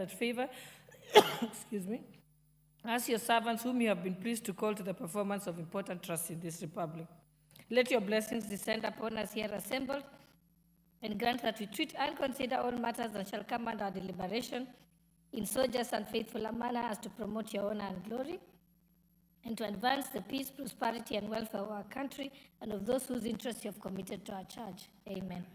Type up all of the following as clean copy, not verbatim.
that favor, excuse me, as your servants whom you have been pleased to call to the performance of important trusts in this republic. Let your blessings descend upon us here assembled, and grant that we treat and consider all matters that shall come under our deliberation in so just and faithful a manner as to promote your honor and glory, and to advance the peace, prosperity, and welfare of our country and of those whose interests you have committed to our charge. Amen.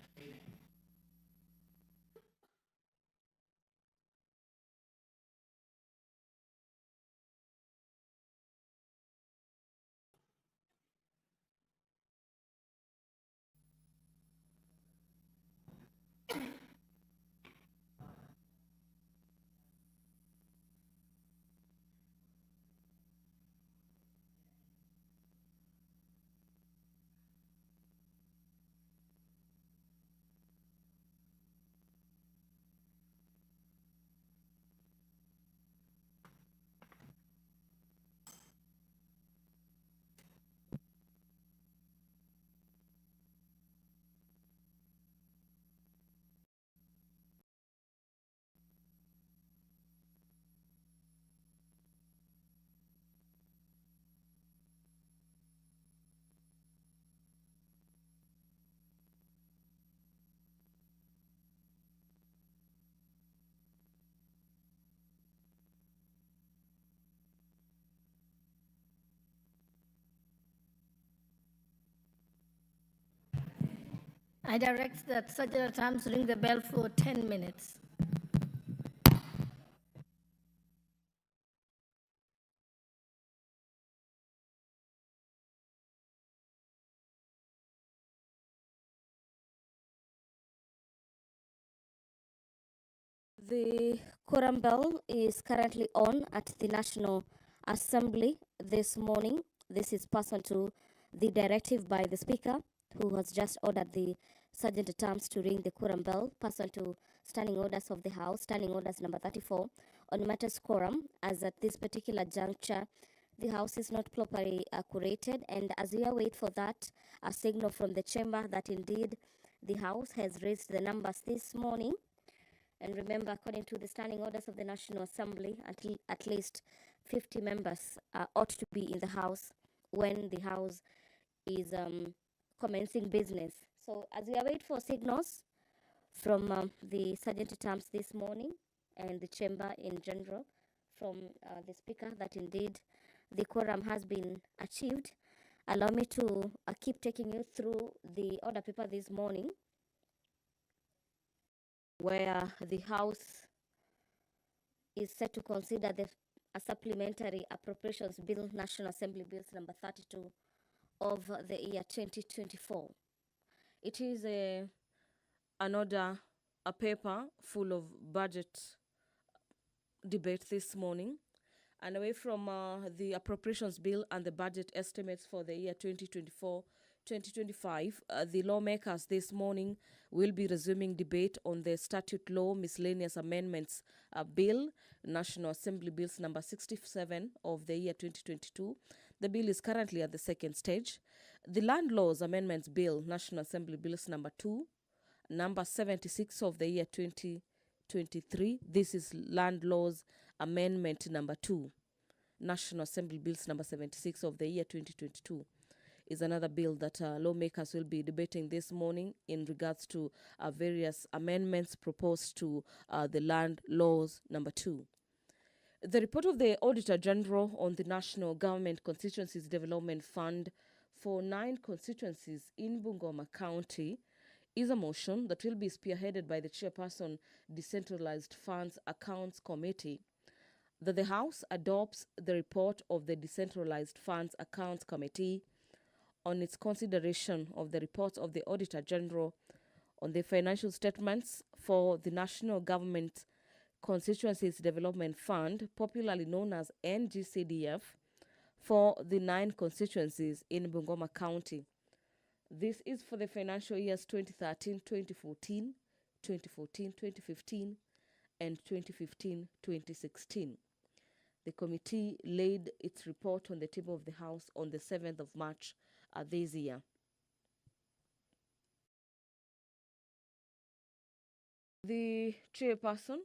I direct that Sergeant at Arms ring the bell for 10 minutes. The quorum bell is currently on at the National Assembly this morning. This is pursuant to the directive by the Speaker, who has just ordered the Sergeant at Arms to ring the quorum bell, pursuant to Standing Orders of the House, Standing Orders number 34, on matters quorum, as at this particular juncture, the House is not properly curated, and as we await for that, a signal from the chamber that indeed the House has raised the numbers this morning. And remember, according to the standing orders of the National Assembly, at least 50 members ought to be in the House when the House is commencing business. So as we await for signals from the Sergeant at Arms this morning and the chamber in general from the Speaker that indeed the quorum has been achieved, allow me to keep taking you through the order paper this morning, where the House is set to consider a supplementary appropriations bill, National Assembly Bills number 32 of the year 2024. It is an order, a paper full of budget debate this morning. And away from the appropriations bill and the budget estimates for the year 2024-2025, the lawmakers this morning will be resuming debate on the statute law miscellaneous amendments bill, National Assembly Bills number 67 of the year 2022. The bill is currently at the second stage. The land laws amendments bill, National Assembly Bills number 2, number 76 of the year 2023. This is land laws amendment number 2. National Assembly Bills number 76 of the year 2022 is another bill that lawmakers will be debating this morning in regards to various amendments proposed to the land laws number 2. The report of the Auditor General on the National Government Constituencies Development Fund for 9 constituencies in Bungoma County is a motion that will be spearheaded by the Chairperson, Decentralized Funds Accounts Committee, that the House adopts the report of the Decentralized Funds Accounts Committee on its consideration of the reports of the Auditor General on the financial statements for the National Government Constituencies Development Fund, popularly known as NGCDF, for the 9 constituencies in Bungoma County. This is for the financial years 2013-2014, 2014-2015, and 2015-2016. The committee laid its report on the table of the House on the 7th of March this year. The chairperson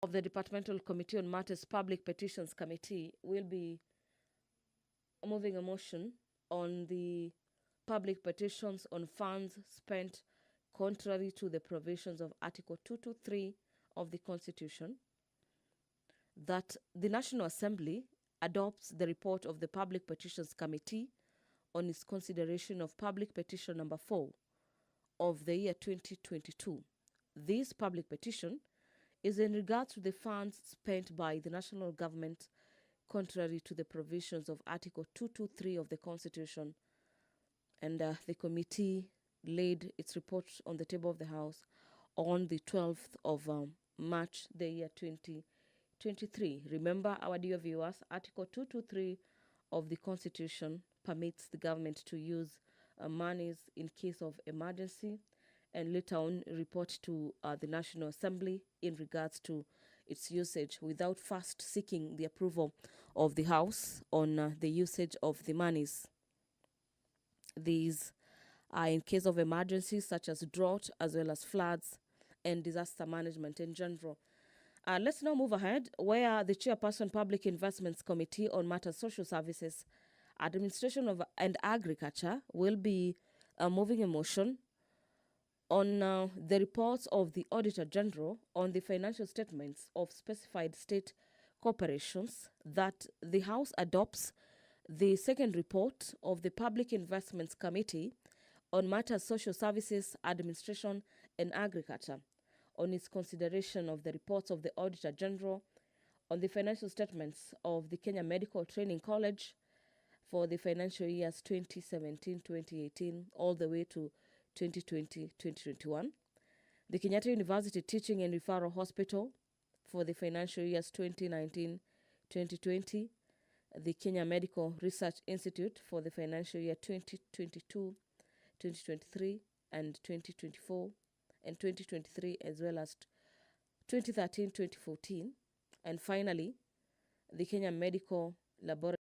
of the Departmental Committee on Matters Public Petitions Committee will be moving a motion on the public petitions on funds spent contrary to the provisions of Article 223 of the Constitution, that the National Assembly adopts the report of the Public Petitions Committee on its consideration of public petition number 4 of the year 2022. This public petition is in regards to the funds spent by the national government contrary to the provisions of Article 223 of the Constitution, and the committee laid its report on the table of the House on the 12th of March, the year 2023. Remember, our dear viewers, Article 223 of the Constitution permits the government to use monies in case of emergency and later on report to the National Assembly in regards to its usage without first seeking the approval of the House on the usage of the monies. These are in case of emergencies such as drought, as well as floods and disaster management in general. Let's now move ahead, where the Chairperson Public Investments Committee on Matters Social Services, Administration of and Agriculture will be moving a motion on the reports of the Auditor General on the financial statements of specified state corporations, that the House adopts the second report of the Public Investments Committee on Matters Social Services, Administration and Agriculture on its consideration of the reports of the Auditor General on the financial statements of the Kenya Medical Training College for the financial years 2017-2018 all the way to 2020-2021, the Kenyatta University Teaching and Referral Hospital for the financial years 2019-2020, the Kenya Medical Research Institute for the financial year 2022, 2023, and 2024, and 2023, as well as 2013-2014, and finally, the Kenya Medical Laboratory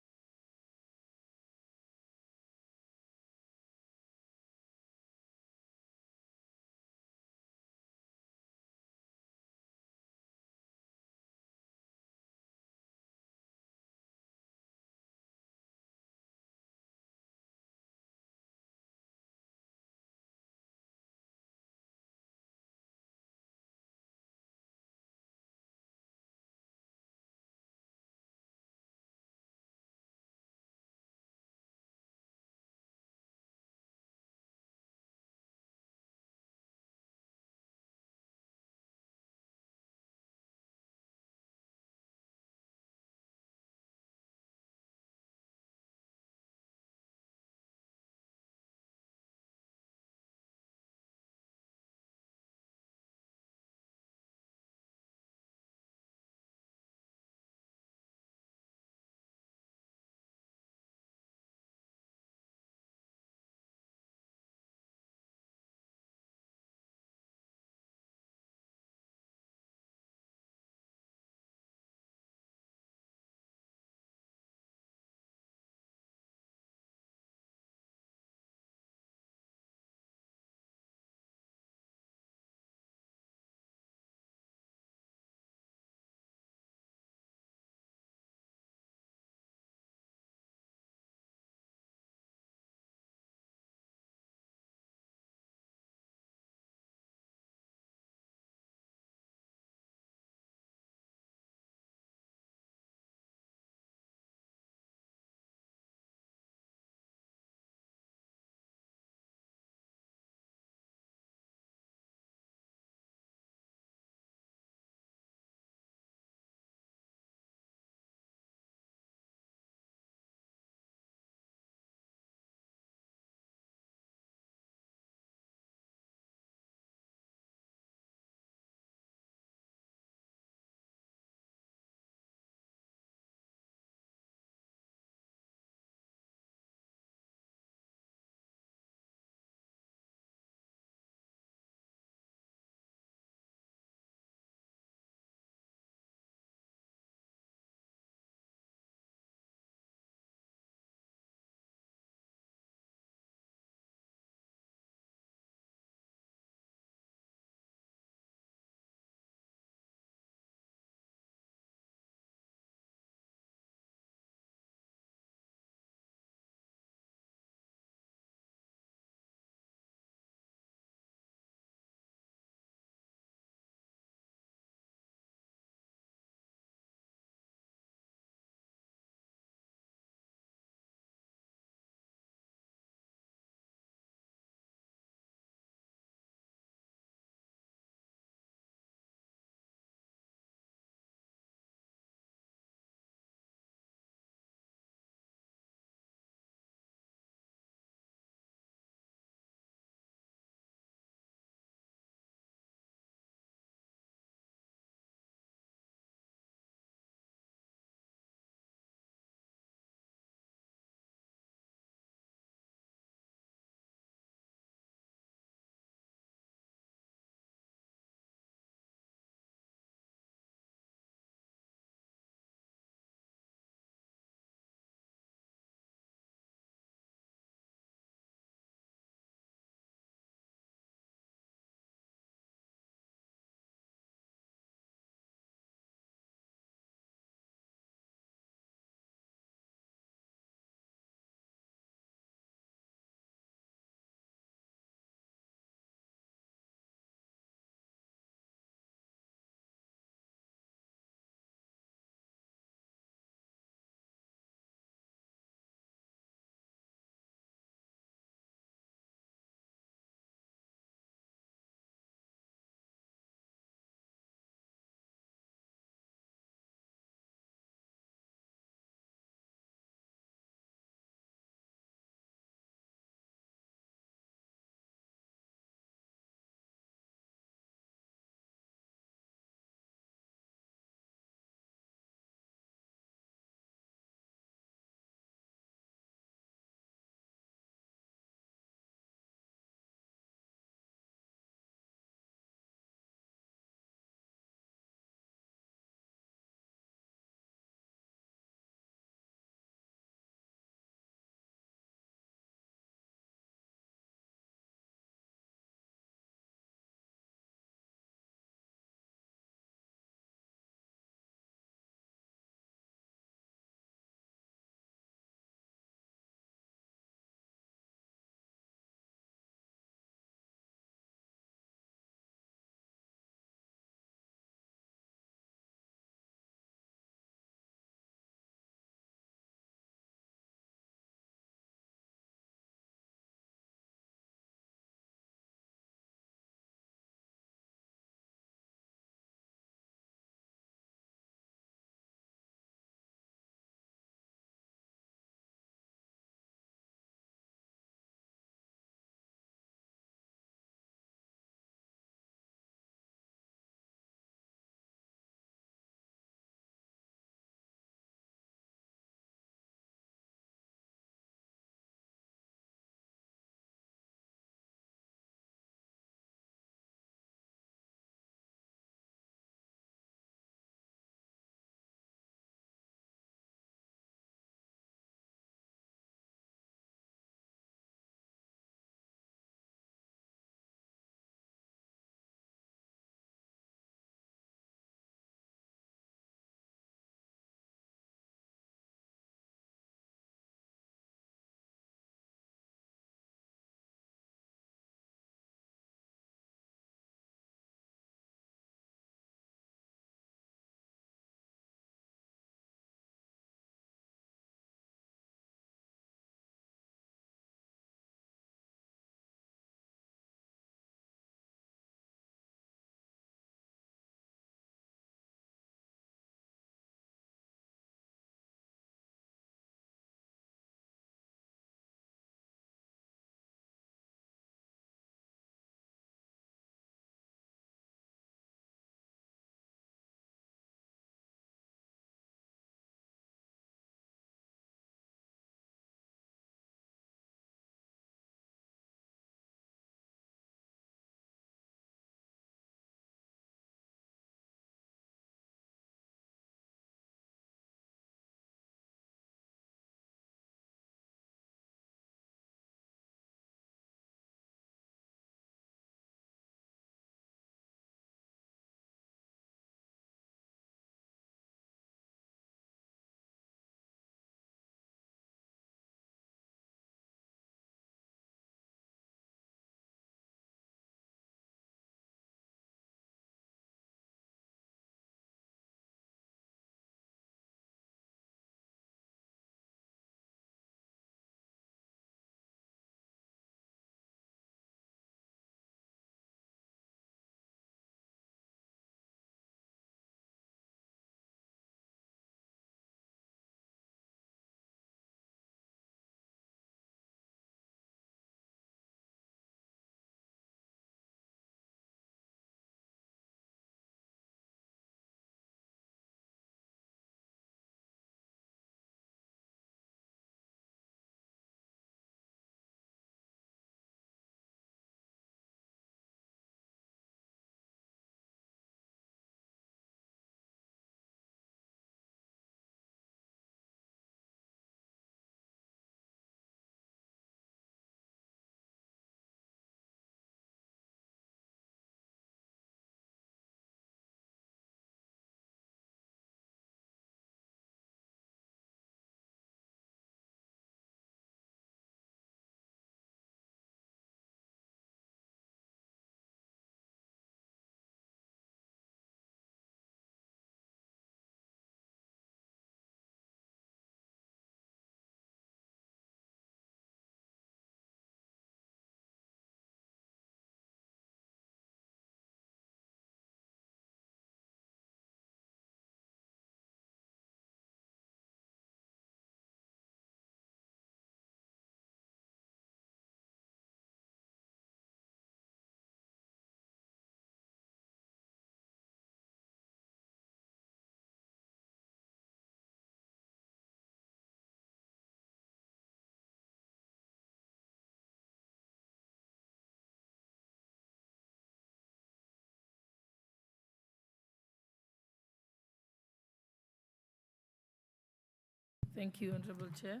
Thank you, Honorable Chair.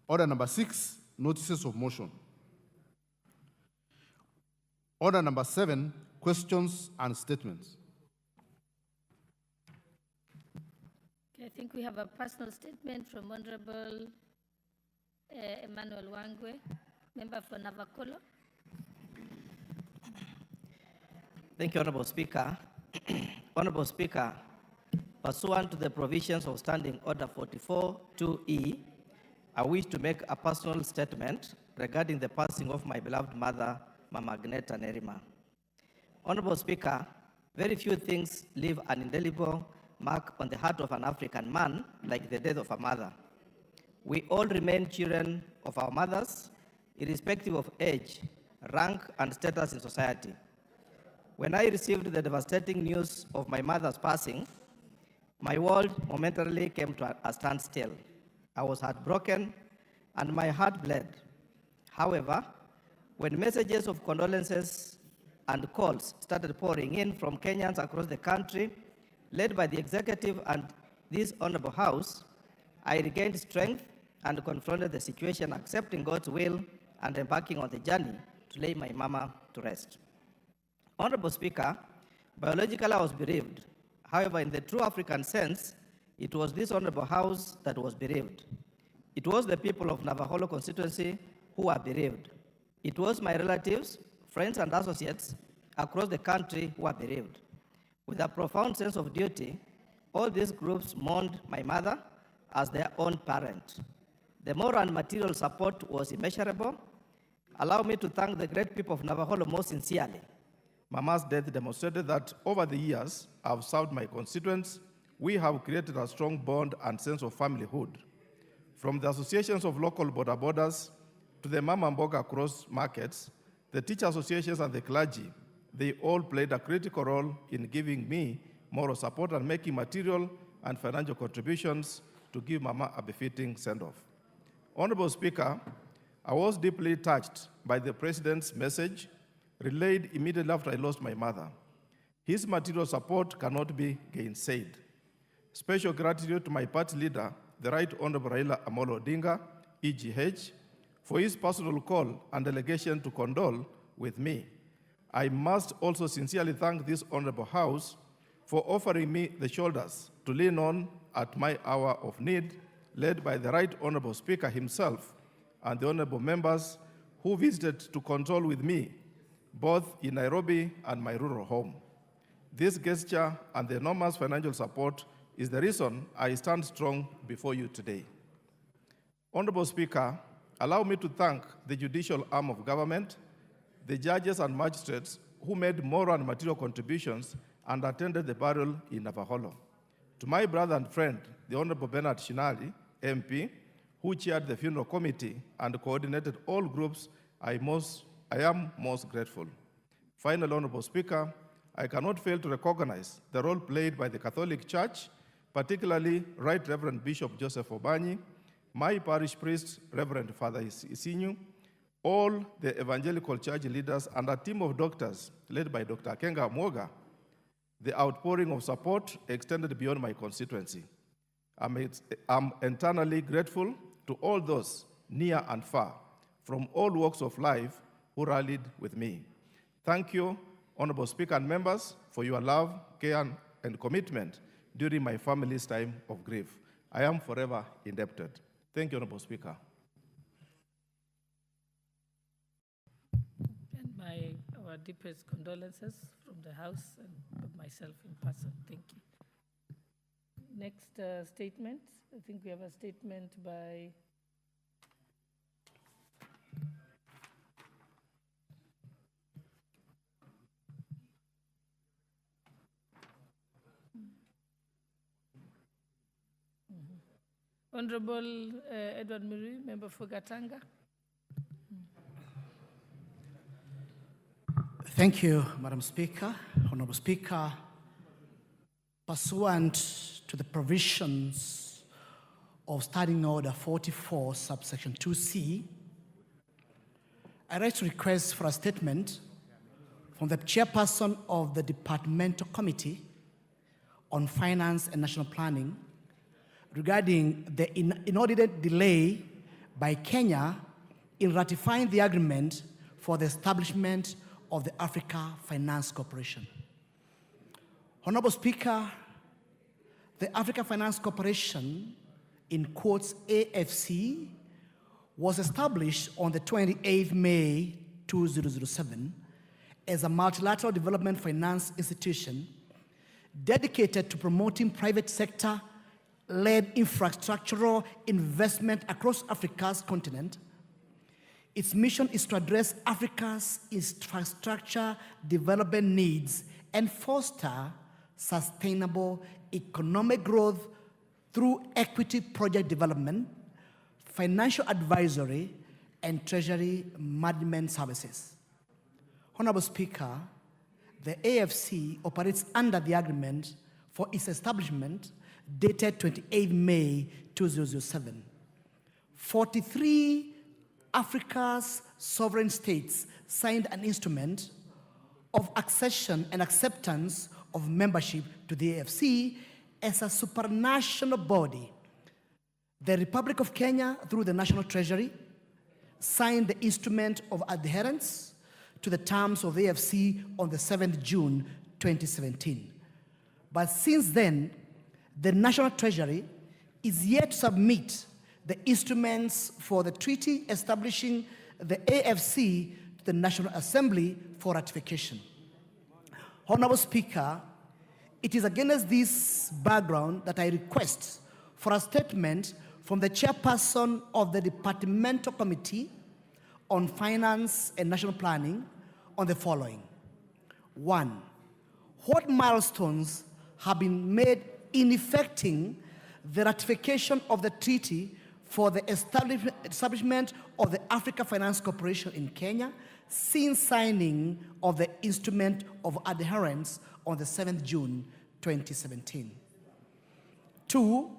Order number 6, notices of motion. Order number 7, questions and statements. Okay, I think we have a personal statement from Honorable Emmanuel Wangwe, member for Navakolo. Thank you, Honorable Speaker. Honorable Speaker, pursuant to the provisions of Standing Order 44-2E, I wish to make a personal statement regarding the passing of my beloved mother, Mama Agneta Nerima. Honorable Speaker, very few things leave an indelible mark on the heart of an African man like the death of a mother. We all remain children of our mothers, irrespective of age, rank, and status in society. When I received the devastating news of my mother's passing, my world momentarily came to a standstill. I was heartbroken and my heart bled. However, when messages of condolences and calls started pouring in from Kenyans across the country, led by the executive and this honorable House, I regained strength and confronted the situation, accepting God's will and embarking on the journey to lay my mama to rest. Honorable Speaker, biologically I was bereaved. However, in the true African sense, it was this honorable House that was bereaved. It was the people of Navaholo constituency who were bereaved. It was my relatives, friends, and associates across the country who were bereaved. With a profound sense of duty, all these groups mourned my mother as their own parent. The moral and material support was immeasurable. Allow me to thank the great people of Navaholo most sincerely. Mama's death demonstrated that over the years I've served my constituents, we have created a strong bond and sense of familyhood. From the associations of local border borders to the Mama Mboga across markets, the teacher associations and the clergy, they all played a critical role in giving me moral support and making material and financial contributions to give Mama a befitting send-off. Honorable Speaker, I was deeply touched by the President's message relayed immediately after I lost my mother. His material support cannot be gainsaid. Special gratitude to my party leader, the Right Honorable Raila Amolo Odinga, EGH, for his personal call and delegation to condole with me. I must also sincerely thank this honorable House for offering me the shoulders to lean on at my hour of need, led by the Right Honorable Speaker himself and the honorable members who visited to condole with me, both in Nairobi and my rural home. This gesture and the enormous financial support is the reason I stand strong before you today. Honorable Speaker, allow me to thank the judicial arm of government, the judges and magistrates who made moral and material contributions and attended the burial in Navaholo. To my brother and friend, the Honorable Bernard Shinali, MP, who chaired the funeral committee and coordinated all groups, I am most grateful. Finally, Honorable Speaker, I cannot fail to recognize the role played by the Catholic Church, particularly Right Reverend Bishop Joseph Obanyi, my parish priest, Reverend Father Isinyu, all the evangelical church leaders, and a team of doctors led by Dr. Kenga Mwoga. The outpouring of support extended beyond my constituency. I'm eternally grateful to all those near and far, from all walks of life, who rallied with me. Thank you, Honorable Speaker and members, for your love, care, and commitment during my family's time of grief. I am forever indebted. Thank you, Honorable Speaker. And our deepest condolences from the House and myself in person. Thank you. Next statement. I think we have a statement by Honorable Edward Muri, member for Gatanga. Thank you, Madam Speaker. Honorable Speaker, pursuant to the provisions of Standing Order 44, subsection 2C, I rise to request for a statement from the chairperson of the Departmental Committee on Finance and National Planning, regarding the inordinate delay by Kenya in ratifying the agreement for the establishment of the Africa Finance Corporation. Honorable Speaker, the Africa Finance Corporation, in quotes AFC, was established on the 28th May 2007 as a multilateral development finance institution dedicated to promoting private sector-led infrastructural investment across Africa's continent. Its mission is to address Africa's infrastructure development needs and foster sustainable economic growth through equity project development, financial advisory, and treasury management services. Honorable Speaker, the AFC operates under the agreement for its establishment dated 28 May 2007. 43 Africa's sovereign states signed an instrument of accession and acceptance of membership to the AFC as a supranational body. The Republic of Kenya, through the National Treasury, signed the instrument of adherence to the terms of the AFC on the 7th June 2017. But since then, the National Treasury is yet to submit the instruments for the treaty establishing the AFC to the National Assembly for ratification. Honorable Speaker, it is against this background that I request for a statement from the chairperson of the Departmental Committee on Finance and National Planning on the following. 1. What milestones have been made in effecting the ratification of the treaty for the establishment of the Africa Finance Corporation in Kenya since signing of the instrument of adherence on the 7th June 2017? 2.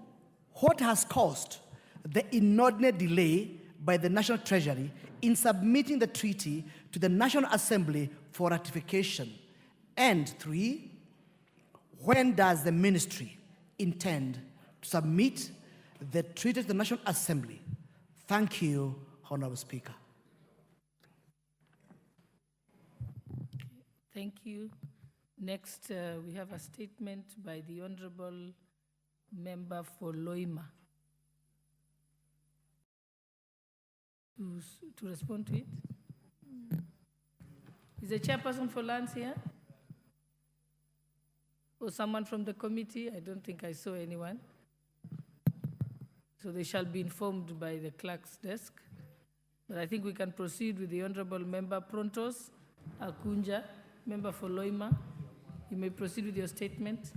What has caused the inordinate delay by the National Treasury in submitting the treaty to the National Assembly for ratification? And 3. When does the ministry intend to submit the treaty to the National Assembly? Thank you, Honorable Speaker. Thank you. Next, we have a statement by the Honorable Member for Loima to respond to it. Is the chairperson for lands here? Or someone from the committee? I don't think I saw anyone. So they shall be informed by the clerk's desk. But I think we can proceed with the Honorable Member Prontos Akunja, Member for Loima. You may proceed with your statement.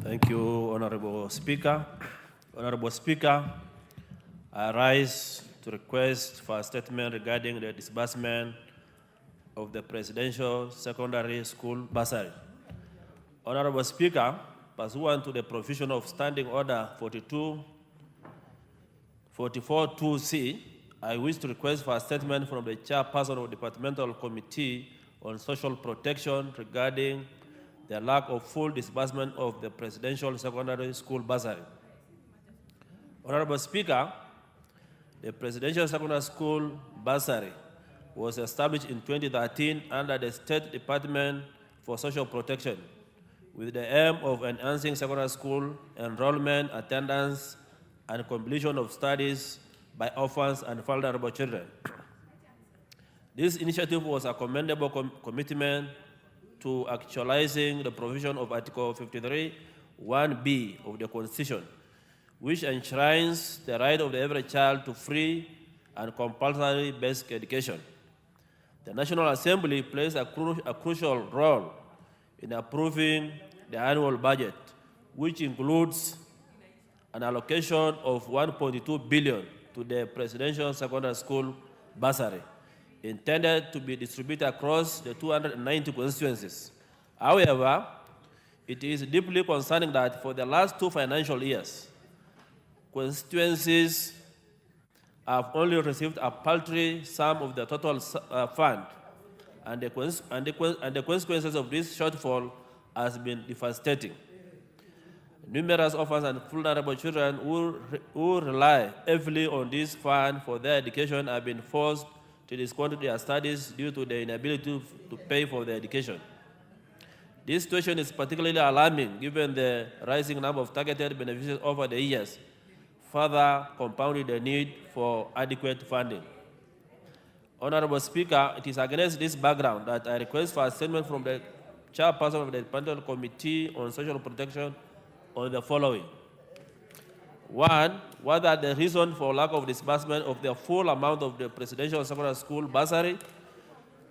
Thank you, Honorable Speaker. Honorable Speaker, I rise to request for a statement regarding the disbursement of the Presidential Secondary School bursary. Honorable Speaker, pursuant to the provision of Standing Order 44-2C, I wish to request for a statement from the chairperson of the Departmental Committee on Social Protection regarding the lack of full disbursement of the Presidential Secondary School bursary. Honorable Speaker, the Presidential Secondary School bursary was established in 2013 under the State Department for Social Protection with the aim of enhancing secondary school enrollment, attendance, and completion of studies by orphans and vulnerable children. This initiative was a commendable commitment to actualizing the provision of Article 53(1)(b) of the Constitution, which enshrines the right of every child to free and compulsory basic education. The National Assembly plays a crucial role in approving the annual budget, which includes an allocation of 1.2 billion to the Presidential Secondary School bursary, intended to be distributed across the 290 constituencies. However, it is deeply concerning that for the last 2 financial years, constituencies have only received a paltry sum of the total fund, and the consequences of this shortfall has been devastating. Numerous orphans and vulnerable children who rely heavily on this fund for their education have been forced to discontinue their studies due to the inability to pay for their education. This situation is particularly alarming given the rising number of targeted beneficiaries over the years, further compounding the need for adequate funding. Honorable Speaker, it is against this background that I request for a statement from the chairperson of the Departmental Committee on Social Protection on the following. One, what are the reasons for lack of disbursement of the full amount of the Presidential Secondary School bursary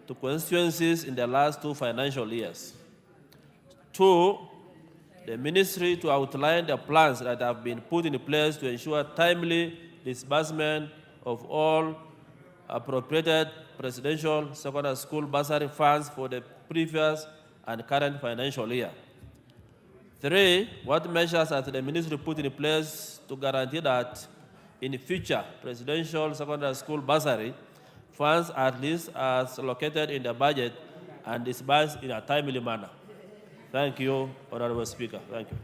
to constituencies in the last 2 financial years? Two, the ministry to outline the plans that have been put in place to ensure timely disbursement of all appropriated Presidential Secondary School bursary funds for the previous and current financial year. Three, what measures has the ministry put in place to guarantee that in future Presidential Secondary School bursary funds are at least as allocated in the budget and disbursed in a timely manner? Thank you, Honorable Speaker. Thank you.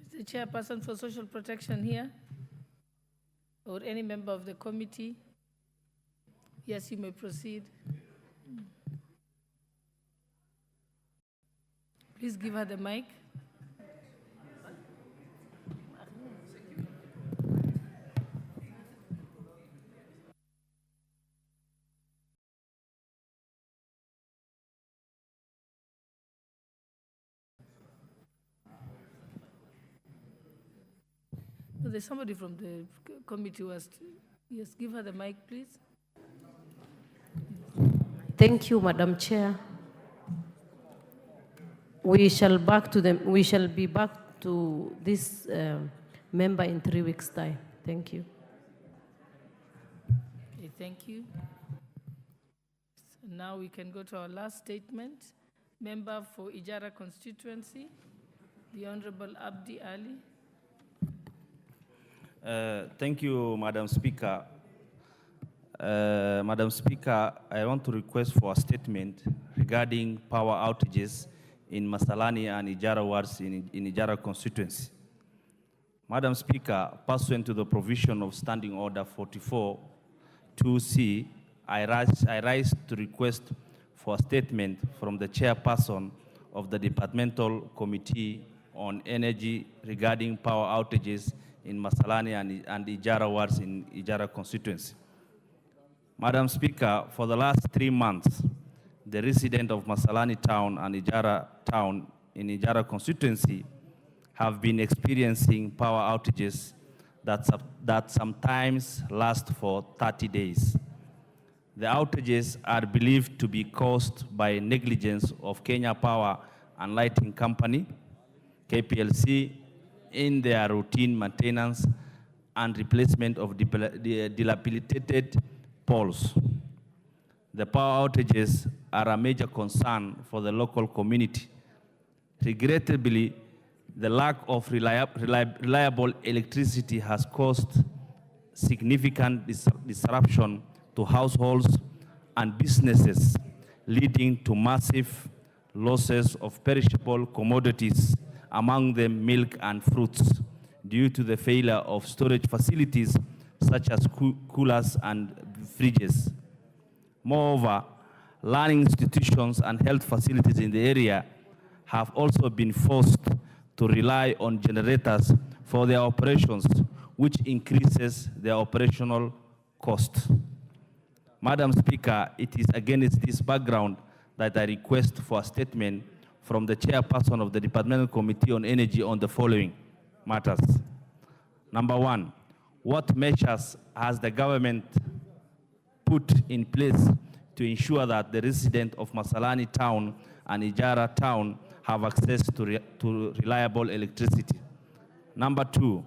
Is the chairperson for social protection here? Or any member of the committee? Yes, you may proceed. Please give her the mic. There's somebody from the committee who has to, yes, give her the mic, please. Thank you, Madam Chair. We shall be back to this member in 3 weeks' time. Thank you. Okay, thank you. So now we can go to our last statement. Member for Ijara constituency, the Honorable Abdi Ali. Thank you, Madam Speaker. Madam Speaker, I want to request for a statement regarding power outages in Masalani and Ijara wards in Ijara constituency. Madam Speaker, pursuant to the provision of Standing Order 44 2C, I rise to request for a statement from the chairperson of the Departmental Committee on Energy regarding power outages in Masalani and Ijara wards in Ijara constituency. Madam Speaker, for the last 3 months, the residents of Masalani town and Ijara town in Ijara constituency have been experiencing power outages that sometimes last for 30 days. The outages are believed to be caused by negligence of Kenya Power and Lighting Company, KPLC, in their routine maintenance and replacement of dilapidated poles. The power outages are a major concern for the local community. Regrettably, the lack of reliable electricity has caused significant disruption to households and businesses, leading to massive losses of perishable commodities, among them milk and fruits, due to the failure of storage facilities such as coolers and fridges. Moreover, learning institutions and health facilities in the area have also been forced to rely on generators for their operations, which increases their operational costs. Madam Speaker, it is against this background that I request for a statement from the chairperson of the Departmental Committee on Energy on the following matters. Number one, what measures has the government put in place to ensure that the residents of Masalani town and Ijara town have access to reliable electricity? Number two,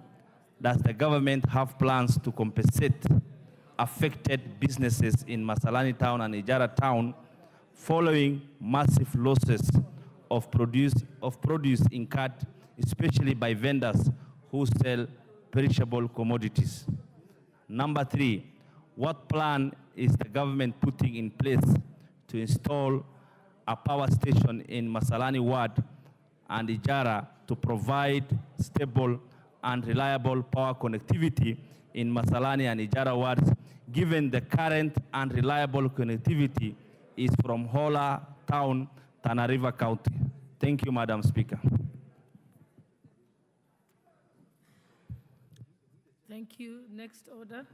does the government have plans to compensate affected businesses in Masalani town and Ijara town following massive losses of produce incurred, especially by vendors who sell perishable commodities? Number three, what plan is the government putting in place to install a power station in Masalani Ward and Ijara to provide stable and reliable power connectivity in Masalani and Ijara wards, given the current and reliable connectivity is from Hola Town, Tana River County. Thank you, Madam Speaker. Thank you. Next order.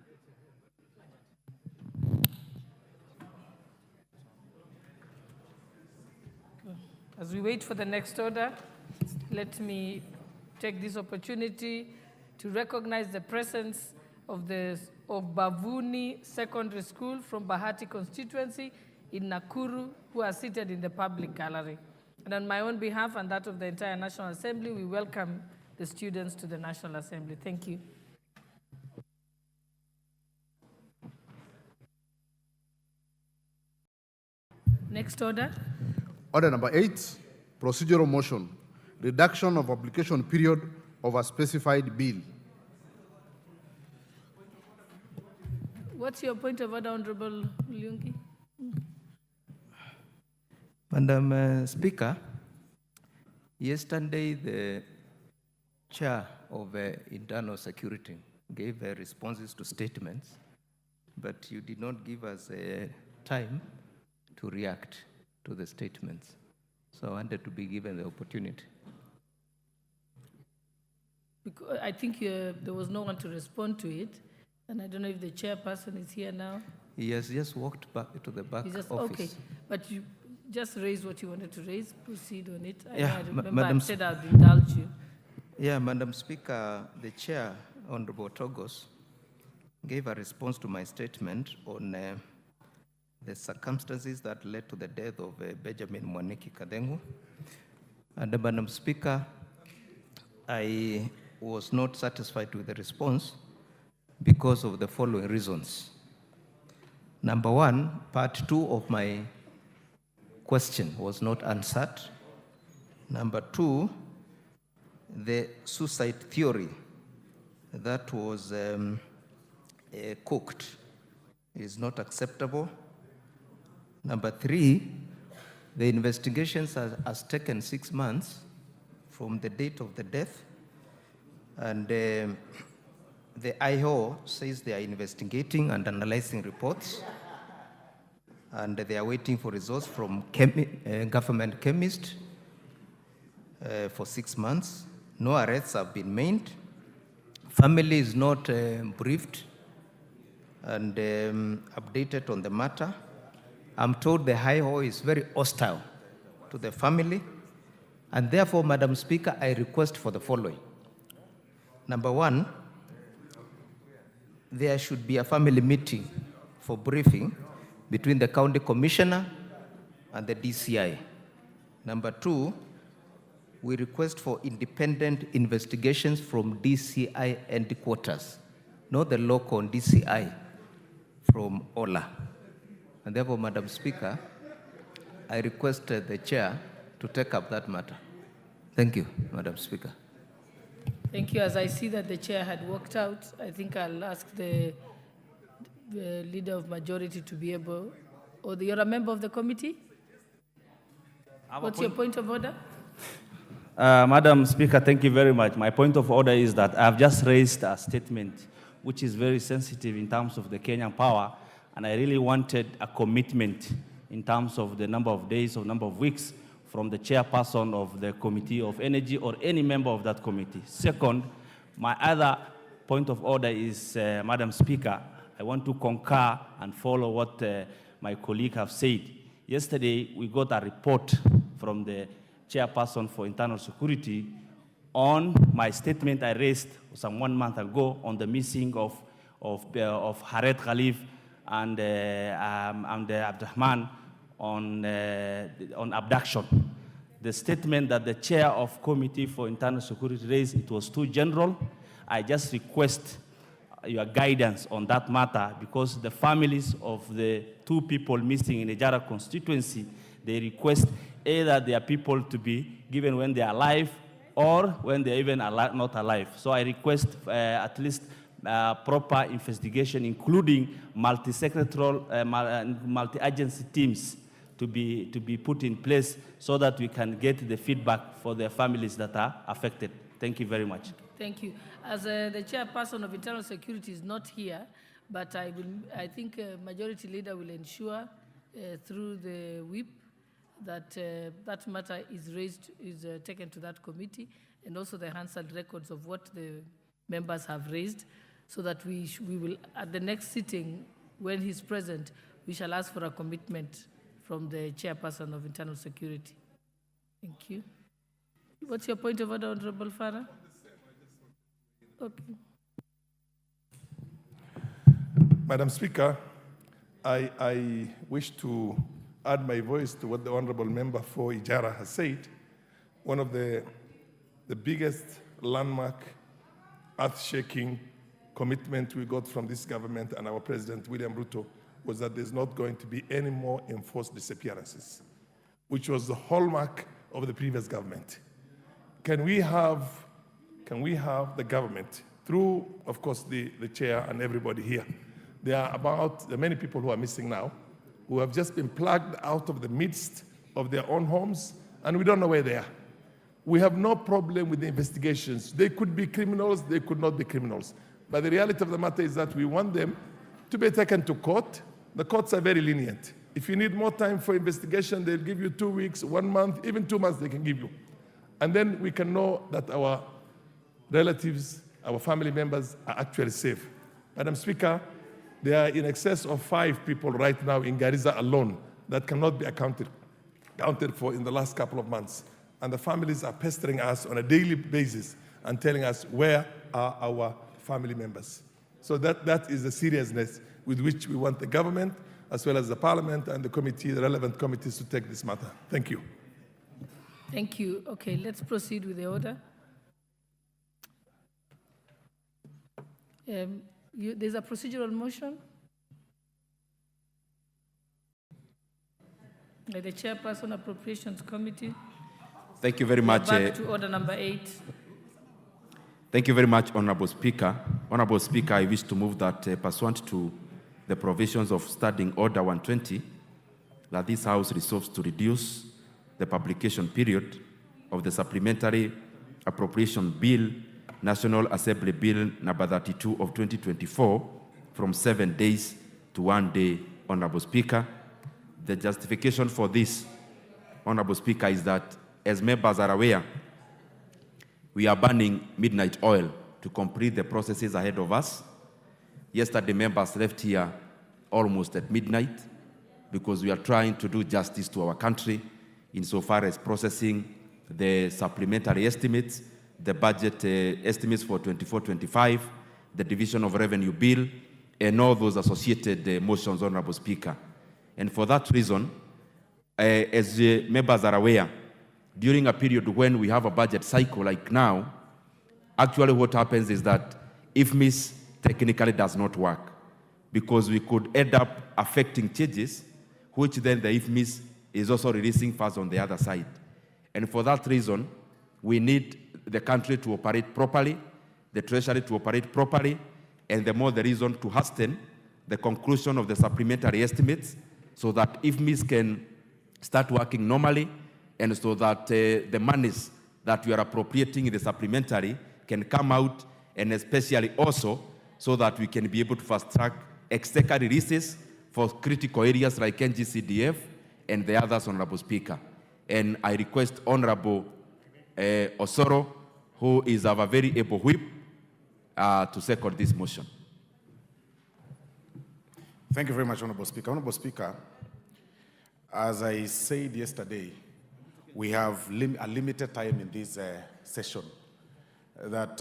As we wait for the next order, let me take this opportunity to recognize the presence of Bavuni Secondary School from Bahati constituency in Nakuru, who are seated in the public gallery. And on my own behalf and that of the entire National Assembly, we welcome the students to the National Assembly. Thank you. Next order. Order number 8, procedural motion, reduction of application period of a specified bill. What's your point of order, Honorable Lyungi? Madam Speaker, yesterday the chair of internal security gave responses to statements, but you did not give us time to react to the statements. So I wanted to be given the opportunity. Because I think there was no one to respond to it, and I don't know if the chairperson is here now. He has just walked back to the back office. Okay, but you just raise what you wanted to raise, proceed on it. Yeah, I remember Madam I said I'd indulge you. Yeah, Madam Speaker, the chair, Honorable Togos, gave a response to my statement on the circumstances that led to the death of Benjamin Mwaniki Kadengu. And Madam Speaker, I was not satisfied with the response because of the following reasons. Number one, part 2 of my question was not answered. Number 2, the suicide theory that was cooked is not acceptable. Number 3, the investigations has taken 6 months from the date of the death, and the IO says they are investigating and analyzing reports, and they are waiting for results from government chemists for 6 months. No arrests have been made. Family is not briefed and updated on the matter. I'm told the IO is very hostile to the family, and therefore, Madam Speaker, I request for the following. Number 1, there should be a family meeting for briefing between the county commissioner and the DCI. Number 2, we request for independent investigations from DCI headquarters, not the local DCI from OLA. And therefore, Madam Speaker, I request the chair to take up that matter. Thank you, Madam Speaker. Thank you. As I see that the chair had walked out, I think I'll ask the leader of majority to be able, or you're a member of the committee? What's your point of order? Madam Speaker, thank you very much. My point of order is that I've just raised a statement which is very sensitive in terms of the Kenyan power, and I really wanted a commitment in terms of the number of days or number of weeks from the chairperson of the Committee of Energy or any member of that committee. Second, my other point of order is, Madam Speaker, I want to concur and follow what my colleague have said. Yesterday, we got a report from the chairperson for internal security on my statement I raised some 1 month ago on the missing of Haret Khalif and Abdurrahman on abduction. The statement that the chair of Committee for Internal Security raised, it was too general. I just request your guidance on that matter because the families of the 2 people missing in the Ijara constituency, they request either their people to be given when they are alive or when they're even not alive. So I request at least proper investigation, including multi-sectoral, multi-agency teams to be put in place so that we can get the feedback for the families that are affected. Thank you very much. Thank you. As the chairperson of Internal Security is not here, but I think Majority Leader will ensure through the whip that that matter is raised, is taken to that committee, and also the Hansard records of what the members have raised, so that we will, at the next sitting, when he's present, we shall ask for a commitment from the chairperson of Internal Security. Thank you. What's your point of order, Honorable Farah? Okay. Madam Speaker, I wish to add my voice to what the Honorable Member for Ijara has said. One of the biggest landmark, earth-shaking commitment we got from this government and our President, William Ruto, was that there's not going to be any more enforced disappearances, which was the hallmark of the previous government. Can we have the government, through, of course, the chair and everybody here, there are many people who are missing now, who have just been plugged out of the midst of their own homes, and we don't know where they are. We have no problem with the investigations. They could be criminals, they could not be criminals. But the reality of the matter is that we want them to be taken to court. The courts are very lenient. If you need more time for investigation, they'll give you 2 weeks, 1 month, even 2 months they can give you. And then we can know that our relatives, our family members are actually safe. Madam Speaker, there are in excess of 5 people right now in Garissa alone that cannot be accounted for in the last couple of months. And the families are pestering us on a daily basis and telling us where are our family members. So that is the seriousness with which we want the government, as well as the parliament and the committee, the relevant committees, to take this matter. Thank you. Thank you. Okay, let's proceed with the order. There's a procedural motion by the Chairperson Appropriations Committee. Thank you very much. Back to order number 8. Thank you very much, Honorable Speaker. Honorable Speaker, I wish to move that pursuant to the provisions of Standing Order 120, that this House resolves to reduce the publication period of the Supplementary Appropriation Bill, National Assembly Bill number 32 of 2024, from 7 days to 1 day, Honorable Speaker. The justification for this, Honorable Speaker, is that, as members are aware, we are burning midnight oil to complete the processes ahead of us. Yesterday, members left here almost at midnight because we are trying to do justice to our country insofar as processing the supplementary estimates, the budget estimates for 24-25, the division of revenue bill, and all those associated motions, Honorable Speaker. And for that reason, as members are aware, during a period when we have a budget cycle like now, actually what happens is that IFMIS technically does not work, because we could end up affecting changes, which then the IFMIS is also releasing funds on the other side. And for that reason, we need the country to operate properly, the Treasury to operate properly, and the more the reason to hasten the conclusion of the supplementary estimates so that IFMIS can start working normally, and so that the monies that we are appropriating in the supplementary can come out, and especially also so that we can be able to fast-track exchequer releases for critical areas like NGCDF and the others, Honorable Speaker. And I request Honorable Osoro, who is our very able whip, to second this motion. Thank you very much, Honorable Speaker. Honorable Speaker, as I said yesterday, we have a limited time in this session, that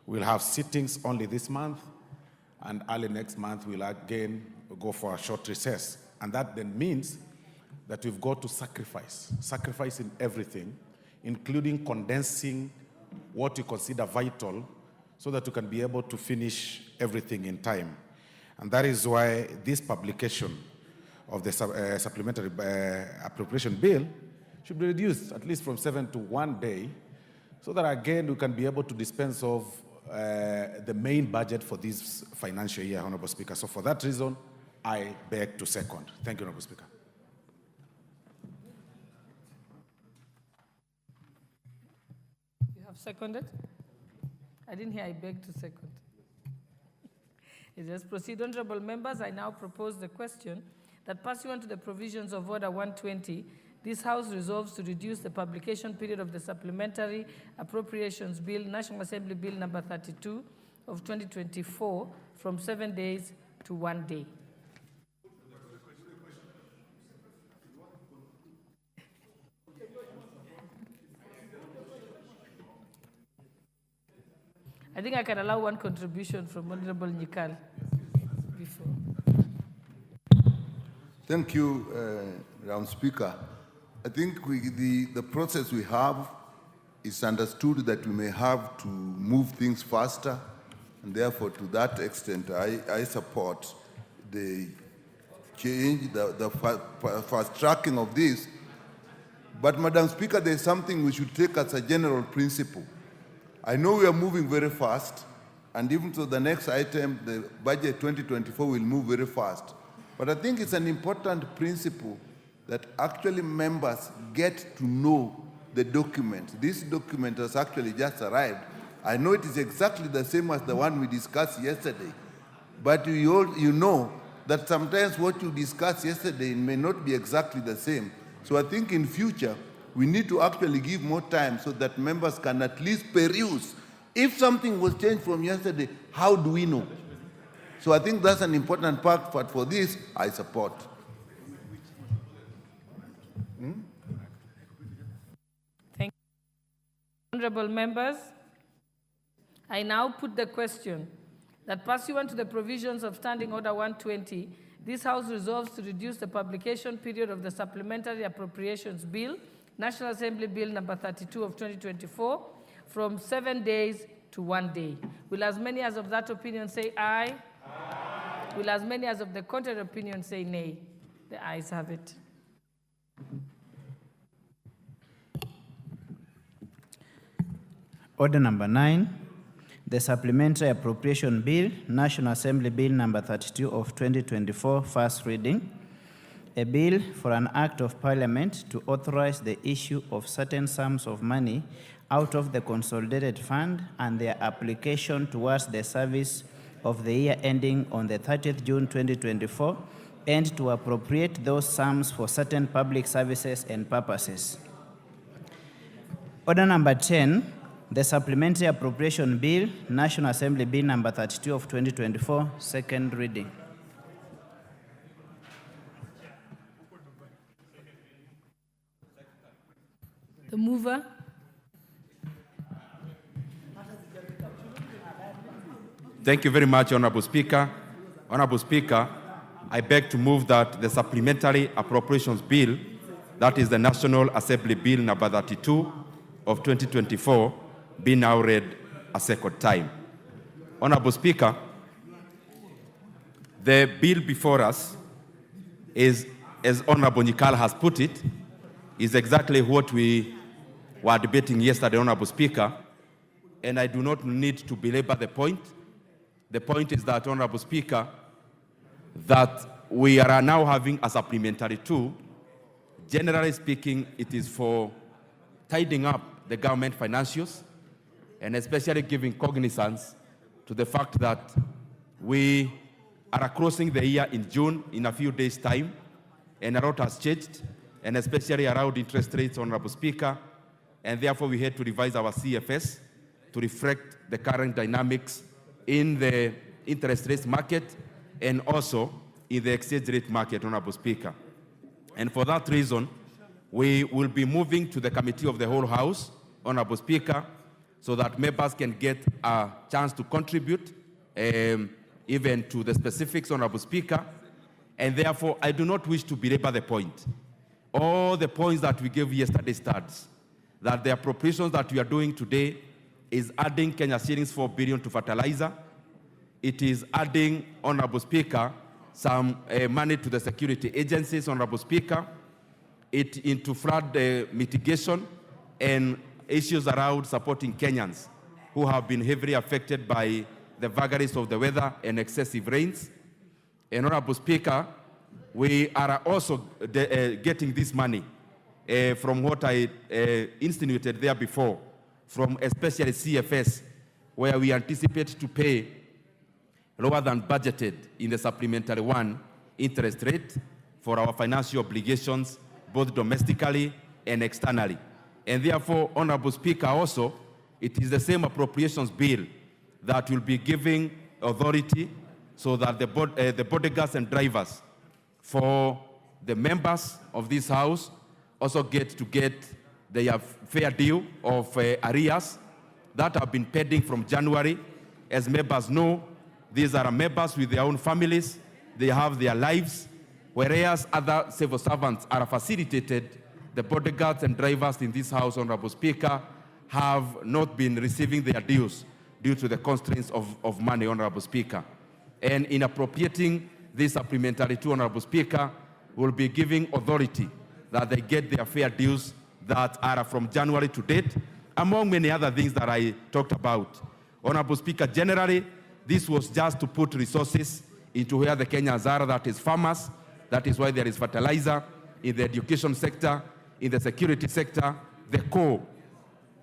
we'll have sittings only this month, and early next month we'll again go for a short recess. And that then means that we've got to sacrifice in everything, including condensing what we consider vital so that we can be able to finish everything in time. And that is why this publication of the supplementary appropriation bill should be reduced at least from 7 to 1 day, so that again we can be able to dispense of the main budget for this financial year, Honorable Speaker. So for that reason, I beg to second. Thank you, Honorable Speaker. You have seconded? I didn't hear I beg to second. Let us proceed. Honorable members, I now propose the question that pursuant to the provisions of Order 120, this House resolves to reduce the publication period of the Supplementary Appropriations Bill, National Assembly Bill number 32 of 2024, from 7 days to 1 day. I think I can allow one contribution from Honorable Nyikal before. Thank you, Madam Speaker. I think the process we have is understood that we may have to move things faster, and therefore, to that extent, I support the change, the fast tracking of this. But, Madam Speaker, there's something we should take as a general principle. I know we are moving very fast, and even to the next item, the budget 2024 will move very fast. But I think it's an important principle that actually members get to know the document. This document has actually just arrived. I know it is exactly the same as the one we discussed yesterday, but you know that sometimes what you discussed yesterday may not be exactly the same. So I think in future, we need to actually give more time so that members can at least peruse. If something was changed from yesterday, how do we know? So I think that's an important part, but for this, I support. Thank you. Honorable members, I now put the question that pursuant to the provisions of Standing Order 120, this House resolves to reduce the publication period of the Supplementary Appropriations Bill, National Assembly Bill number 32 of 2024, from 7 days to 1 day. Will as many as of that opinion say aye? Aye. Will as many as of the contrary opinion say nay? The ayes have it. Order number 9, the Supplementary Appropriation Bill, National Assembly Bill number 32 of 2024, first reading. A bill for an act of parliament to authorize the issue of certain sums of money out of the consolidated fund and their application towards the service of the year ending on the 30th June 2024, and to appropriate those sums for certain public services and purposes. Order number 10, the Supplementary Appropriation Bill, National Assembly Bill number 32 of 2024, second reading. The mover. Thank you very much, Honorable Speaker. Honorable Speaker, I beg to move that the Supplementary Appropriations Bill, that is the National Assembly Bill number 32 of 2024, be now read a second time. Honorable Speaker, the bill before us is, as Honorable Nyikal has put it, is exactly what we were debating yesterday, Honorable Speaker, and I do not need to belabor the point. The point is that, Honorable Speaker, that we are now having a supplementary tool. Generally speaking, it is for tidying up the government financials, and especially giving cognizance to the fact that we are crossing the year in June in a few days' time, and a lot has changed, and especially around interest rates, Honorable Speaker, and therefore we had to revise our CFS to reflect the current dynamics in the interest rates market and also in the exchange rate market, Honorable Speaker. And for that reason, we will be moving to the Committee of the Whole House, Honorable Speaker, so that members can get a chance to contribute even to the specifics, Honorable Speaker. And therefore, I do not wish to belabor the point. All the points that we gave yesterday stands, that the appropriations that we are doing today is adding Kenya shillings 4 billion to fertilizer. It is adding, Honorable Speaker, some money to the security agencies, Honorable Speaker, it into flood mitigation and issues around supporting Kenyans. who have been heavily affected by the vagaries of the weather and excessive rains. And Honorable Speaker, we are also getting this money from what I insinuated there before, from especially CFS, where we anticipate to pay lower than budgeted in the supplementary one interest rate for our financial obligations, both domestically and externally. And therefore, Honorable Speaker, also, it is the same appropriations bill that will be giving authority so that the bodyguards and drivers for the members of this House also get their fair deal of arrears that have been pending from January. As members know, these are members with their own families. They have their lives, whereas other civil servants are facilitated. The bodyguards and drivers in this House, Honorable Speaker, have not been receiving their dues due to the constraints of money, Honorable Speaker. And in appropriating this supplementary to Honorable Speaker, will be giving authority that they get their fair dues that are from January to date, among many other things that I talked about. Honorable Speaker, generally, this was just to put resources into where the Kenyans are, that is farmers. That is why there is fertilizer in the education sector, in the security sector, the core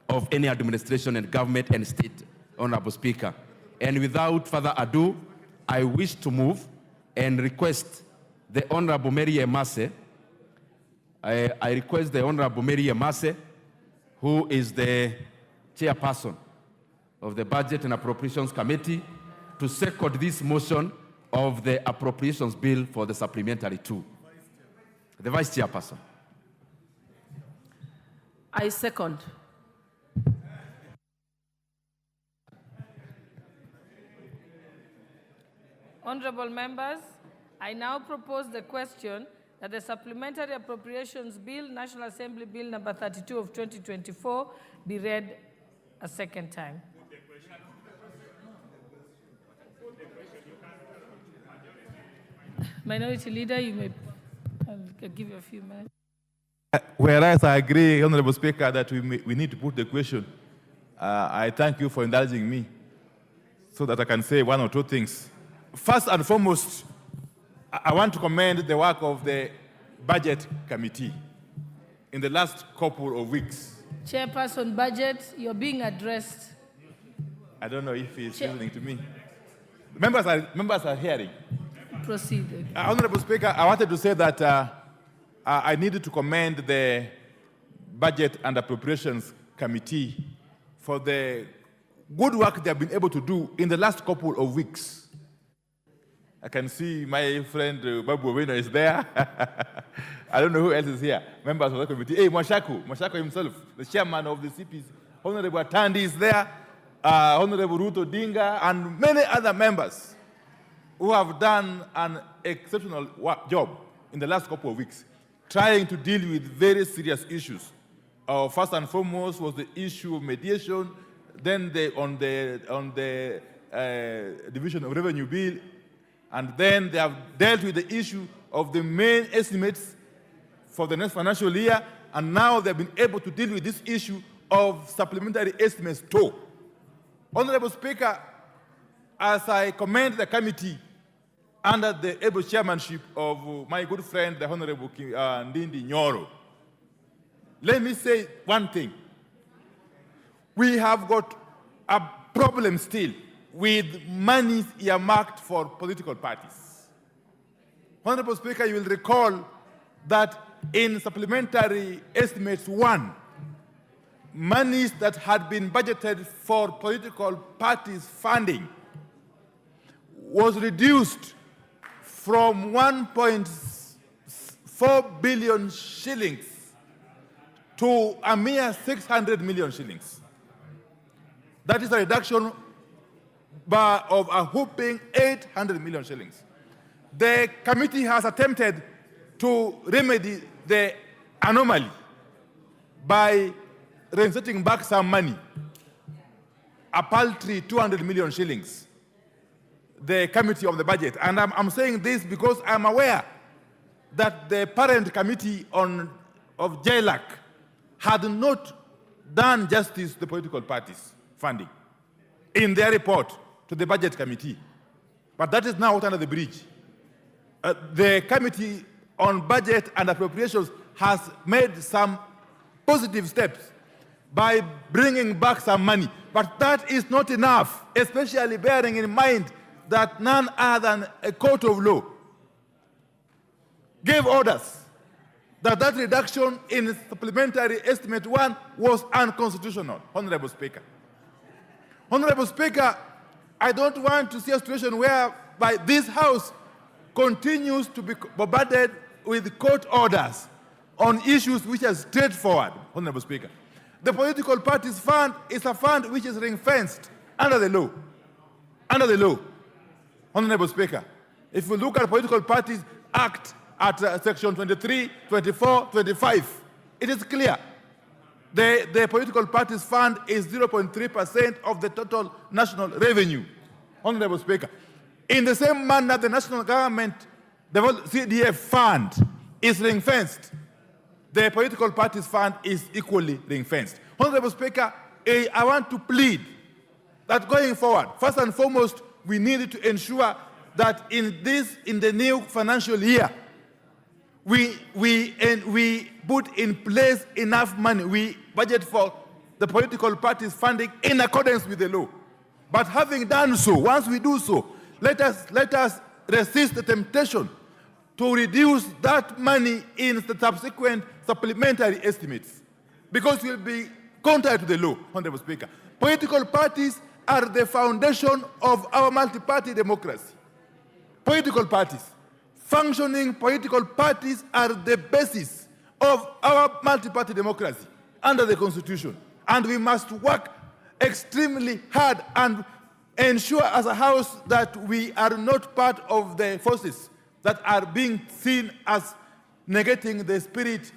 of any administration and government and state, Honorable Speaker. And without further ado, I wish to move and request the Honorable Mary Emase. I request the Honorable Mary Emase, who is the chairperson of the Budget and Appropriations Committee, to second this motion of the appropriations bill for the supplementary two. The Vice Chairperson. I second. Honorable members, I now propose the question that the Supplementary Appropriations Bill, National Assembly Bill number 32 of 2024, be read a second time. Minority Leader, you may I'll give you a few minutes. Whereas I agree, Honorable Speaker, that we need to put the question, I thank you for indulging me so that I can say one or two things. First and foremost, I want to commend the work of the Budget Committee in the last couple of weeks. Chairperson, Budget, you're being addressed. I don't know if he's listening to me. Members are hearing. Proceed. Honorable Speaker, I wanted to say that I needed to commend the Budget and Appropriations Committee for the good work they have been able to do in the last couple of weeks. I can see my friend Babu Owino is there. I don't know who else is here. Members of the committee. Hey, Mwashako himself, the chairman of the CPC. Honorable Atandi is there. Honorable Ruto Dinga, and many other members who have done an exceptional job in the last couple of weeks, trying to deal with very serious issues. First and foremost was the issue of mediation, then on the Division of Revenue Bill, and then they have dealt with the issue of the main estimates for the next financial year, and now they've been able to deal with this issue of supplementary estimates too. Honorable Speaker, as I commend the committee under the able chairmanship of my good friend, the Honorable Ndindi Nyoro, let me say one thing. We have got a problem still with money earmarked for political parties. Honorable Speaker, you will recall that in supplementary estimates 1, monies that had been budgeted for political parties funding was reduced from 1.4 billion shillings to a mere 600 million shillings. That is a reduction of a whopping 800 million shillings. The committee has attempted to remedy the anomaly by reinserting back some money, a paltry 200 million shillings, the committee of the budget. And I'm saying this because I'm aware that the parent committee of JLAC had not done justice to the political parties funding. in their report to the Budget Committee. But that is now out under the bridge. The Committee on Budget and Appropriations has made some positive steps by bringing back some money. But that is not enough, especially bearing in mind that none other than a court of law gave orders that reduction in supplementary estimate 1 was unconstitutional, Honorable Speaker. Honorable Speaker, I don't want to see a situation whereby this House continues to be bombarded with court orders on issues which are straightforward, Honorable Speaker. The Political Parties Fund is a fund which is ring-fenced under the law. Under the law, Honorable Speaker. If we look at the Political Parties Act at section 23, 24, 25, it is clear. The Political Parties Fund is 0.3% of the total national revenue, Honorable Speaker. In the same manner, the national government, the CDF fund is ring-fenced. The Political Parties Fund is equally ring-fenced. Honorable Speaker, I want to plead that going forward, first and foremost, we need to ensure that in the new financial year, we put in place enough money. We budget for the political parties funding in accordance with the law. But having done so, once we do so, let us resist the temptation to reduce that money in the subsequent supplementary estimates, because it will be contrary to the law, Honorable Speaker. Political parties are the foundation of our multi-party democracy. Political parties, functioning political parties are the basis of our multi-party democracy under the Constitution. And we must work extremely hard and ensure as a House that we are not part of the forces that are being seen as negating the spirit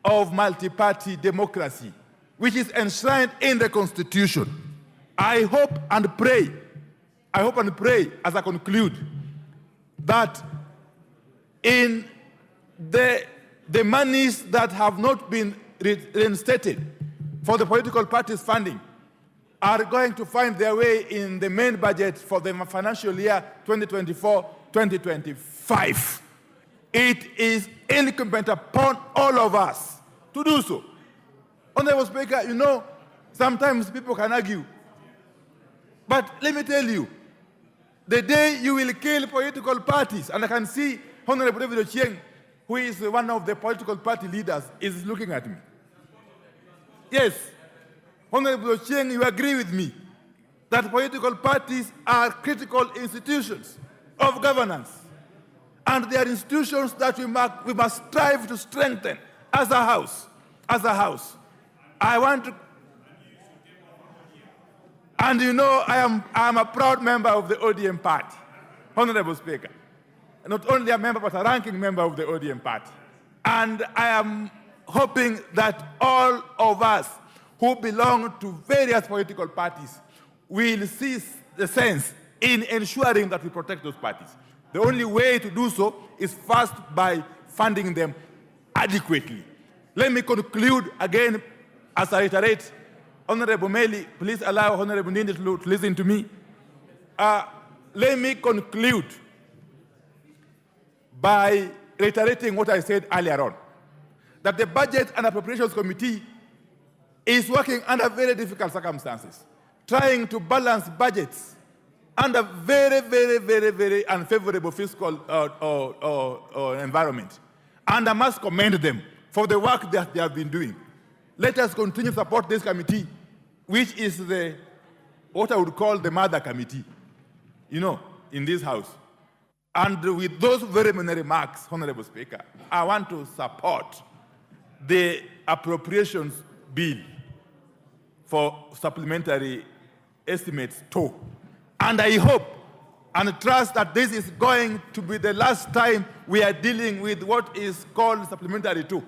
of multi-party democracy, which is enshrined in the Constitution. I hope and pray as I conclude that in the monies that have not been reinstated for the political parties funding are going to find their way in the main budget for the financial year 2024-2025. It is incumbent upon all of us to do so. Honorable Speaker, you know, sometimes people can argue, but let me tell you, the day you will kill political parties, and I can see Honorable David Ochieng, who is one of the political party leaders, is looking at me. Yes, Honorable Ochieng, you agree with me that political parties are critical institutions of governance, and they are institutions that we must strive to strengthen as a House. As a House, I want to, and you know, I am a proud member of the ODM party, Honorable Speaker. Not only a member, but a ranking member of the ODM party. And I am hoping that all of us who belong to various political parties will see the sense in ensuring that we protect those parties. The only way to do so is first by funding them adequately. Let me conclude again as I reiterate. Honorable Meli, please allow Honorable Nindi to listen to me. Let me conclude by reiterating what I said earlier on, that the Budget and Appropriations Committee is working under very difficult circumstances, trying to balance budgets under very, very, very, very unfavorable fiscal environment. And I must commend them for the work that they have been doing. Let us continue to support this committee, which is what I would call the mother committee, you know, in this House. And with those very many remarks, Honorable Speaker, I want to support the appropriations bill for supplementary estimates 2. And I hope and trust that this is going to be the last time we are dealing with what is called supplementary 2.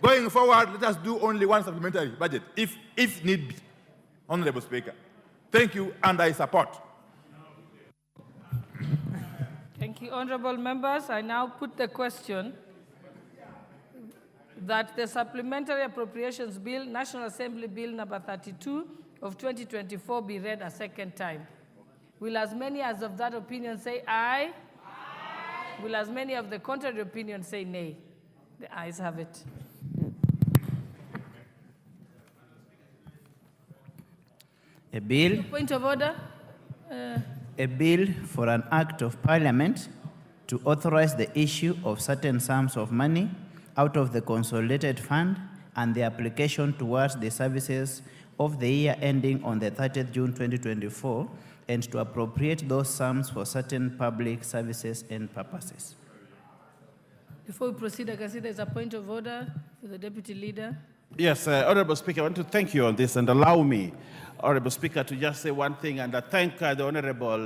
Going forward, let us do only one supplementary budget, if need be, Honorable Speaker. Thank you, and I support. Thank you, honorable members. I now put the question that the Supplementary Appropriations Bill, National Assembly Bill number 32, of 2024 be read a second time. Will as many as of that opinion say aye? Aye. Will as many of the contrary opinion say nay? The ayes have it. A bill. Point of order. A bill for an act of parliament to authorize the issue of certain sums of money out of the consolidated fund and the application towards the services of the year ending on the 30th June 2024, and to appropriate those sums for certain public services and purposes. Before we proceed, I can see there's a point of order for the Deputy Leader. Yes, Honorable Speaker, I want to thank you on this, and allow me, Honorable Speaker, to just say one thing, and thank the Honorable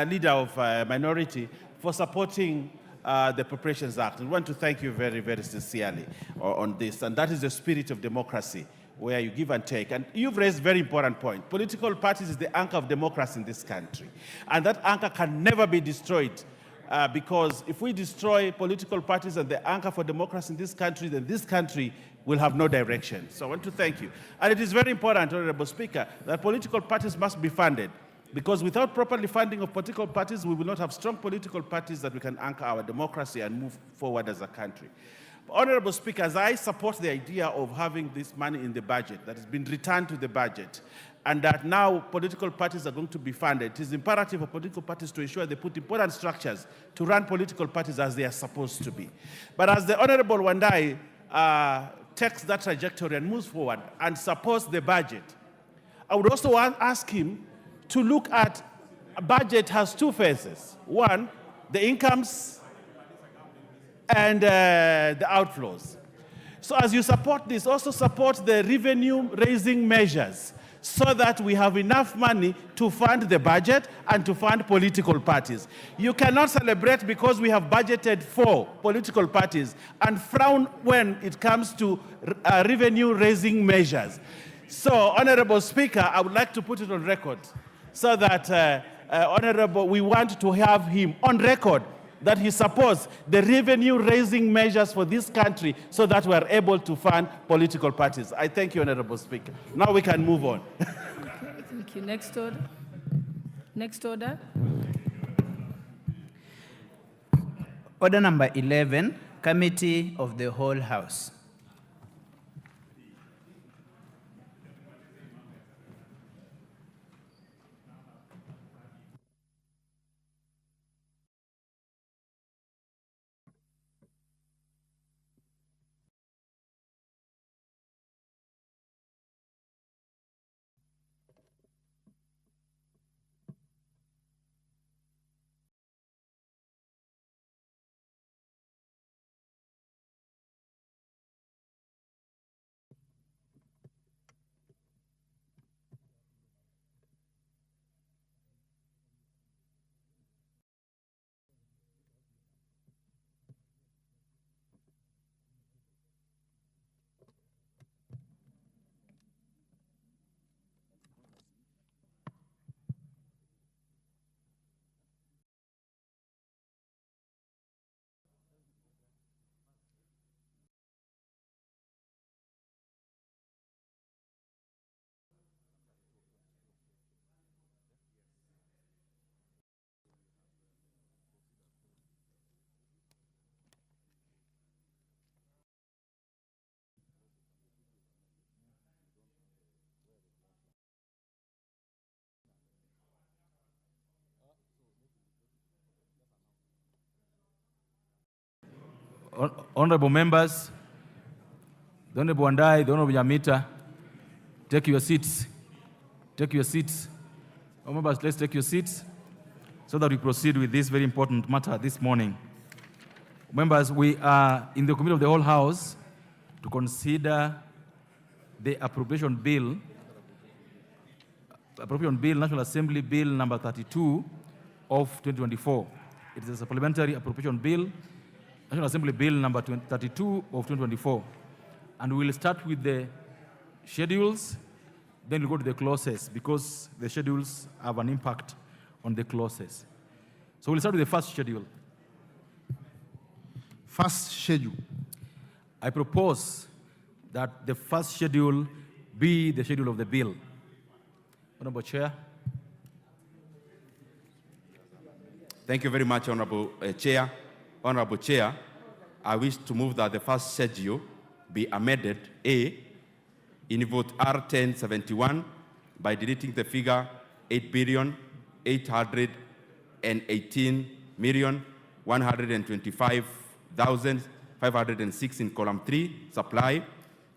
Leader of Minority for supporting the Appropriations Act. We want to thank you very, very sincerely on this, and that is the spirit of democracy, where you give and take. And you've raised a very important point. Political parties is the anchor of democracy in this country, and that anchor can never be destroyed. Because if we destroy political parties and the anchor for democracy in this country, then this country will have no direction. So I want to thank you. And it is very important, Honorable Speaker, that political parties must be funded, because without properly funding of political parties, we will not have strong political parties that we can anchor our democracy and move forward as a country. Honorable Speaker, as I support the idea of having this money in the budget that has been returned to the budget, and that now political parties are going to be funded, it is imperative for political parties to ensure they put important structures to run political parties as they are supposed to be. But as the Honorable Wandai takes that trajectory and moves forward and supports the budget, I would also ask him to look at a budget has two phases. One, the incomes and the outflows. So as you support this, also support the revenue-raising measures, so that we have enough money to fund the budget and to fund political parties. You cannot celebrate because we have budgeted for political parties and frown when it comes to revenue-raising measures. So, Honorable Speaker, I would like to put it on record so that, we want to have him on record that he supports the revenue-raising measures for this country so that we are able to fund political parties. I thank you, Honorable Speaker. Now we can move on. Okay, thank you. Next order. Next order. Order number 11, Committee of the Whole House. Honorable members, the Honorable Wandai, the Honorable Yamita, take your seats. Take your seats. Members, let's take your seats so that we proceed with this very important matter this morning. Members, we are in the Committee of the Whole House to consider the Appropriation Bill, National Assembly Bill number 32 of 2024. It is a supplementary appropriation bill, National Assembly Bill number 32 of 2024. And we will start with the schedules, then we'll go to the clauses, because the schedules have an impact on the clauses. So we'll start with the first schedule. First schedule. I propose that the first schedule B, the schedule of the bill. Honorable Chair. Thank you very much, Honorable Chair. Honorable Chair, I wish to move that the first schedule be amended A in vote R1071 by deleting the figure 8,818,125,506 in column 3, supply,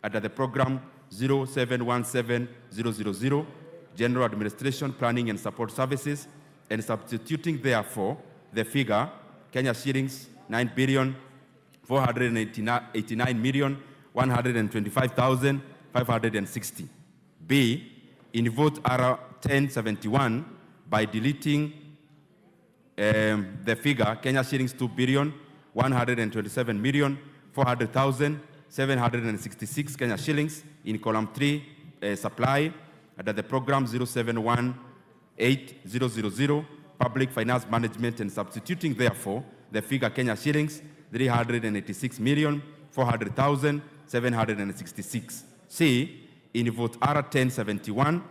under the program 0717000, General Administration, Planning and Support Services, and substituting therefore the figure Kenya shillings 9,489,125,560. B, in vote R1071 by deleting the figure Kenya shillings 2,127,400,766 Kenya shillings in column 3 supply under the program 0718000 public finance management, and substituting therefore the figure Kenya shillings 386,400,766. C, in vote R1071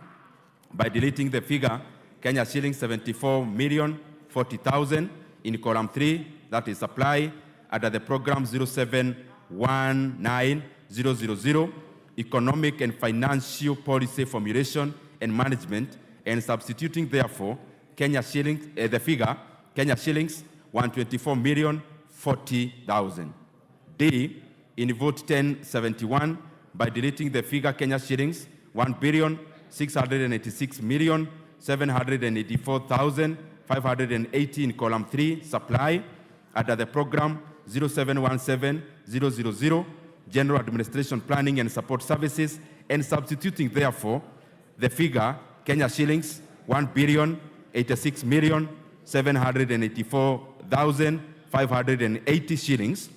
by deleting the figure Kenya shillings 74,040,000 in column 3, that is supply, under the program 0719000 economic and financial policy formulation and management, and substituting therefore Kenya shillings, the figure Kenya shillings 124,040,000. D, in vote 1071 by deleting the figure Kenya shillings 1,686,784,580 in column 3 supply under the program 0717000 General Administration, Planning and Support Services, and substituting therefore the figure Kenya shillings 1,086,784,580 shillings.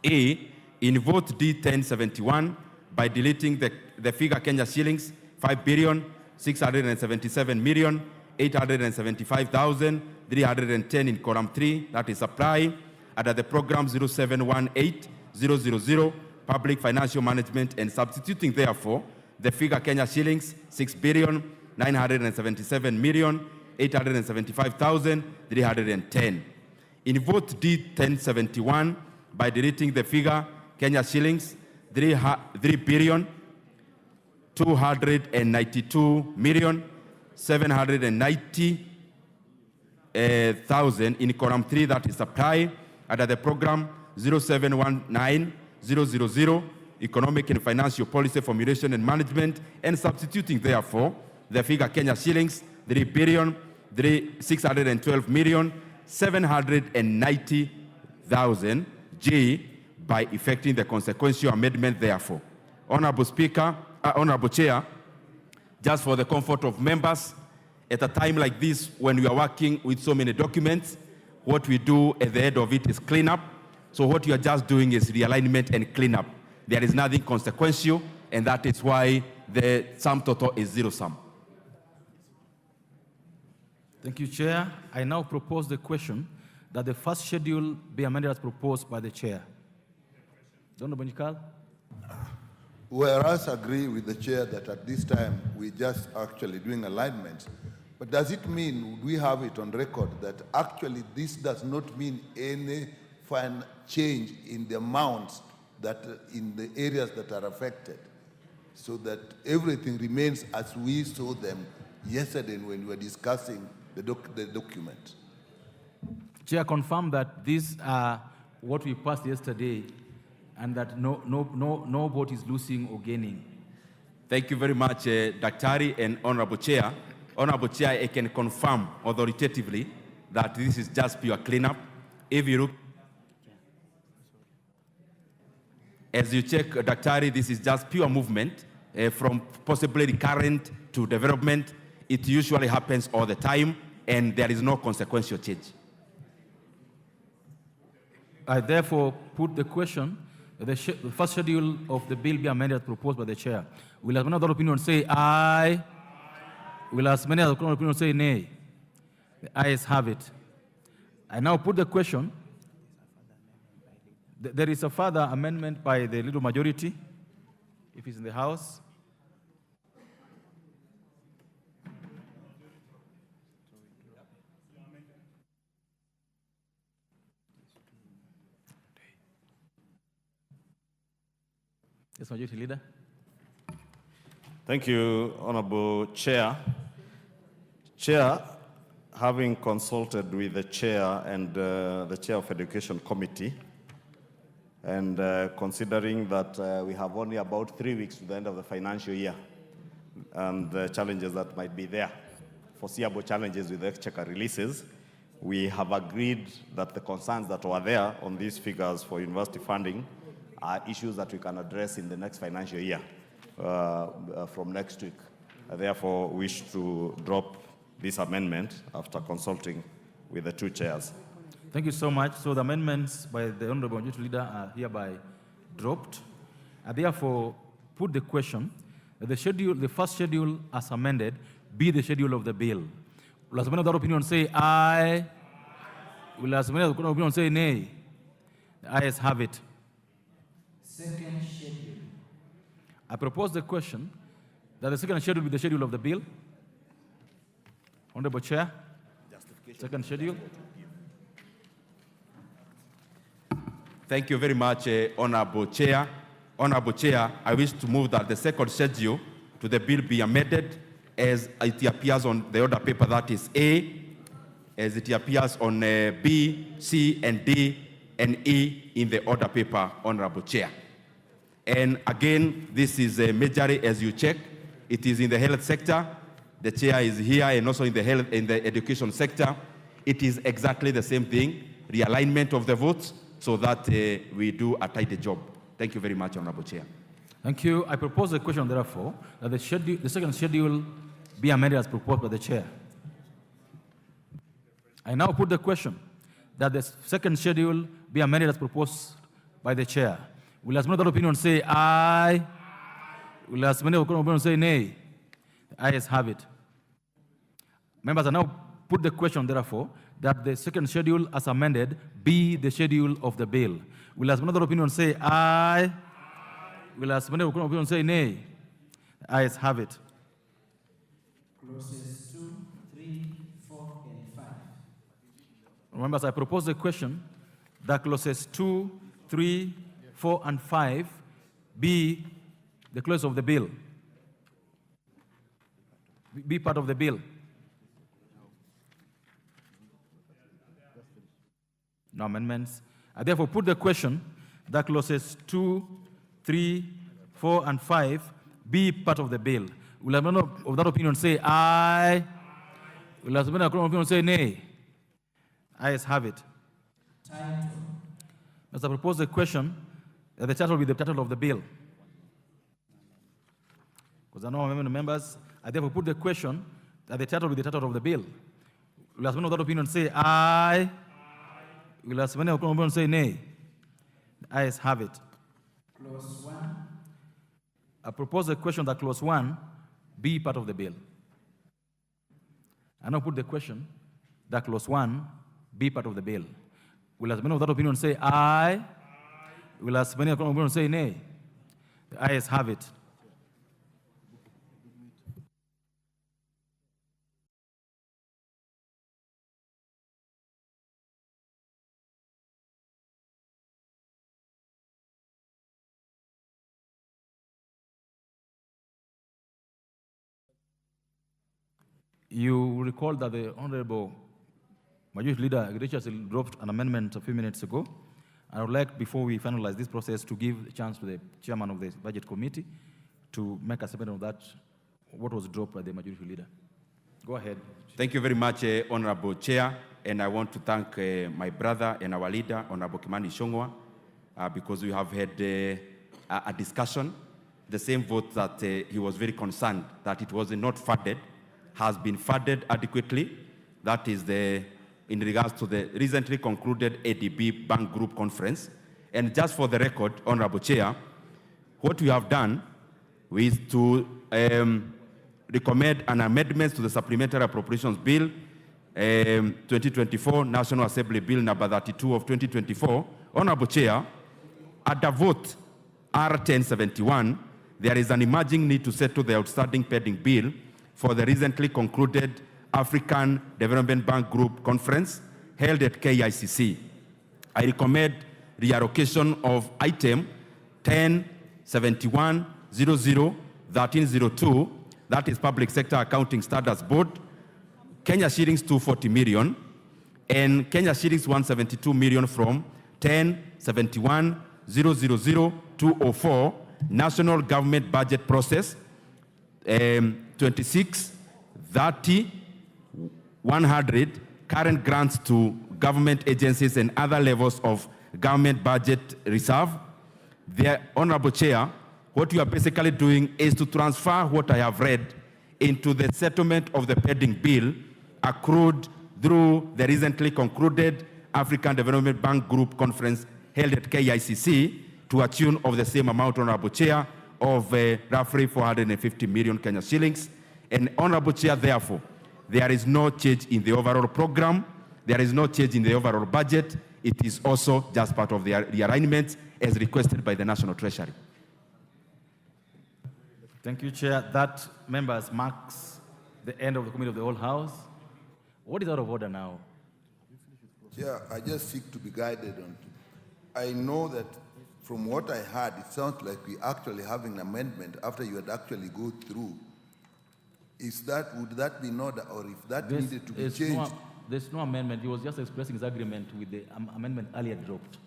A, in vote D1071 by deleting the figure Kenya shillings 5,677,875,310 in column 3, that is supply, under the program 0718000 public financial management, and substituting therefore the figure Kenya shillings 6,977,875,310. In vote D1071 by deleting the figure Kenya shillings 3,292,790,000 in column 3, that is supply, under the program 0719000 economic and financial policy formulation and management, and substituting therefore the figure Kenya shillings 3,612,790,000 G by effecting the consequential amendment therefore. Honorable Speaker, Honorable Chair, just for the comfort of members, at a time like this when we are working with so many documents, what we do at the end of it is clean up. So what you are just doing is realignment and clean up. There is nothing consequential, and that is why the sum total is zero sum. Thank you, Chair. I now propose the question that the first schedule be amended as proposed by the Chair. Honorable Nyikal. Whereas I agree with the chair that at this time we're just actually doing alignments, but does it mean we have it on record that actually this does not mean any fine change in the amounts that in the areas that are affected, so that everything remains as we saw them yesterday when we were discussing the document? Chair, confirm that these are what we passed yesterday, and that no vote is losing or gaining. Thank you very much, Daktari and Honorable Chair. Honorable Chair, I can confirm authoritatively that this is just pure cleanup. If you look, as you check, Daktari, this is just pure movement from possibly recurrent to development. It usually happens all the time, and there is no consequential change. I therefore put the question, the first schedule of the bill be amended as proposed by the Chair. Will as many other opinions say aye? Will as many other opinions say nay? The ayes have it. I now put the question. There is a further amendment by the leader majority, if he's in the House. Yes, Majority Leader. Thank you, Honorable Chair. Chair, having consulted with the Chair and the Chair of Education Committee, and considering that we have only about 3 weeks to the end of the financial year, and the challenges that might be there, foreseeable challenges with exchequer releases, we have agreed that the concerns that were there on these figures for university funding are issues that we can address in the next financial year from next week. I therefore wish to drop this amendment after consulting with the two chairs. Thank you so much. So the amendments by the Honorable Majority Leader are hereby dropped. I therefore put the question that the first schedule as amended be the schedule of the bill. Will as many of that opinion say aye? Will as many of that opinion say nay? The ayes have it. Second schedule. I propose the question that the second schedule be the schedule of the bill. Honorable Chair, second schedule. Thank you very much, Honorable Chair. Honorable Chair, I wish to move that the second schedule to the bill be amended as it appears on the order paper, that is A, as it appears on B, C, and D, and E in the order paper, Honorable Chair. And again, this is majorly, as you check, it is in the health sector. The chair is here, and also in the education sector. It is exactly the same thing, realignment of the votes, so that we do a tidy job. Thank you very much, Honorable Chair. Thank you. I propose the question, therefore, that the second schedule be amended as proposed by the chair. I now put the question that the second schedule be amended as proposed by the chair. Will as many of that opinion say aye? Will as many of that opinion say nay? The ayes have it. Members, I now put the question, therefore, that the second schedule as amended be the schedule of the bill. Will as many of that opinion say aye? Will as many of that opinion say nay? The ayes have it. Clauses 2, 3, 4, and 5. Members, I propose the question that clauses 2, 3, 4, and 5 be the clause of the bill. Be part of the bill. No amendments. I therefore put the question that clauses 2, 3, 4, and 5 be part of the bill. Will a member of that opinion say aye? Will a member of that opinion say nay? Ayes have it. Title. As I propose the question that the title will be the title of the bill. Because I know how many members, I therefore put the question that the title will be the title of the bill. Will as many of that opinion say aye? Will as many of that opinion say nay? The ayes have it. Clause 1. I propose the question that clause 1 be part of the bill. I now put the question that clause 1 be part of the bill. Will as many of that opinion say aye? Will as many of that opinion say nay? The ayes have it. You recall that the Honorable Majority Leader Ignatius dropped an amendment a few minutes ago. I would like, before we finalize this process, to give a chance to the Chairman of the Budget Committee to make a statement of that, what was dropped by the Majority Leader. Go ahead. Thank you very much, Honorable Chair, and I want to thank my brother and our leader, Honorable Kimani Ichung'wah, because we have had a discussion. The same vote that he was very concerned that it was not funded has been funded adequately. That is in regards to the recently concluded ADB Bank Group Conference. And just for the record, Honorable Chair, what we have done is to recommend an amendment to the Supplementary Appropriations Bill 2024, National Assembly Bill number 32 of 2024. Honorable Chair, at the vote R1071, there is an emerging need to settle the outstanding pending bill for the recently concluded African Development Bank Group Conference held at KICC. I recommend reallocation of item 71001302, that is Public Sector Accounting Standards Board, Kenya shillings 240 million, and Kenya shillings 172 million from 1071000204 National Government Budget Process, 2630-100 current grants to government agencies and other levels of government budget reserve. The Honorable Chair, what you are basically doing is to transfer what I have read into the settlement of the pending bill accrued through the recently concluded African Development Bank Group Conference held at KICC to a tune of the same amount, Honorable Chair, of roughly 450 million Kenya shillings. And Honorable Chair, therefore, there is no change in the overall program. There is no change in the overall budget. It is also just part of the rearrangements as requested by the National Treasury. Thank you, Chair. That, members, marks the end of the Committee of the Whole House. What is out of order now? Chair, I just seek to be guided on. I know that from what I heard, it sounds like we actually have an amendment after you had actually go through. Would that be in order, or if that needed to be changed? There's no amendment. He was just expressing his agreement with the amendment earlier dropped.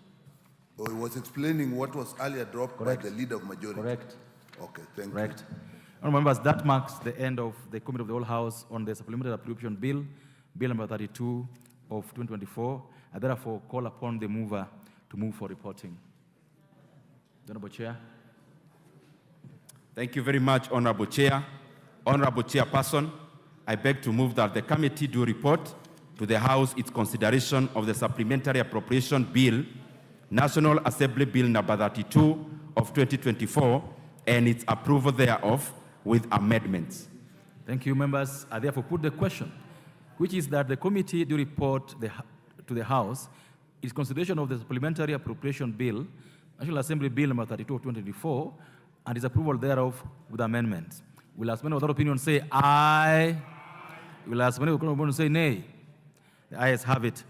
Or he was explaining what was earlier dropped Correct. by the leader of majority? Correct. Okay, thank Correct. you. Honourable members, that marks the end of the Committee of the Whole House on the Supplementary Appropriation Bill, Bill number 32 of 2024. I therefore call upon the mover to move for reporting. Honourable Chair. Thank you very much, Honorable Chair. Honorable Chairperson, I beg to move that the committee do report to the House its consideration of the Supplementary Appropriation Bill, National Assembly Bill number 32 of 2024, and its approval thereof with amendments. Thank you, members. I therefore put the question, which is that the committee do report to the House its consideration of the Supplementary Appropriation Bill, National Assembly Bill number 32 of 2024, and its approval thereof with amendments. Will as many without opinion say aye? Will as many without opinion say nay? The ayes have it.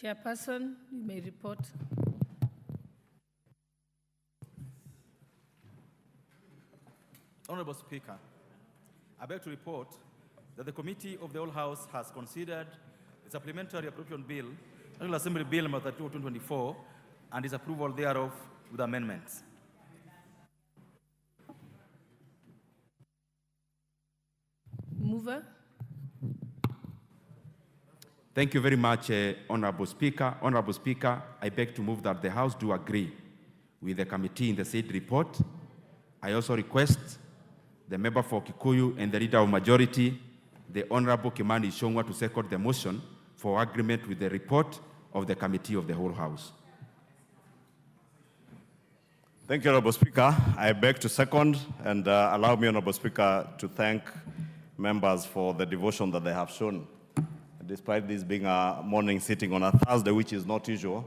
Chairperson, you may report. Honorable Speaker, I beg to report that the Committee of the Whole House has considered the Supplementary Appropriation Bill, National Assembly Bill number 32 of 2024, and its approval thereof with amendments. Mover. Thank you very much, Honorable Speaker. Honorable Speaker, I beg to move that the House do agree with the committee in the said report. I also request the member for Kikuyu and the leader of majority, the Honorable Kimani Ichung'wah, to second the motion for agreement with the report of the Committee of the Whole House. Thank you, Honorable Speaker. I beg to second and allow me, Honorable Speaker, to thank members for the devotion that they have shown. Despite this being a morning sitting on a Thursday, which is not usual,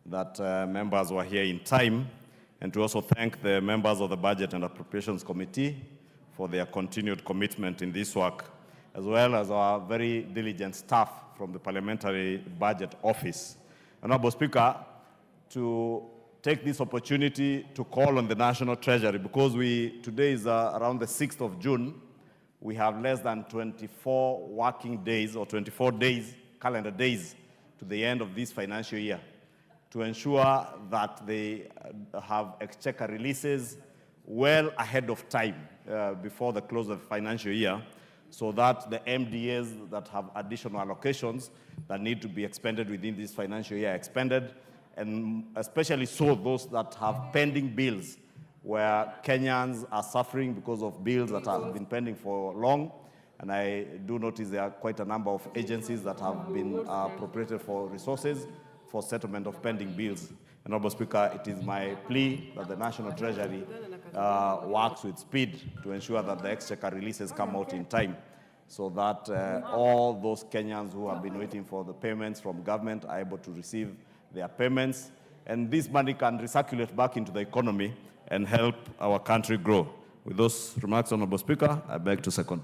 that members were here in time, and to also thank the members of the Budget and Appropriations Committee for their continued commitment in this work, as well as our very diligent staff from the Parliamentary Budget Office. Honorable Speaker, to take this opportunity to call on the National Treasury, because today is around the 6th of June, we have less than 24 working days or 24 days, calendar days, to the end of this financial year to ensure that they have exchequer releases well ahead of time before the close of the financial year, so that the MDAs that have additional allocations that need to be expended within this financial year are expended, and especially so those that have pending bills, where Kenyans are suffering because of bills that have been pending for long. And I do notice there are quite a number of agencies that have been appropriated for resources for settlement of pending bills. And, Honorable Speaker, it is my plea that the National Treasury works with speed to ensure that the exchequer releases come out in time, so that all those Kenyans who have been waiting for the payments from government are able to receive their payments, and this money can recirculate back into the economy and help our country grow. With those remarks, Honorable Speaker, I beg to second.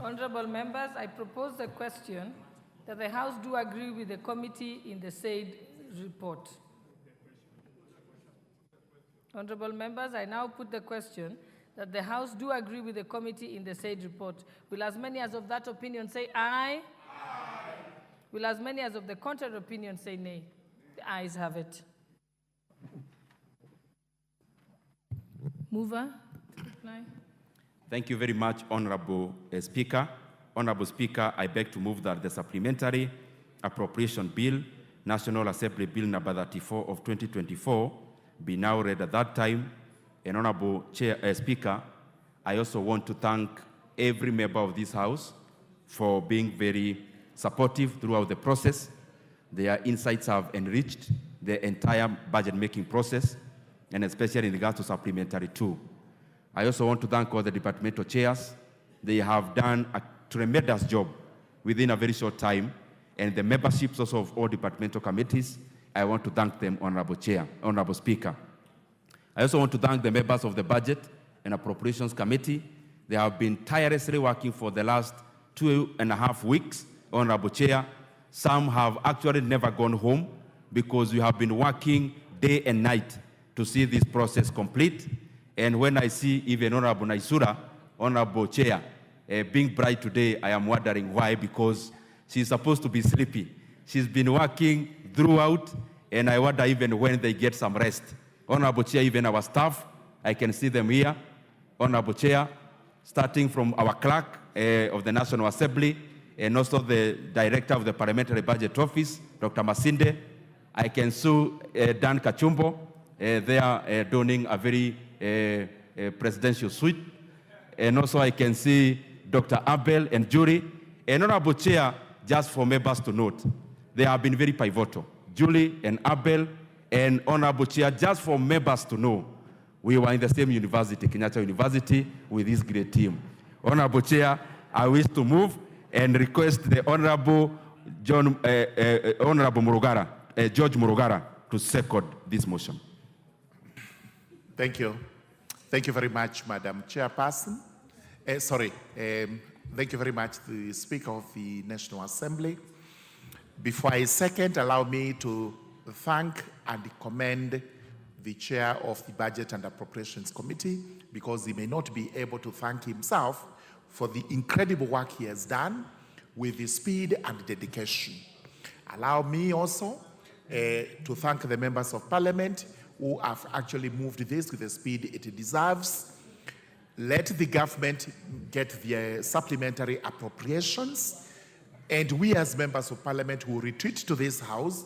Honorable members, I propose the question that the House do agree with the committee in the said report. Honorable members, I now put the question that the House do agree with the committee in the said report. Will as many as of that opinion say aye? Aye. Will as many as of the contrary opinion say nay? The ayes have it. Mover to reply. Thank you very much, Honorable Speaker. Honorable Speaker, I beg to move that the Supplementary Appropriation Bill, National Assembly Bill number 34 of 2024, be now read at that time. And Honorable Speaker, I also want to thank every member of this House for being very supportive throughout the process. Their insights have enriched the entire budget-making process, and especially in regards to Supplementary 2. I also want to thank all the departmental chairs. They have done a tremendous job within a very short time, and the memberships also of all departmental committees. I want to thank them, Honorable Chair, Honorable Speaker. I also want to thank the members of the Budget and Appropriations Committee. They have been tirelessly working for the last 2.5 weeks, Honorable Chair. Some have actually never gone home because we have been working day and night to see this process complete. And when I see even Honorable Naisura, Honorable Chair, being bright today, I am wondering why, because she's supposed to be sleepy. She's been working throughout, and I wonder even when they get some rest. Honorable Chair, even our staff, I can see them here. Honorable Chair, starting from our clerk of the National Assembly, and also the Director of the Parliamentary Budget Office, Dr. Masinde. I can see Dan Kachumbo. They are donning a very presidential suite. And also I can see Dr. Abel and Julie. And Honorable Chair, just for members to note, they have been very pivotal. Julie and Abel and Honorable Chair, just for members to know, we were in the same university, Kenyatta University, with this great team. Honorable Chair, I wish to move and request the Honorable Honorable Murugara, George Murugara, to second this motion. Thank you. Thank you very much, Madam Chairperson. Thank you very much, the Speaker of the National Assembly. Before I second, allow me to thank and commend the Chair of the Budget and Appropriations Committee, because he may not be able to thank himself for the incredible work he has done with the speed and dedication. Allow me also to thank the members of Parliament who have actually moved this with the speed it deserves. Let the government get their supplementary appropriations, and we as members of Parliament will retreat to this House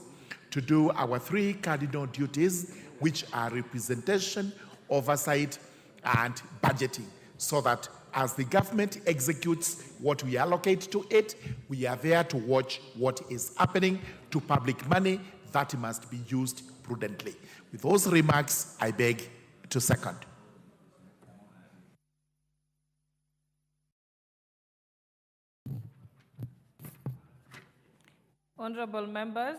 to do our 3 cardinal duties, which are representation, oversight, and budgeting, so that as the government executes what we allocate to it, we are there to watch what is happening to public money that must be used prudently. With those remarks, I beg to second. Honorable members,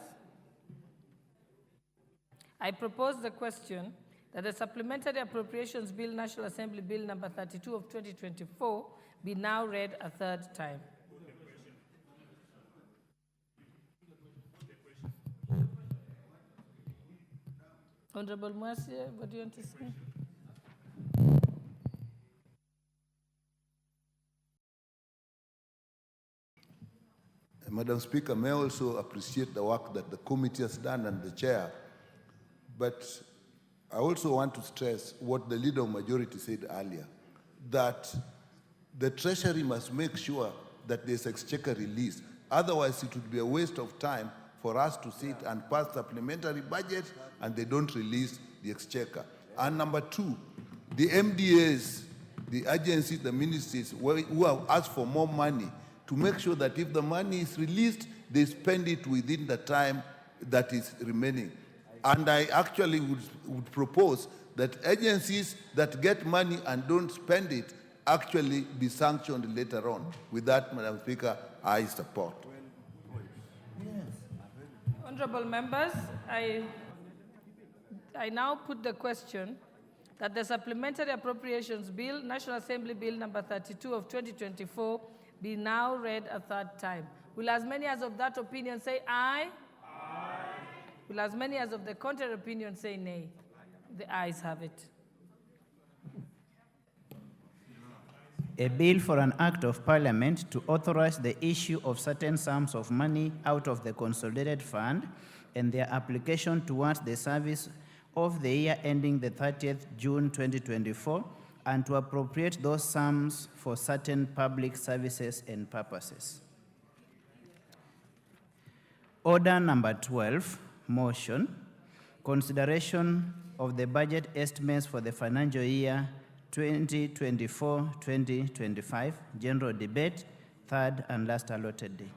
I propose the question that the Supplementary Appropriations Bill, National Assembly Bill number 32 of 2024, be now read a third time. Honorable Mwasia, what do you want to say? Madam Speaker, may I also appreciate the work that the committee has done and the chair, but I also want to stress what the leader of majority said earlier, that the Treasury must make sure that there's exchequer release. Otherwise, it would be a waste of time for us to sit and pass supplementary budget and they don't release the exchequer. And number two, the MDAs, the agencies, the ministries who have asked for more money, to make sure that if the money is released, they spend it within the time that is remaining. And I actually would propose that agencies that get money and don't spend it actually be sanctioned later on. With that, Madam Speaker, I support. Honorable members, I now put the question that the Supplementary Appropriations Bill, National Assembly Bill number 32 of 2024, be now read a third time. Will as many as of that opinion say aye? Aye. Will as many as of the contrary opinion say nay? The ayes have it. A bill for an act of parliament to authorize the issue of certain sums of money out of the consolidated fund and their application towards the service of the year ending the 30th June 2024, and to appropriate those sums for certain public services and purposes. Order number 12, motion, consideration of the budget estimates for the financial year 2024-2025, general debate, third and last allotted day.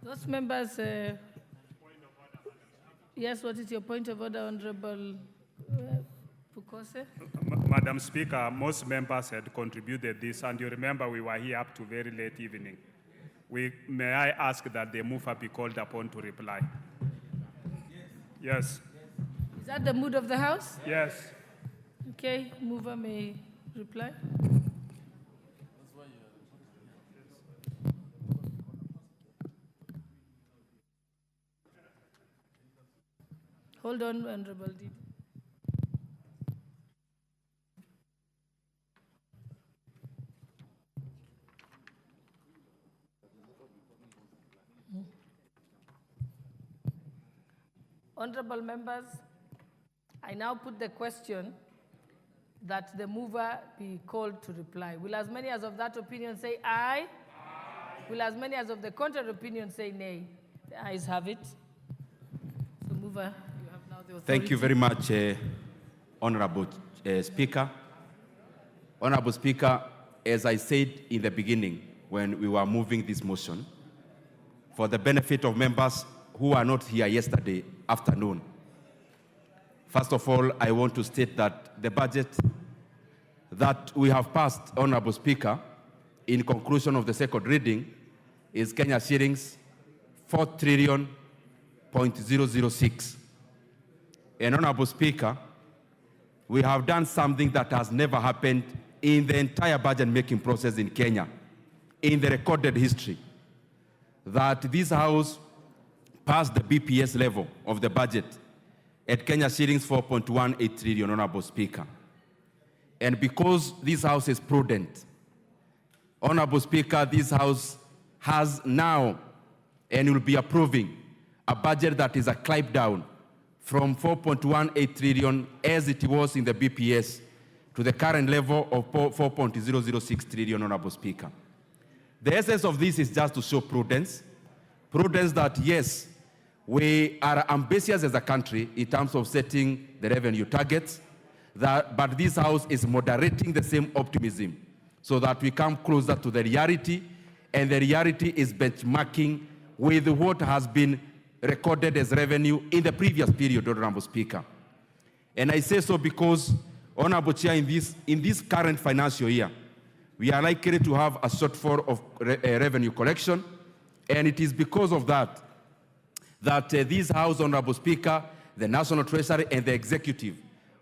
Those members, yes, what is your point of order, Honorable Pukose? Madam Speaker, most members had contributed this, and you remember we were here up to very late evening. May I ask that the mover be called upon to reply? Yes. Is that the mood of the House? Yes. Okay, mover may reply. Hold on, Honorable Didi. Honorable members, I now put the question that the mover be called to reply. Will as many as of that opinion say aye? Aye. Will as many as of the contrary opinion say nay? The ayes have it. So, mover, you have now the authority. Thank you very much, Honorable Speaker. Honorable Speaker, as I said in the beginning when we were moving this motion, for the benefit of members who are not here yesterday afternoon, first of all, I want to state that the budget that we have passed, Honorable Speaker, in conclusion of the second reading, is Kenya shillings 4,000,000,006. And Honorable Speaker, we have done something that has never happened in the entire budget-making process in Kenya, in the recorded history, that this House passed the BPS level of the budget at Kenya shillings 4.18 trillion, Honorable Speaker. And because this House is prudent, Honorable Speaker, this House has now and will be approving a budget that is a climb down from 4.18 trillion as it was in the BPS to the current level of 4.006 trillion, Honorable Speaker. The essence of this is just to show prudence that yes, we are ambitious as a country in terms of setting the revenue targets, but this House is moderating the same optimism so that we come closer to the reality, and the reality is benchmarking with what has been recorded as revenue in the previous period, Honorable Speaker. And I say so because, Honorable Chair, in this current financial year, we are likely to have a shortfall of revenue collection, and it is because of that this House, Honorable Speaker, the National Treasury, and the Executive,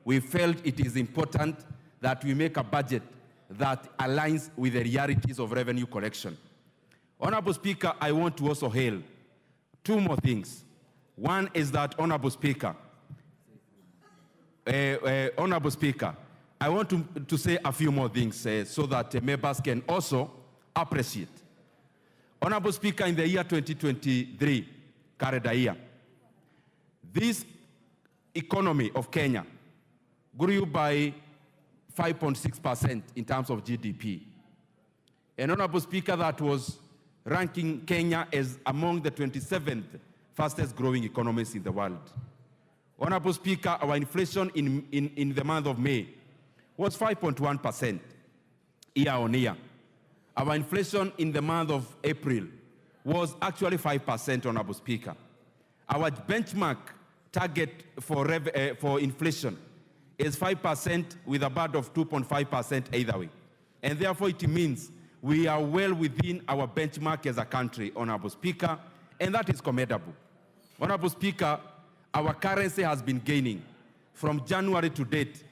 we felt it is important that we make a budget that aligns with the realities of revenue collection. Honorable Speaker, I want to also hail two more things. One is that, Honorable Speaker, Honorable Speaker, I want to say a few more things so that members can also appreciate. Honorable Speaker, in the year 2023, calendar year, this economy of Kenya grew by 5.6% in terms of GDP. And Honorable Speaker, that was ranking Kenya as among the 27th fastest growing economies in the world. Honorable Speaker, our inflation in the month of May was 5.1% year on year. Our inflation in the month of April was actually 5%, Honorable Speaker. Our benchmark target for inflation is 5% with a band of 2.5% either way. And therefore it means we are well within our benchmark as a country, Honorable Speaker, and that is commendable. Honorable Speaker, our currency has been gaining. From January to date,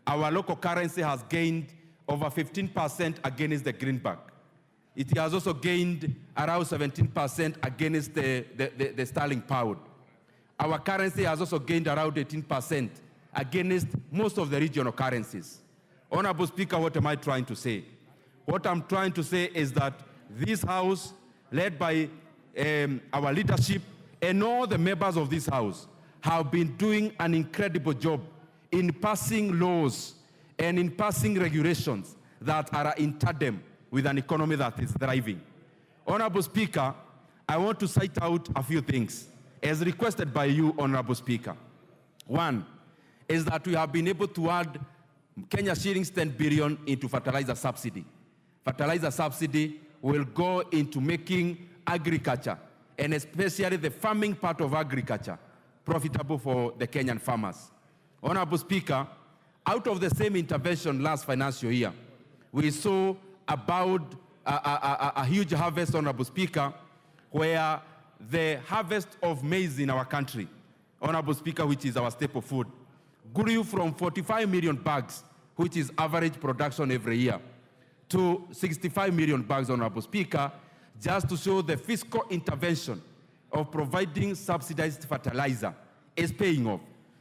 our local currency has gained over 15% against the greenback. It has also gained around 17% against the sterling pound. Our currency has also gained around 18% against most of the regional currencies. Honorable Speaker, what am I trying to say? What I'm trying to say is that this House, led by our leadership and all the members of this House, have been doing an incredible job in passing laws and in passing regulations that are in tandem with an economy that is thriving. Honorable Speaker, I want to cite out a few things as requested by you, Honorable Speaker. One is that we have been able to add Kenya shillings 10 billion into fertilizer subsidy. Fertilizer subsidy will go into making agriculture, and especially the farming part of agriculture, profitable for the Kenyan farmers. Honorable Speaker, out of the same intervention last financial year, we saw about a huge harvest, Honorable Speaker, where the harvest of maize in our country, Honorable Speaker, which is our staple food, grew from 45 million bags, which is average production every year, to 65 million bags, Honorable Speaker, just to show the fiscal intervention of providing subsidized fertilizer is paying off.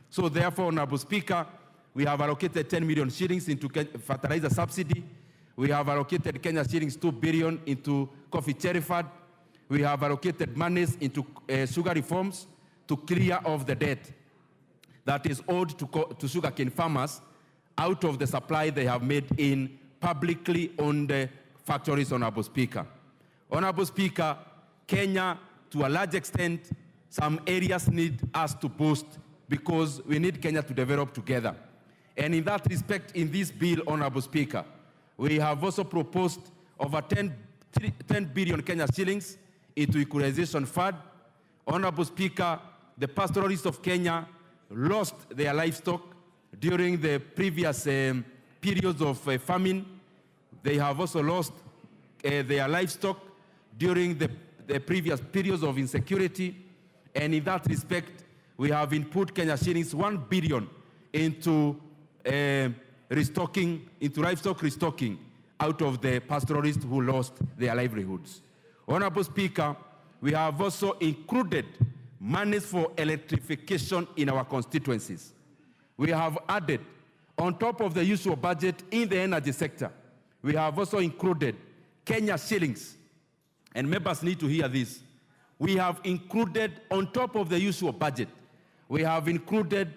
So therefore, Honorable Speaker, we have allocated 10 million shillings into fertilizer subsidy. We have allocated Kenya shillings 2 billion into coffee cherry fund. We have allocated monies into sugar reforms to clear off the debt that is owed to sugarcane farmers out of the supply they have made in publicly owned factories, Honorable Speaker. Honorable Speaker, Kenya, to a large extent, some areas need us to boost because we need Kenya to develop together. And in that respect, in this bill, Honorable Speaker, we have also proposed over 10 billion Kenya shillings into equalization fund. Honorable Speaker, the pastoralists of Kenya lost their livestock during the previous periods of famine. They have also lost their livestock during the previous periods of insecurity. And in that respect, we have input Kenya shillings 1 billion into restocking, into livestock restocking out of the pastoralists who lost their livelihoods. Honorable Speaker, we have also included monies for electrification in our constituencies. We have added, on top of the usual budget in the energy sector, we have also included Kenya shillings, and members need to hear this. We have included, on top of the usual budget, we have included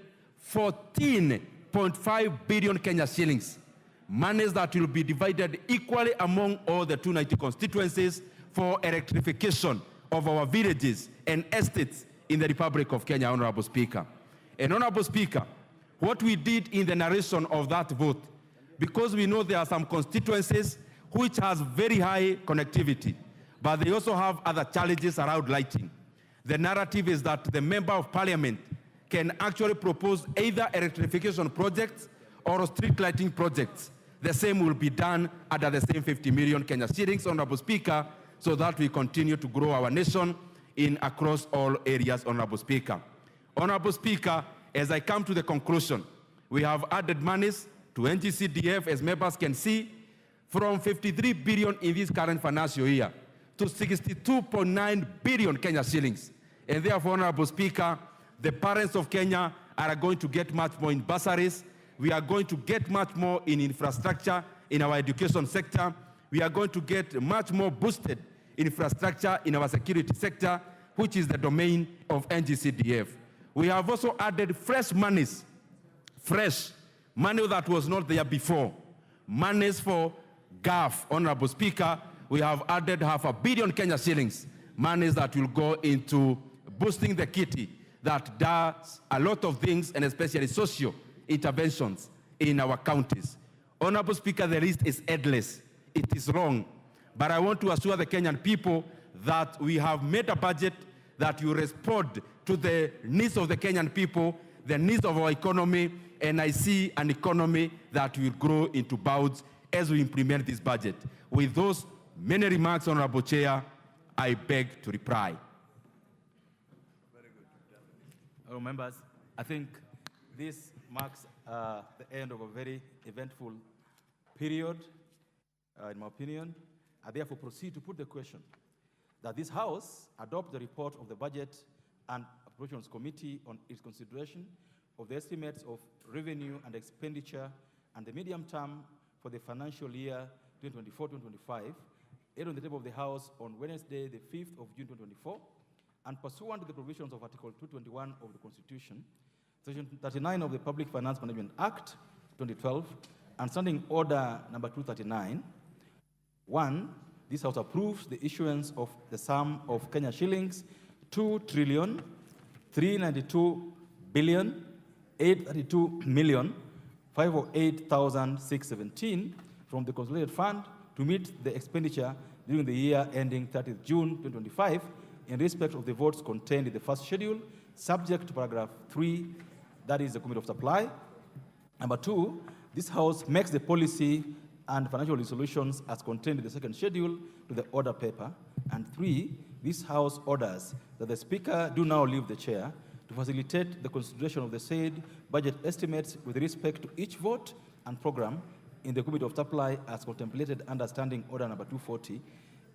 14.5 billion Kenya shillings, monies that will be divided equally among all the 290 constituencies for electrification of our villages and estates in the Republic of Kenya, Honorable Speaker. And Honorable Speaker, what we did in the narration of that vote, because we know there are some constituencies which has very high connectivity, but they also have other challenges around lighting. The narrative is that the Member of Parliament can actually propose either electrification projects or street lighting projects. The same will be done under the same 50 million Kenya shillings, Honorable Speaker, so that we continue to grow our nation in across all areas, Honorable Speaker. Honorable Speaker, as I come to the conclusion, we have added monies to NGCDF, as members can see, from 53 billion in this current financial year to 62.9 billion Kenya shillings. And therefore, Honorable Speaker, the parents of Kenya are going to get much more in bursaries. We are going to get much more in infrastructure in our education sector. We are going to get much more boosted infrastructure in our security sector, which is the domain of NGCDF. We have also added fresh money that was not there before. Monies for GAF, Honorable Speaker, we have added 500 million Kenya shillings, monies that will go into boosting the kitty that does a lot of things, and especially social interventions in our counties. Honorable Speaker, the list is endless. It is wrong. But I want to assure the Kenyan people that we have made a budget that will respond to the needs of the Kenyan people, the needs of our economy, and I see an economy that will grow into bounds as we implement this budget. With those many remarks, Honorable Chair, I beg to reply. Honourable members, I think this marks the end of a very eventful period, in my opinion. I therefore proceed to put the question that this House adopt the report of the Budget and Appropriations Committee on its consideration of the estimates of revenue and expenditure and the medium term for the financial year 2024-2025, laid on the table of the House on Wednesday, the 5th of June 2024, and pursuant to the provisions of Article 221 of the Constitution, Section 39 of the Public Finance Management Act 2012, and Standing Order number 239, 1, this House approves the issuance of the sum of Kenya shillings 2,392,832,508,617 from the Consolidated Fund to meet the expenditure during the year ending 30th June 2025 in respect of the votes contained in the first schedule, subject to paragraph 3, that is the Committee of Supply. Number 2, this House makes the policy and financial resolutions as contained in the second schedule to the order paper. And 3, this House orders that the Speaker do now leave the chair to facilitate the consideration of the said budget estimates with respect to each vote and program in the Committee of Supply as contemplated under Standing Order number 240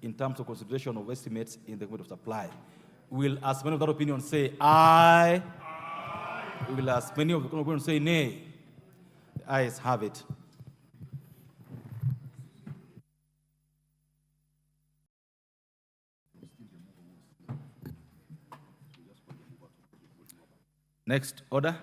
in terms of consideration of estimates in the Committee of Supply. Will as many of that opinion say aye? Aye. Will as many of the opinion say nay? The ayes have it. Next order.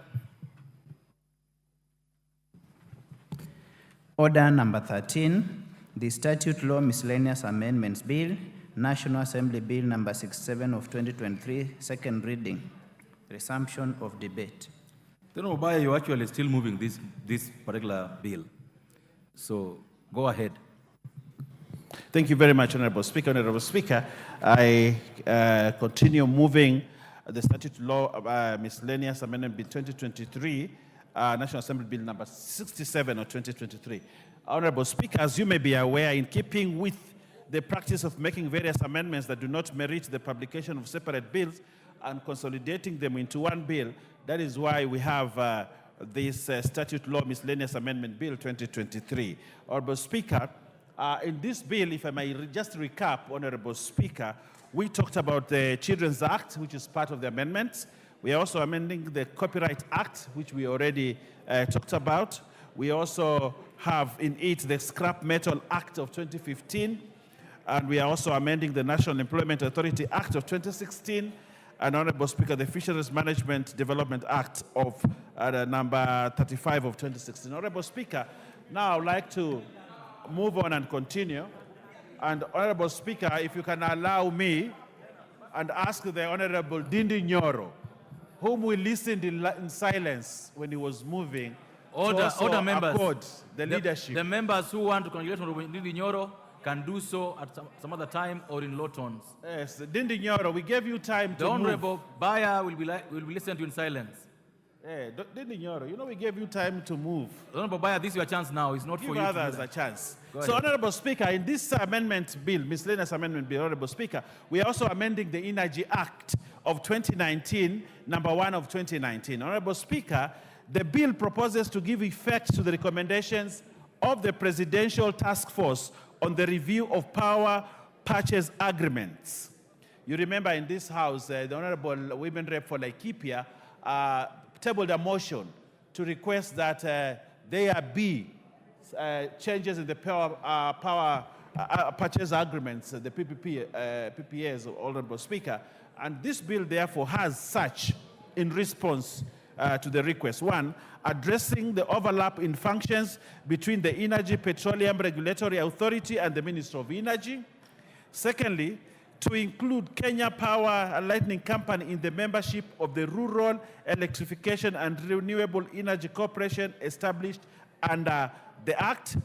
Order number 13, the Statute Law Miscellaneous Amendments Bill, National Assembly Bill number 67 of 2023, second reading, resumption of debate. Then, Obaya, you're actually still moving this particular bill. So go ahead. Thank you very much, Honorable Speaker. Honorable Speaker, I continue moving the Statute Law Miscellaneous Amendment Bill 2023, National Assembly Bill number 67 of 2023. Honorable Speaker, as you may be aware, in keeping with the practice of making various amendments that do not merit the publication of separate bills and consolidating them into one bill, that is why we have this Statute Law Miscellaneous Amendment Bill 2023. Honorable Speaker, in this bill, if I may just recap, Honorable Speaker, we talked about the Children's Act, which is part of the amendments. We are also amending the Copyright Act, which we already talked about. We also have in it the Scrap Metal Act of 2015, and we are also amending the National Employment Authority Act of 2016, and Honorable Speaker, the Fisheries Management Development Act of number 35 of 2016. Honorable Speaker, now I'd like to move on and continue. And Honorable Speaker, if you can allow me and ask the Honorable Dindi Nyoro, whom we listened in silence when he was moving, Order members. accord the leadership. The members who want to congratulate Honorable Dindi Nyoro can do so at some other time or in low tones. Yes, Dindi Nyoro, we gave you time to The move. Honorable Baya will be listened to in silence. Hey, Dindi Nyoro, you know we gave you time to move. Honorable Baya, this is your chance now. It's not Give for you to others do a that. chance. Go So, ahead. Honorable Speaker, in this amendment bill, miscellaneous amendment bill, Honorable Speaker, we are also amending the Energy Act of 2019, number 1 of 2019. Honorable Speaker, the bill proposes to give effect to the recommendations of the Presidential Task Force on the review of power purchase agreements. You remember in this House, the Honorable Women Rep for Laikipia tabled a motion to request that there be changes in the power purchase agreements, the PPAs, Honorable Speaker. And this bill, therefore, has such in response to the request. One, addressing the overlap in functions between the Energy Petroleum Regulatory Authority and the Ministry of Energy. Secondly, to include Kenya Power and Lighting Company in the membership of the Rural Electrification and Renewable Energy Corporation established under the Act.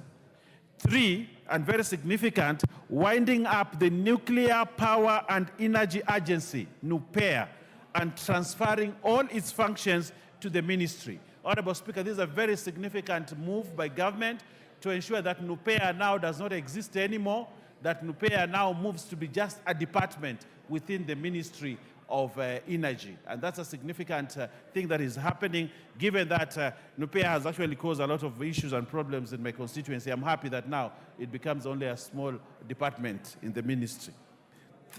Three, and very significant, winding up the Nuclear Power and Energy Agency, NUPEA, and transferring all its functions to the ministry. Honorable Speaker, this is a very significant move by government to ensure that NUPEA now does not exist anymore, that NUPEA now moves to be just a department within the Ministry of Energy. And that's a significant thing that is happening, given that NUPEA has actually caused a lot of issues and problems in my constituency. I'm happy that now it becomes only a small department in the ministry.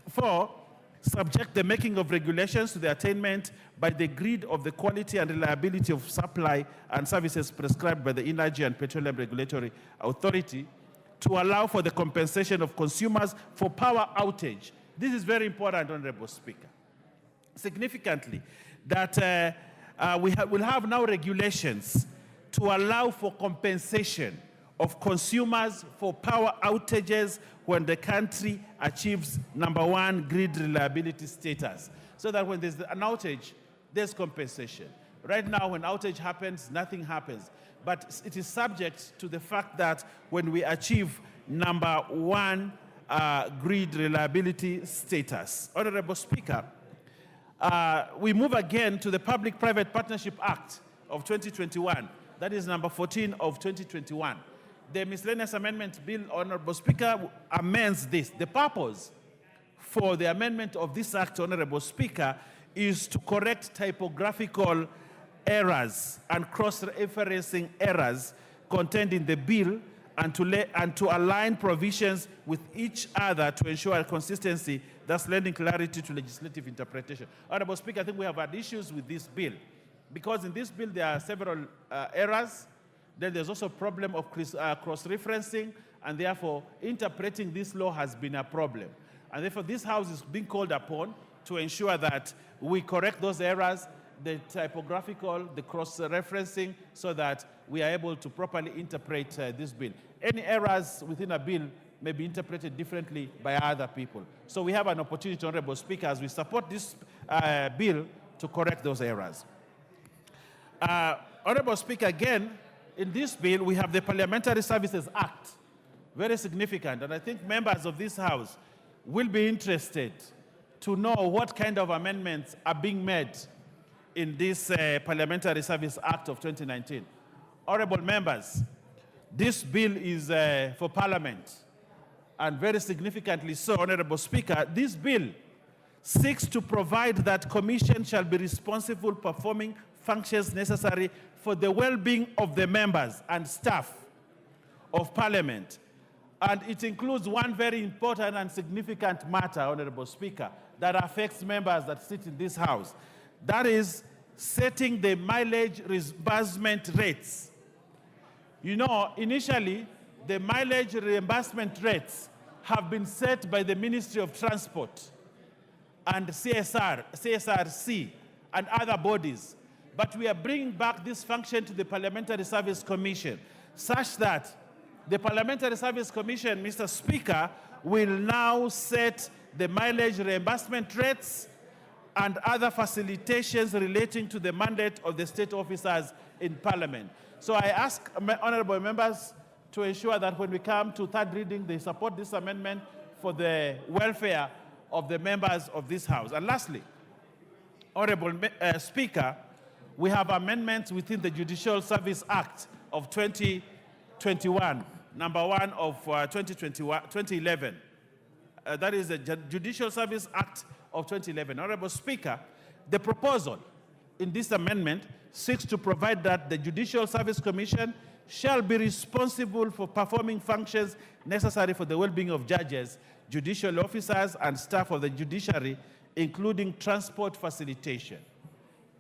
Four, subject the making of regulations to the attainment by the grid of the quality and reliability of supply and services prescribed by the Energy and Petroleum Regulatory Authority to allow for the compensation of consumers for power outage. This is very important, Honorable Speaker. Significantly, that we'll have now regulations to allow for compensation of consumers for power outages when the country achieves #1 grid reliability status, so that when there's an outage, there's compensation. Right now, when outage happens, nothing happens. But it is subject to the fact that when we achieve #1 grid reliability status. Honorable Speaker, we move again to the Public-Private Partnership Act of 2021. That is number 14 of 2021. The miscellaneous amendment bill, Honorable Speaker, amends this. The purpose for the amendment of this act, Honorable Speaker, is to correct typographical errors and cross-referencing errors contained in the bill and to align provisions with each other to ensure consistency, thus lending clarity to legislative interpretation. Honorable Speaker, I think we have had issues with this bill because in this bill there are several errors. Then there's also a problem of cross-referencing, and therefore interpreting this law has been a problem. And therefore this House is being called upon to ensure that we correct those errors, the typographical, the cross-referencing, so that we are able to properly interpret this bill. Any errors within a bill may be interpreted differently by other people. So we have an opportunity, Honorable Speaker, as we support this bill to correct those errors. Honorable Speaker, again, in this bill, we have the Parliamentary Services Act, very significant, and I think members of this House will be interested to know what kind of amendments are being made in this Parliamentary Service Act of 2019. Honorable members, this bill is for Parliament, and very significantly so, Honorable Speaker, this bill seeks to provide that Commission shall be responsible performing functions necessary for the well-being of the members and staff of Parliament. And it includes one very important and significant matter, Honorable Speaker, that affects members that sit in this House. That is setting the mileage reimbursement rates. You know, initially, the mileage reimbursement rates have been set by the Ministry of Transport and CSRC, and other bodies. But we are bringing back this function to the Parliamentary Service Commission, such that the Parliamentary Service Commission, Mr. Speaker, will now set the mileage reimbursement rates and other facilitations relating to the mandate of the state officers in Parliament. So I ask honorable members to ensure that when we come to third reading, they support this amendment for the welfare of the members of this House. And lastly, Honorable Speaker, we have amendments within the Judicial Service Act of 2021, #1 of 2011. That is the Judicial Service Act of 2011. Honorable Speaker, the proposal in this amendment seeks to provide that the Judicial Service Commission shall be responsible for performing functions necessary for the well-being of judges, judicial officers, and staff of the judiciary, including transport facilitation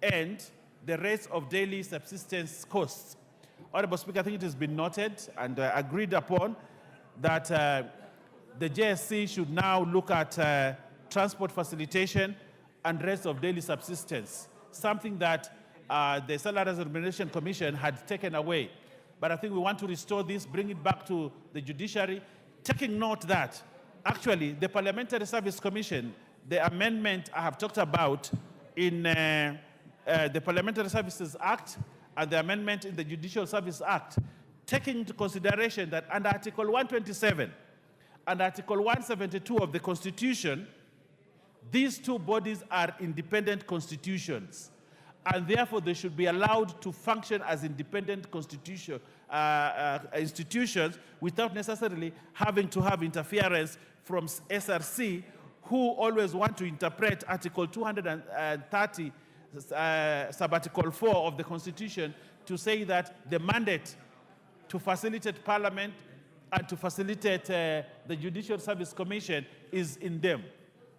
and the rates of daily subsistence costs. Honorable Speaker, I think it has been noted and agreed upon that the JSC should now look at transport facilitation and rates of daily subsistence, something that the Salaries Remuneration Commission had taken away. But I think we want to restore this, bring it back to the judiciary, taking note that actually the Parliamentary Service Commission, the amendment I have talked about in the Parliamentary Services Act and the amendment in the Judicial Service Act, taking into consideration that under Article 127 and Article 172 of the Constitution, these two bodies are independent constitutions, and therefore they should be allowed to function as independent institutions without necessarily having to have interference from SRC, who always want to interpret Article 230, sub-Article 4 of the Constitution to say that the mandate to facilitate Parliament and to facilitate the Judicial Service Commission is in them.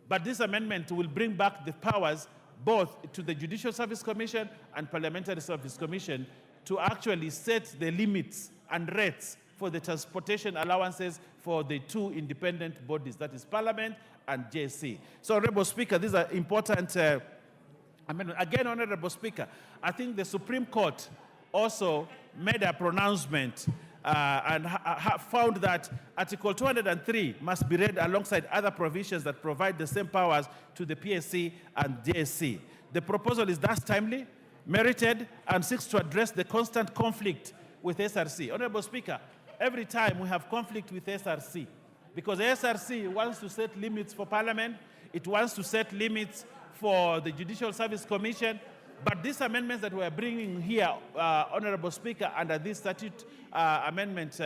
But this amendment will bring back the powers both to the Judicial Service Commission and Parliamentary Service Commission to actually set the limits and rates for the transportation allowances for the two independent bodies, that is Parliament and JSC. So, Honorable Speaker, these are important amendments. Again, Honorable Speaker, I think the Supreme Court also made a pronouncement and found that Article 203 must be read alongside other provisions that provide the same powers to the PSC and JSC. The proposal is thus timely, merited, and seeks to address the constant conflict with SRC. Honorable Speaker, every time we have conflict with SRC, because SRC wants to set limits for Parliament, it wants to set limits for the Judicial Service Commission, but these amendments that we're bringing here, Honorable Speaker, under this statute amendment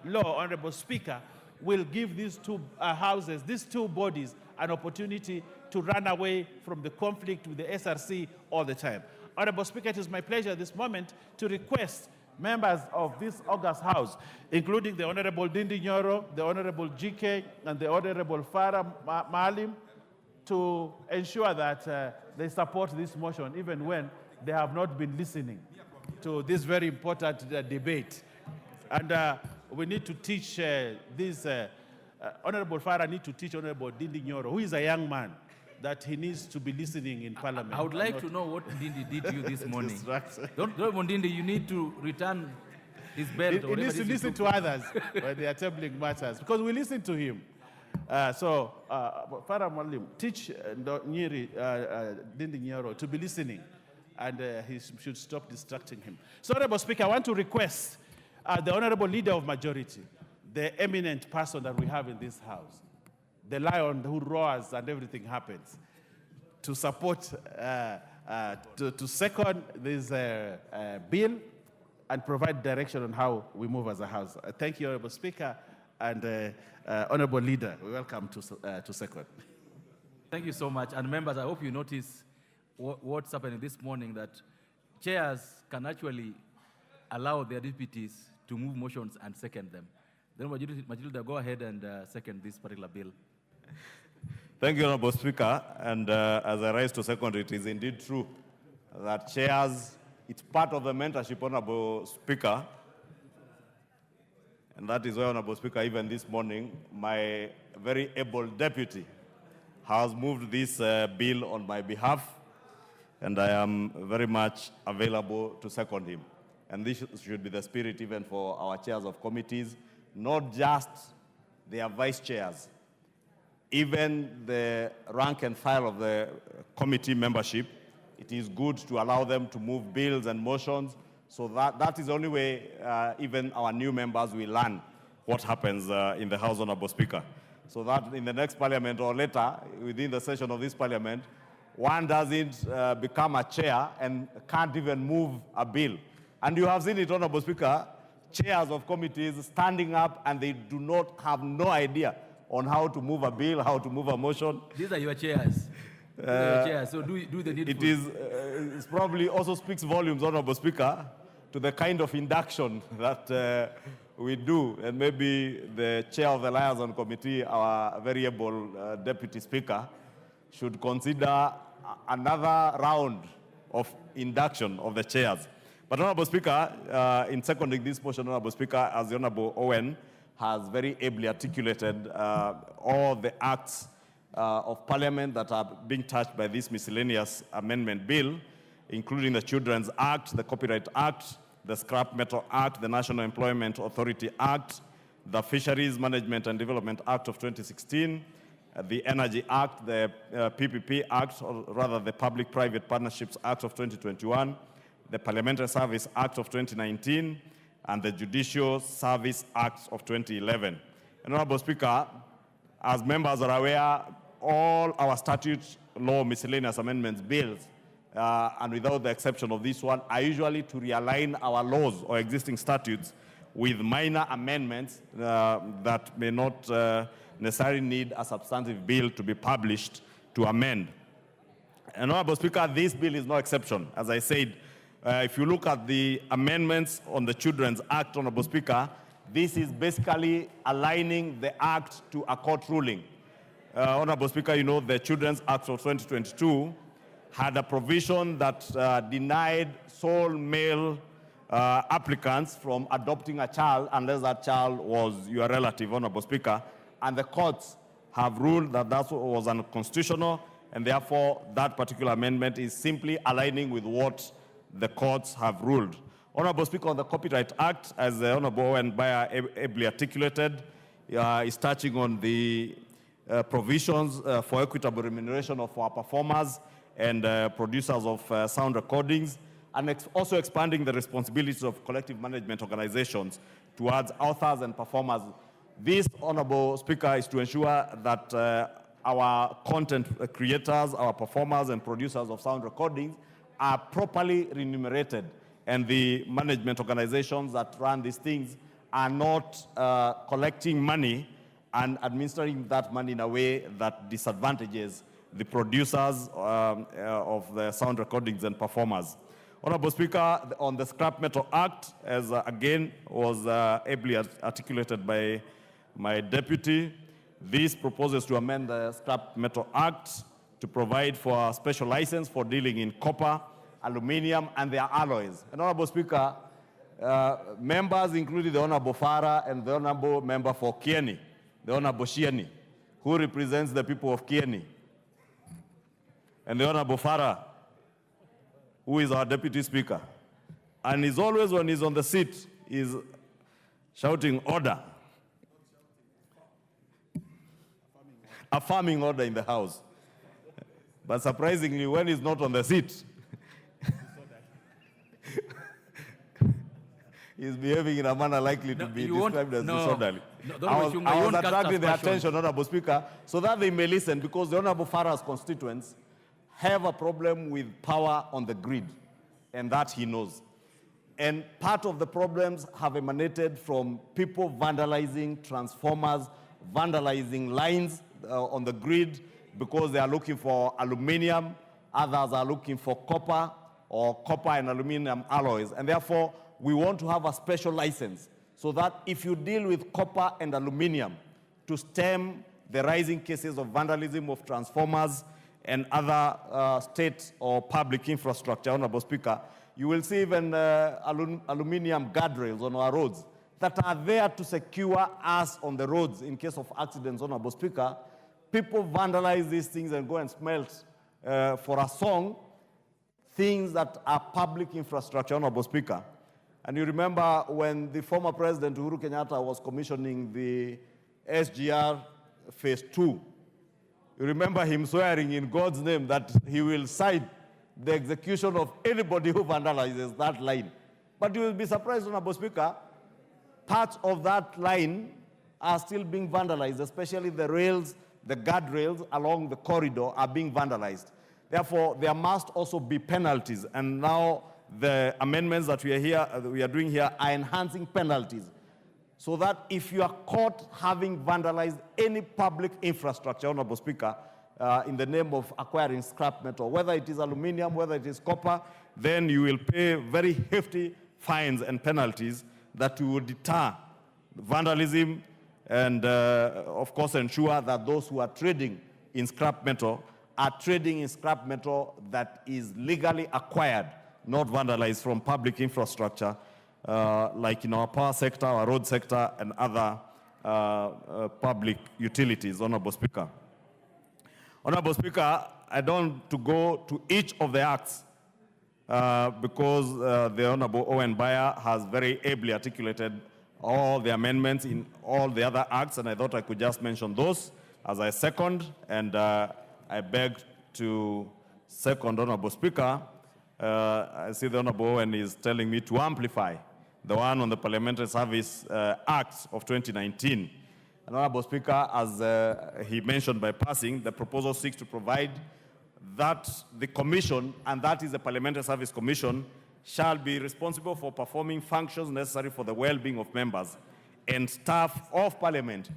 law, Honorable Speaker, will give these two houses, these two bodies, an opportunity to run away from the conflict with the SRC all the time. Honorable Speaker, it is my pleasure at this moment to request members of this August House, including the Honorable Dindi Nyoro, the Honorable GK, and the Honorable Farah Maalim, to ensure that they support this motion, even when they have not been listening to this very important debate. And we need to teach Honorable Farah need to teach Honorable Dindi Nyoro, who is a young man, that he needs to be listening in Parliament. I would like to know what Dindi did to you this morning. Don't Dindi, you need to return his belt. He needs to listen to others when they are tabling matters, because we listen to him. So, Farah Maalim, teach Dindi Nyoro to be listening, and he should stop distracting him. So, Honorable Speaker, I want to request the Honorable Leader of Majority, the eminent person that we have in this House, the lion who roars and everything happens, to support, to second this bill and provide direction on how we move as a House. Thank you, Honorable Speaker, and Honorable Leader, we welcome to second. Thank you so much. And members, I hope you notice what's happening this morning, that chairs can actually allow their deputies to move motions and second them. Then Majority, go ahead and second this particular bill. Thank you, Honorable Speaker. And as I rise to second, it is indeed true that chairs, it's part of the mentorship, Honorable Speaker. And that is why, Honorable Speaker, even this morning, my very able deputy has moved this bill on my behalf, and I am very much available to second him. And this should be the spirit even for our chairs of committees, not just their vice chairs, even the rank and file of the committee membership. It is good to allow them to move bills and motions, so that is the only way even our new members will learn what happens in the House, Honorable Speaker. So that in the next Parliament or later, within the session of this Parliament, one doesn't become a chair and can't even move a bill. And you have seen it, Honorable Speaker, chairs of committees standing up and they do not have no idea on how to move a bill, how to move a motion. These are your chairs. These are your chairs, so do the needful. It probably also speaks volumes, Honorable Speaker, to the kind of induction that we do. And maybe the chair of the Liaison Committee, our very able Deputy Speaker, should consider another round of induction of the chairs. But Honorable Speaker, in seconding this motion, Honorable Speaker, as the Honorable Owen has very ably articulated all the acts of Parliament that are being touched by this miscellaneous amendment bill, including the Children's Act, the Copyright Act, the Scrap Metal Act, the National Employment Authority Act, the Fisheries Management and Development Act of 2016, the Energy Act, the PPP Act, or rather the Public-Private Partnerships Act of 2021, the Parliamentary Service Act of 2019, and the Judicial Service Act of 2011. And Honorable Speaker, as members are aware, all our statute law miscellaneous amendments bills, and without the exception of this one, are usually to realign our laws or existing statutes with minor amendments that may not necessarily need a substantive bill to be published to amend. And Honorable Speaker, this bill is no exception. As I said, if you look at the amendments on the Children's Act, Honorable Speaker, this is basically aligning the act to a court ruling. Honorable Speaker, you know the Children's Act of 2022 had a provision that denied sole male applicants from adopting a child unless that child was your relative, Honorable Speaker, and the courts have ruled that that was unconstitutional, and therefore that particular amendment is simply aligning with what the courts have ruled. Honorable Speaker, on the Copyright Act, as the Honorable Owen Bayer ably articulated, is touching on the provisions for equitable remuneration of our performers and producers of sound recordings, and also expanding the responsibilities of collective management organizations towards authors and performers. This, Honorable Speaker, is to ensure that our content creators, our performers and producers of sound recordings are properly remunerated, and the management organizations that run these things are not collecting money and administering that money in a way that disadvantages the producers of the sound recordings and performers. Honorable Speaker, on the Scrap Metal Act, as again was ably articulated by my deputy, this proposes to amend the Scrap Metal Act to provide for a special license for dealing in copper, aluminium, and their alloys. And Honorable Speaker, members including the Honorable Farah and the Honorable Member for Kieni, the Honorable Shieni, who represents the people of Kieni, and the Honorable Farah, who is our Deputy Speaker, and is always, when he's on the seat, is shouting order. Affirming order in the House. But surprisingly, when he's not on the seat, he's behaving in a manner likely to be described as disorderly. I was attracting the attention, Honorable Speaker, so that they may listen, because the Honorable Farah's constituents have a problem with power on the grid, and that he knows. And part of the problems have emanated from people vandalizing transformers, vandalizing lines on the grid because they are looking for aluminium, others are looking for copper or copper and aluminium alloys. And therefore, we want to have a special license so that if you deal with copper and aluminium to stem the rising cases of vandalism of transformers and other state or public infrastructure, Honorable Speaker, you will see even aluminium guardrails on our roads that are there to secure us on the roads in case of accidents, Honorable Speaker. People vandalize these things and go and smelt for a song things that are public infrastructure, Honorable Speaker. And you remember when the former President Uhuru Kenyatta was commissioning the SGR Phase 2, you remember him swearing in God's name that he will cite the execution of anybody who vandalizes that line. But you will be surprised, Honorable Speaker, parts of that line are still being vandalized, especially the rails, the guardrails along the corridor are being vandalized. Therefore, there must also be penalties. And now the amendments that we are doing here are enhancing penalties, so that if you are caught having vandalized any public infrastructure, Honorable Speaker, in the name of acquiring scrap metal, whether it is aluminium, whether it is copper, then you will pay very hefty fines and penalties that will deter vandalism and, of course, ensure that those who are trading in scrap metal are trading in scrap metal that is legally acquired, not vandalized from public infrastructure, like in our power sector, our road sector, and other public utilities, Honorable Speaker. Honorable Speaker, I don't want to go to each of the acts, because the Honorable Owen Bayer has very ably articulated all the amendments in all the other acts, and I thought I could just mention those as I second, and I beg to second, Honorable Speaker. I see the Honorable Owen is telling me to amplify the one on the Parliamentary Service Act of 2019. And Honorable Speaker, as he mentioned by passing, the proposal seeks to provide that the Commission, and that is the Parliamentary Service Commission, shall be responsible for performing functions necessary for the well-being of members and staff of Parliament,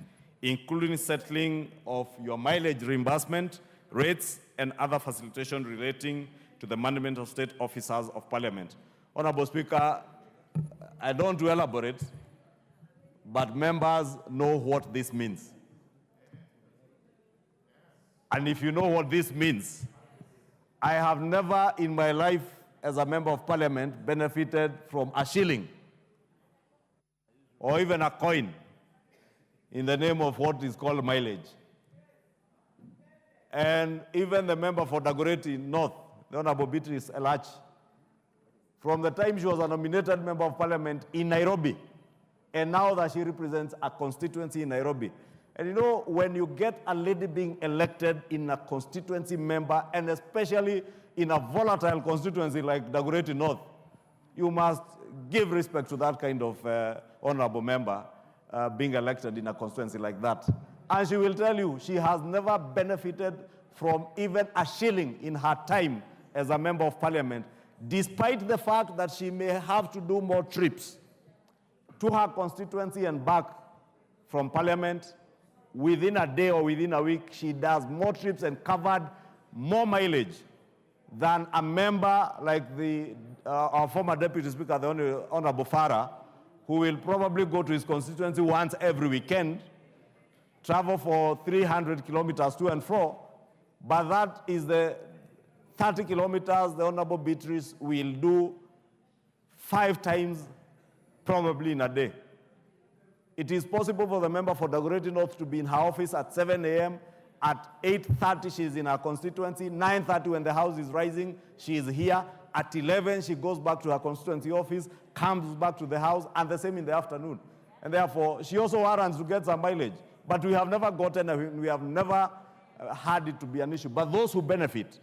including settling of your mileage reimbursement rates and other facilitation relating to the management of state officers of Parliament. Honorable Speaker, I don't want to elaborate, but members know what this means. And if you know what this means, I have never in my life as a member of Parliament benefited from a shilling or even a coin in the name of what is called mileage. And even the member for Dagoretti North, the Honorable Beatrice Elach, from the time she was a nominated member of Parliament in Nairobi, and now that she represents a constituency in Nairobi. And you know, when you get a lady being elected in a constituency member, and especially in a volatile constituency like Dagoretti North, you must give respect to that kind of honorable member being elected in a constituency like that. And she will tell you she has never benefited from even a shilling in her time as a member of Parliament, despite the fact that she may have to do more trips to her constituency and back from Parliament. Within a day or within a week, she does more trips and covered more mileage than a member like our former Deputy Speaker, the Honorable Farah, who will probably go to his constituency once every weekend, travel for 300 kilometers to and fro, but that is the 30 kilometers the Honorable Beatrice will do 5 times probably in a day. It is possible for the member for Dagoretti North to be in her office at 7 a.m. At 8:30, she's in her constituency. 9:30, when the house is rising, she is here. At 11, she goes back to her constituency office, comes back to the house, and the same in the afternoon. And therefore, she also warrants to get some mileage. But we have never gotten, we have never had it to be an issue. But those who benefit,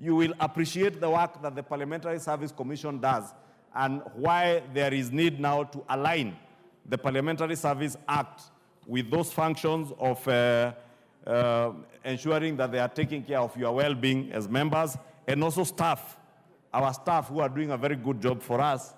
you will appreciate the work that the Parliamentary Service Commission does and why there is need now to align the Parliamentary Service Act with those functions of ensuring that they are taking care of your well-being as members, and also staff, our staff who are doing a very good job for us,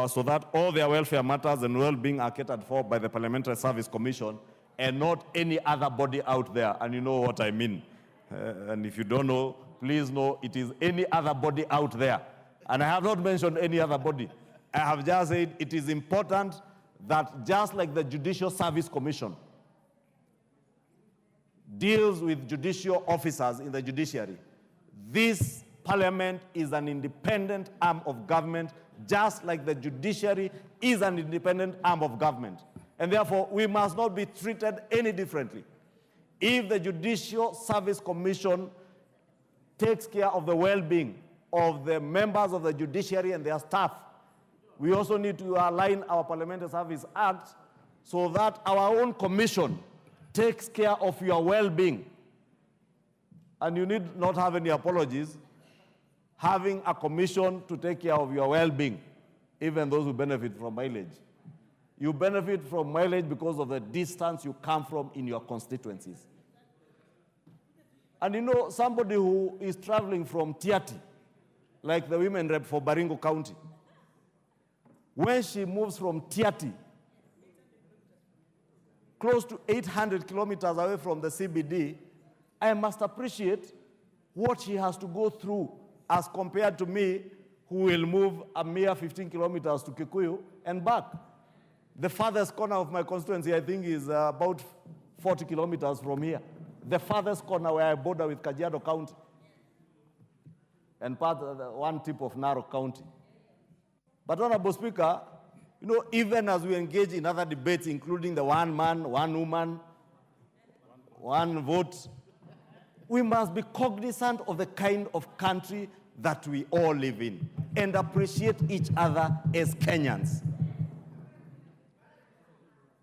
so that all their welfare matters and well-being are catered for by the Parliamentary Service Commission and not any other body out there. And you know what I mean. And if you don't know, please know it is any other body out there. And I have not mentioned any other body. I have just said it is important that just like the Judicial Service Commission deals with judicial officers in the judiciary, this parliament is an independent arm of government, just like the judiciary is an independent arm of government. And therefore, we must not be treated any differently. If the Judicial Service Commission takes care of the well-being of the members of the judiciary and their staff, we also need to align our Parliamentary Service Act so that our own commission takes care of your well-being. And you need not have any apologies having a commission to take care of your well-being, even those who benefit from mileage. You benefit from mileage because of the distance you come from in your constituencies. And you know, somebody who is traveling from Tiati, like the women rep for Baringo County, when she moves from Tiati, close to 800 kilometers away from the CBD, I must appreciate what she has to go through as compared to me, who will move a mere 15 kilometers to Kikuyu and back. The farthest corner of my constituency, I think, is about 40 kilometers from here. The farthest corner where I border with Kajiado County and part of one tip of Narok County. But Honorable Speaker, you know, even as we engage in other debates, including the one man, one woman, one vote, we must be cognizant of the kind of country that we all live in and appreciate each other as Kenyans.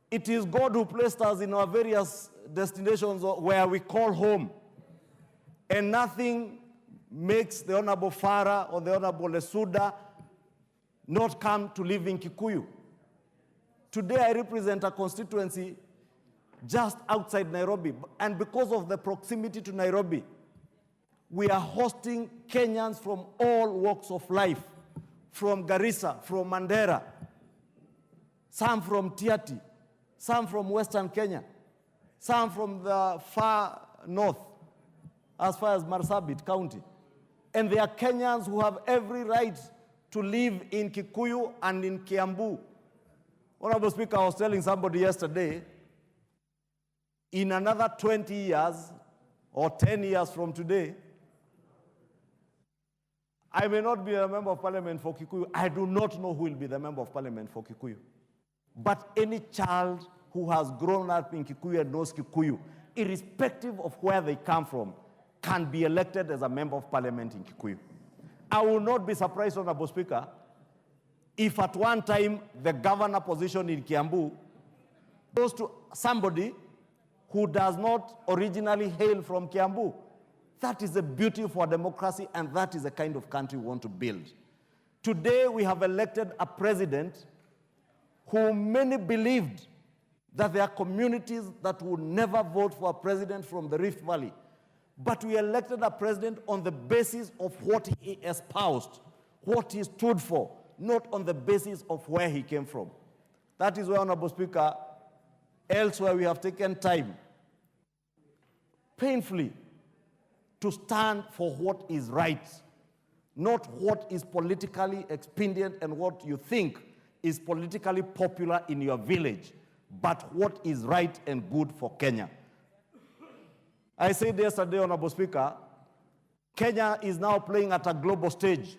It is God who placed us in our various destinations where we call home. And nothing makes the Honorable Farah or the Honorable Lesuda not come to live in Kikuyu. Today I represent a constituency just outside Nairobi, and because of the proximity to Nairobi, we are hosting Kenyans from all walks of life, from Garissa, from Mandera, some from Tiati, some from Western Kenya, some from the far north, as far as Marsabit County. And they are Kenyans who have every right to live in Kikuyu and in Kiambu. Honorable Speaker, I was telling somebody yesterday, in another 20 years or 10 years from today, I may not be a member of parliament for Kikuyu. I do not know who will be the member of parliament for Kikuyu. But any child who has grown up in Kikuyu and knows Kikuyu, irrespective of where they come from, can be elected as a member of parliament in Kikuyu. I will not be surprised, Honorable Speaker, if at one time the governor position in Kiambu goes to somebody who does not originally hail from Kiambu. That is the beauty for democracy, and that is the kind of country we want to build. Today, we have elected a president who many believed that there are communities that would never vote for a president from the Rift Valley. But we elected a president on the basis of what he espoused, what he stood for, not on the basis of where he came from. That is why, Honorable Speaker, elsewhere we have taken time, painfully, to stand for what is right, not what is politically expedient and what you think is politically popular in your village, but what is right and good for Kenya. I said yesterday, Honorable Speaker, Kenya is now playing at a global stage.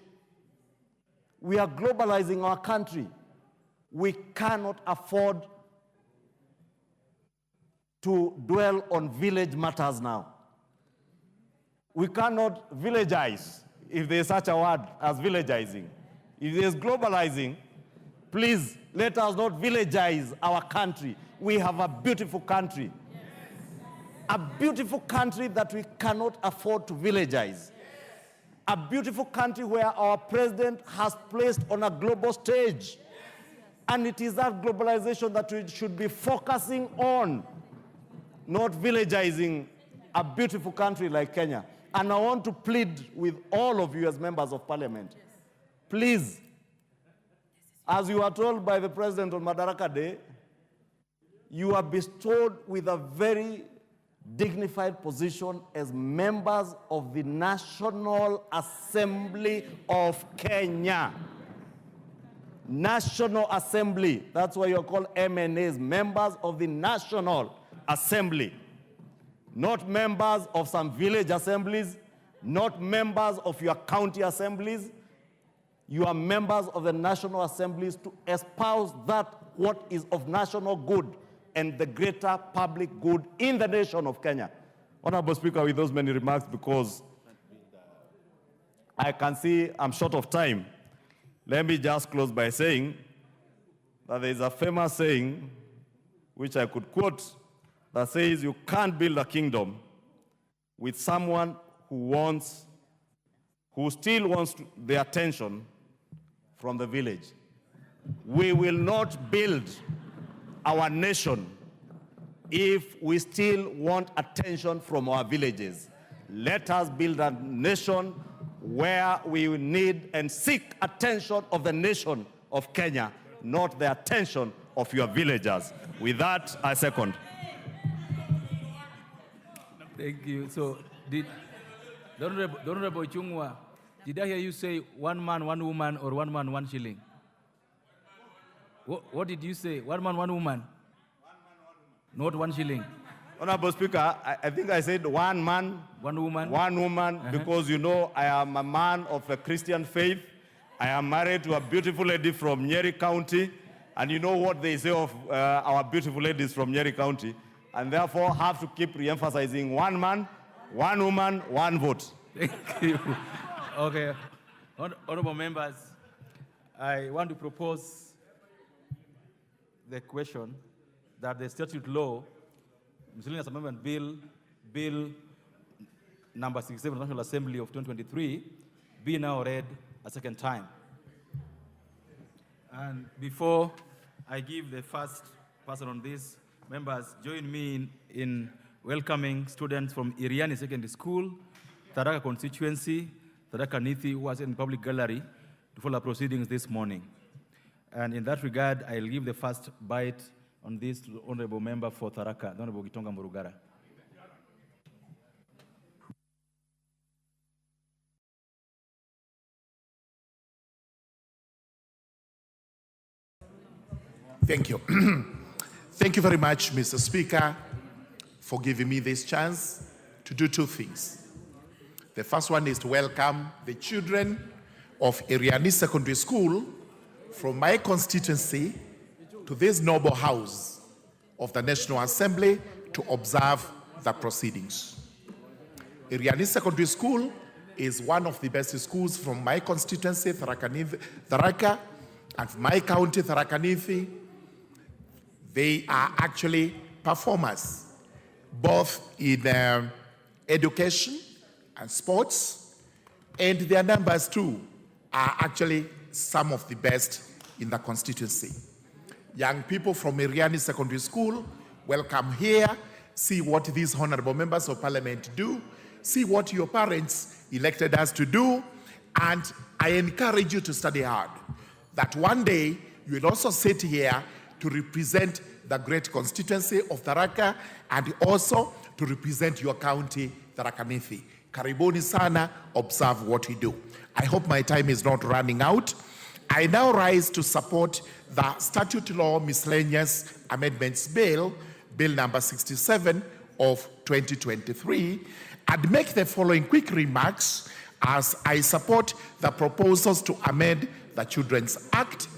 We are globalizing our country. We cannot afford to dwell on village matters now. We cannot villagize, if there is such a word as villagizing. If there is globalizing, please let us not villagize our country. We have a beautiful country. Yes. A beautiful country that we cannot afford to villagize. Yes. A beautiful country where our president has placed on a global stage. Yes. And it is that globalization that we should be focusing on, not villagizing a beautiful country like Kenya. And I want to plead with all of you as members of parliament, please, as you are told by the president on Madaraka Day, you are bestowed with a very dignified position as members of the National Assembly of Kenya. National Assembly, that's why you're called MNAs, members of the National Assembly. Not members of some village assemblies, not members of your county assemblies. You are members of the national assemblies to espouse that what is of national good and the greater public good in the nation of Kenya. Honorable Speaker, with those many remarks, because I can see I'm short of time, let me just close by saying that there is a famous saying, which I could quote, that says you can't build a kingdom with someone who still wants the attention from the village. We will not build our nation if we still want attention from our villages. Let us build a nation where we need and seek attention of the nation of Kenya, not the attention of your villagers. With that, I second. Thank you. So, the Honorable Chungwa, did I hear you say 1 man, 1 woman, or 1 man, 1 shilling? What did you say? 1 man, 1 woman? Not 1 shilling. Honorable Speaker, I think I said 1 man, 1 woman, 1 woman, because you know I am a man of a Christian faith. I am married to a beautiful lady from Nyeri County, and you know what they say of our beautiful ladies from Nyeri County, and therefore have to keep re-emphasizing 1 man, 1 woman, 1 vote. Thank you. Okay. Honorable members, I want to propose the question that the statute law, Miscellaneous Amendment Bill number 67 of the National Assembly of 2023, be now read a second time. And before I give the first person on this, members, join me in welcoming students from Iriani Secondary School, Tharaka constituency, Tharaka Nithi, who was in public gallery to follow proceedings this morning. And in that regard, I'll give the first bite on this to the honorable member for Tharaka, the Honorable Gitonga Murugara. Thank you. Thank you very much, Mr. Speaker, for giving me this chance to do two things. The first one is to welcome the children of Iriani Secondary School from my constituency to this noble house of the National Assembly to observe the proceedings. Iriani Secondary School is one of the best schools from my constituency, Tharaka, and my county, Tharaka Nithi. They are actually performers, both in education and sports, and their numbers too are actually some of the best in the constituency. Young people from Iriani Secondary School, welcome here, see what these honorable members of parliament do, see what your parents elected us to do, and I encourage you to study hard, that one day you will also sit here to represent the great constituency of Tharaka and also to represent your county, Tharaka Nithi. Karibuni sana, observe what we do. I hope my time is not running out. I now rise to support the Statute Law Miscellaneous Amendments Bill, Bill number 67 of 2023, and make the following quick remarks as I support the proposals to amend the Children's Act,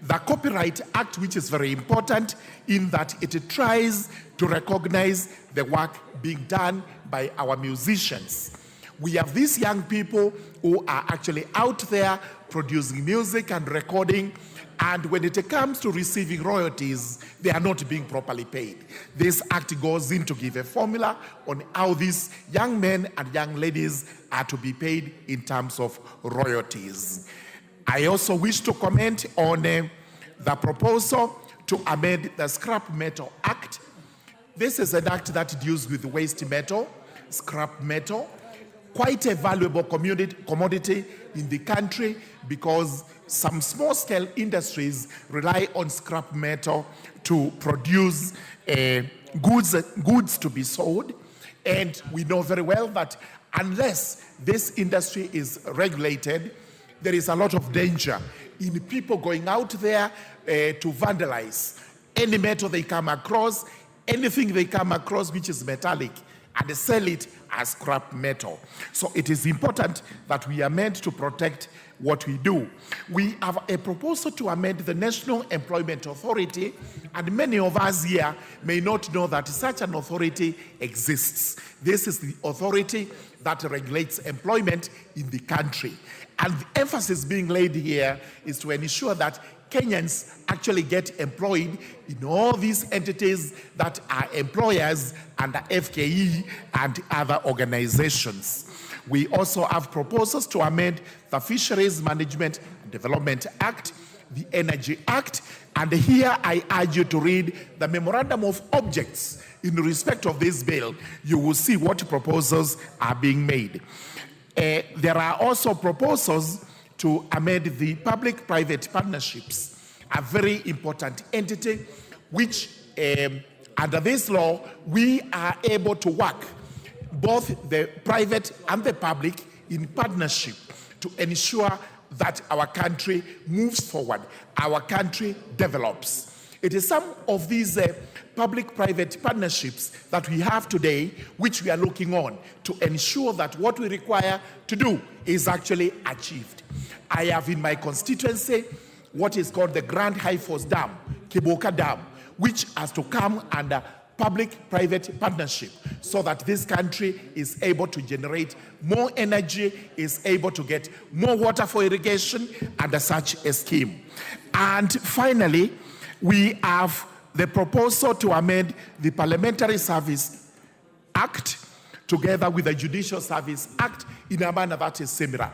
the Copyright Act, which is very important in that it tries to recognize the work being done by our musicians. We have these young people who are actually out there producing music and recording, and when it comes to receiving royalties, they are not being properly paid. This act goes in to give a formula on how these young men and young ladies are to be paid in terms of royalties. I also wish to comment on the proposal to amend the Scrap Metal Act. This is an act that deals with waste metal, scrap metal, quite a valuable commodity in the country because some small-scale industries rely on scrap metal to produce goods to be sold. And we know very well that unless this industry is regulated, there is a lot of danger in people going out there to vandalize any metal they come across, anything they come across which is metallic, and sell it as scrap metal. So it is important that we are meant to protect what we do. We have a proposal to amend the National Employment Authority, and many of us here may not know that such an authority exists. This is the authority that regulates employment in the country. And the emphasis being laid here is to ensure that Kenyans actually get employed in all these entities that are employers under FKE and other organizations. We also have proposals to amend the Fisheries Management and Development Act, the Energy Act, and here I urge you to read the Memorandum of Objects in respect of this bill. You will see what proposals are being made. There are also proposals to amend the public-private partnerships, a very important entity which under this law we are able to work both the private and the public in partnership to ensure that our country moves forward, our country develops. It is some of these public-private partnerships that we have today which we are looking on to ensure that what we require to do is actually achieved. I have in my constituency what is called the Grand High Force Dam, Kiboka Dam, which has to come under public-private partnership so that this country is able to generate more energy, is able to get more water for irrigation under such a scheme. And finally, we have the proposal to amend the Parliamentary Service Act together with the Judicial Service Act in a manner that is similar.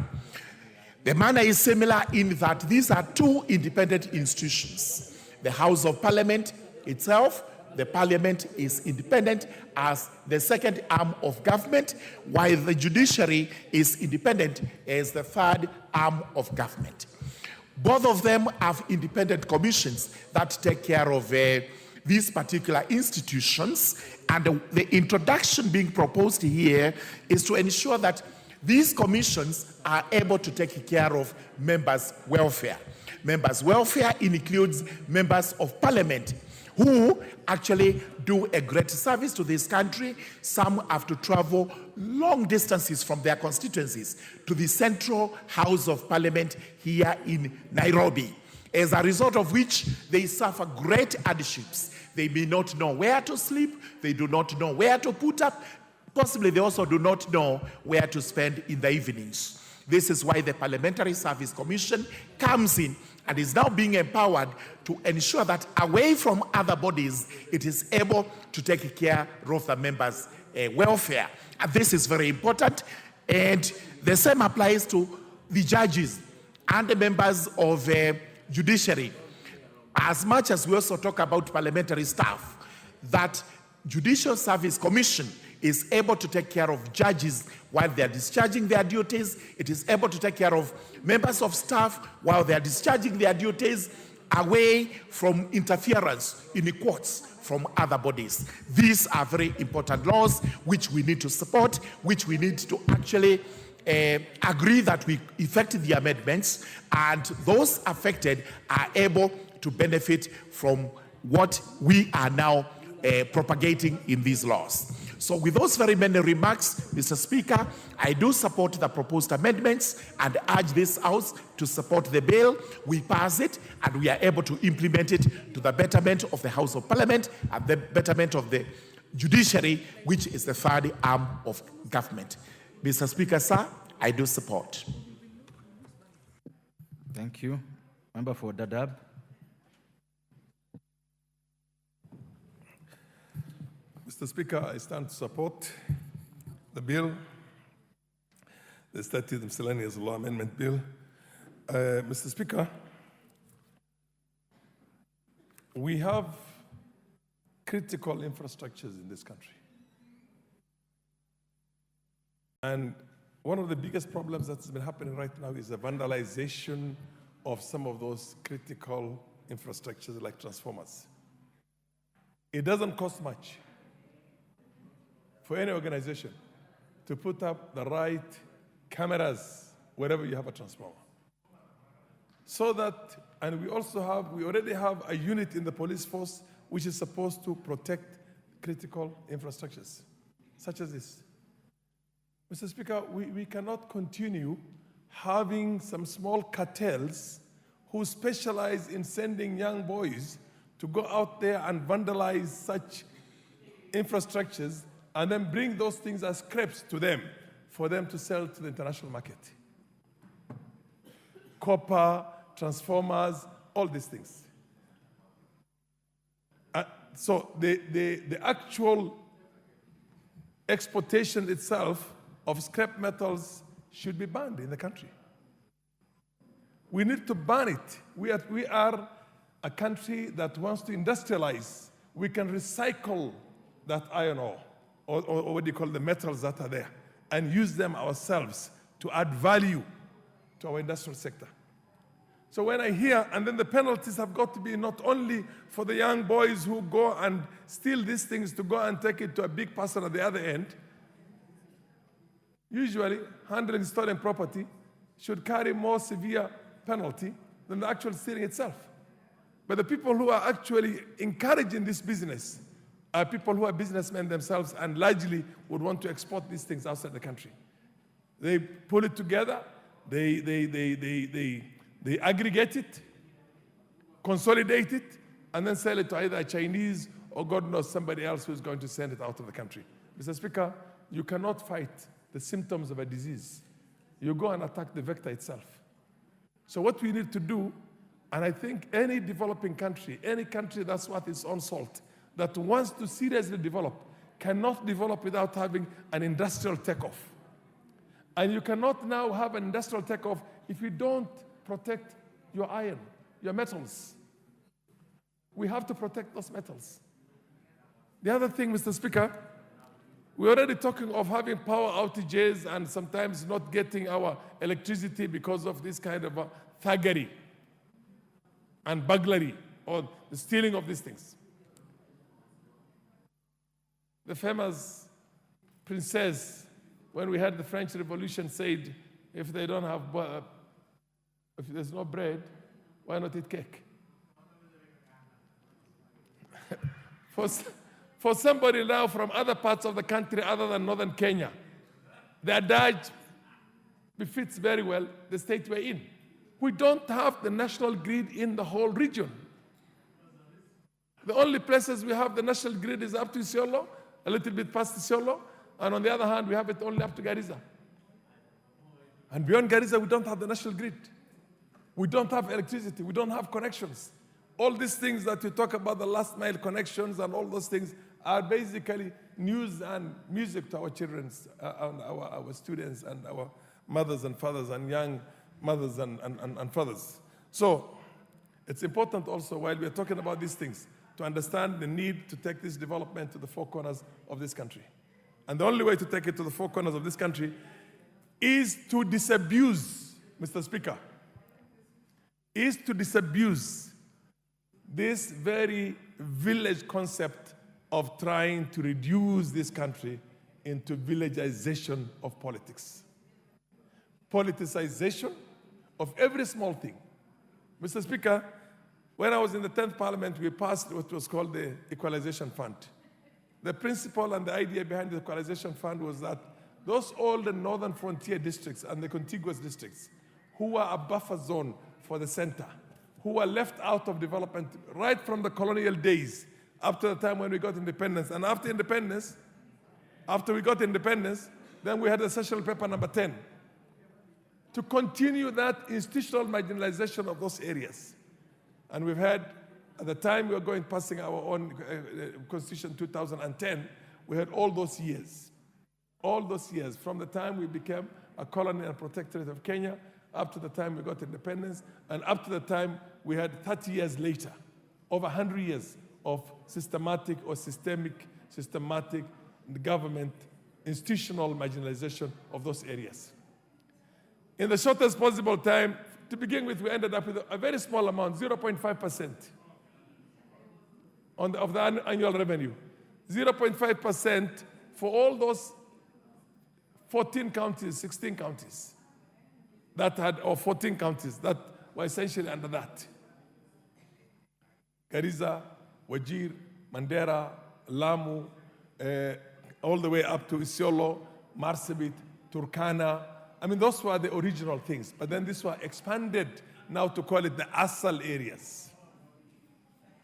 The manner is similar in that these are two independent institutions. The House of Parliament itself, the Parliament is independent as the second arm of government, while the judiciary is independent as the third arm of government. Both of them have independent commissions that take care of these particular institutions, and the introduction being proposed here is to ensure that these commissions are able to take care of members' welfare. Members' welfare includes members of parliament who actually do a great service to this country. Some have to travel long distances from their constituencies to the Central House of Parliament here in Nairobi, as a result of which they suffer great hardships. They may not know where to sleep, they do not know where to put up, possibly they also do not know where to spend in the evenings. This is why the Parliamentary Service Commission comes in and is now being empowered to ensure that away from other bodies, it is able to take care of the members' welfare. And this is very important. And the same applies to the judges and the members of judiciary. As much as we also talk about parliamentary staff, that Judicial Service Commission is able to take care of judges while they are discharging their duties. It is able to take care of members of staff while they are discharging their duties, away from interference in the courts from other bodies. These are very important laws which we need to support, which we need to actually agree that we effect the amendments, and those affected are able to benefit from what we are now propagating in these laws. So with those very many remarks, Mr. Speaker, I do support the proposed amendments and urge this House to support the bill. We pass it and we are able to implement it to the betterment of the House of Parliament and the betterment of the judiciary, which is the third arm of government. Mr. Speaker, sir, I do support. Thank you. Member for Dadaab. Mr. Speaker, I stand to support the bill, the Statute Miscellaneous Law Amendment Bill. Mr. Speaker, we have critical infrastructures in this country. And one of the biggest problems that's been happening right now is the vandalization of some of those critical infrastructures like transformers. It doesn't cost much for any organization to put up the right cameras wherever you have a transformer. So that, and we already have a unit in the police force which is supposed to protect critical infrastructures, such as this. Mr. Speaker, we cannot continue having some small cartels who specialize in sending young boys to go out there and vandalize such infrastructures and then bring those things as scraps to them for them to sell to the international market. Copper, transformers, all these things. So the actual exportation itself of scrap metals should be banned in the country. We need to ban it. We are a country that wants to industrialize. We can recycle that iron ore, or what do you call the metals that are there, and use them ourselves to add value to our industrial sector. So when I hear, and then the penalties have got to be not only for the young boys who go and steal these things to go and take it to a big person at the other end. Usually, handling stolen property should carry more severe penalty than the actual stealing itself. But the people who are actually encouraging this business are people who are businessmen themselves and largely would want to export these things outside the country. They pull it together, they aggregate it, consolidate it, and then sell it to either a Chinese or God knows somebody else who's going to send it out of the country. Mr. Speaker, you cannot fight the symptoms of a disease. You go and attack the vector itself. So what we need to do, and I think any developing country, any country that's worth its own salt, that wants to seriously develop, cannot develop without having an industrial takeoff. And you cannot now have an industrial takeoff if you don't protect your iron, your metals. We have to protect those metals. The other thing, Mr. Speaker, we're already talking of having power outages and sometimes not getting our electricity because of this kind of thuggery and burglary or the stealing of these things. The famous princess, when we had the French Revolution, said, if they don't have, if there's no bread, why not eat cake? For somebody now from other parts of the country other than northern Kenya, the adage befits very well the state we're in. We don't have the national grid in the whole region. The only places we have the national grid is up to Isiolo, a little bit past Isiolo, and on the other hand, we have it only up to Garissa. And beyond Garissa, we don't have the national grid. We don't have electricity. We don't have connections. All these things that we talk about, the last mile connections and all those things, are basically news and music to our children, our students, and our mothers and fathers, and young mothers and fathers. So it's important also, while we're talking about these things, to understand the need to take this development to the four corners of this country. And the only way to take it to the four corners of this country is to disabuse, Mr. Speaker, is to disabuse this very village concept of trying to reduce this country into villagization of politics. Politicization of every small thing. Mr. Speaker, when I was in the 10th Parliament, we passed what was called the Equalization Fund. The principle and the idea behind the Equalization Fund was that those all the northern frontier districts and the contiguous districts who were a buffer zone for the center, who were left out of development right from the colonial days up to the time when we got independence. And after we got independence, then we had the Sessional Paper number 10 to continue that institutional marginalization of those areas. And we've had, at the time we were passing our own Constitution 2010, we had all those years, from the time we became a colony and protectorate of Kenya, up to the time we got independence, and up to the time we had 30 years later, over 100 years of systematic government, institutional marginalization of those areas. In the shortest possible time, to begin with, we ended up with a very small amount, 0.5% of the annual revenue. 0.5% for all those 14 counties, 16 counties that had, or 14 counties that were essentially under that. Garissa, Wajir, Mandera, Lamu, all the way up to Isiolo, Marsabit, Turkana. I mean, those were the original things, but then these were expanded now to call it the ASAL areas.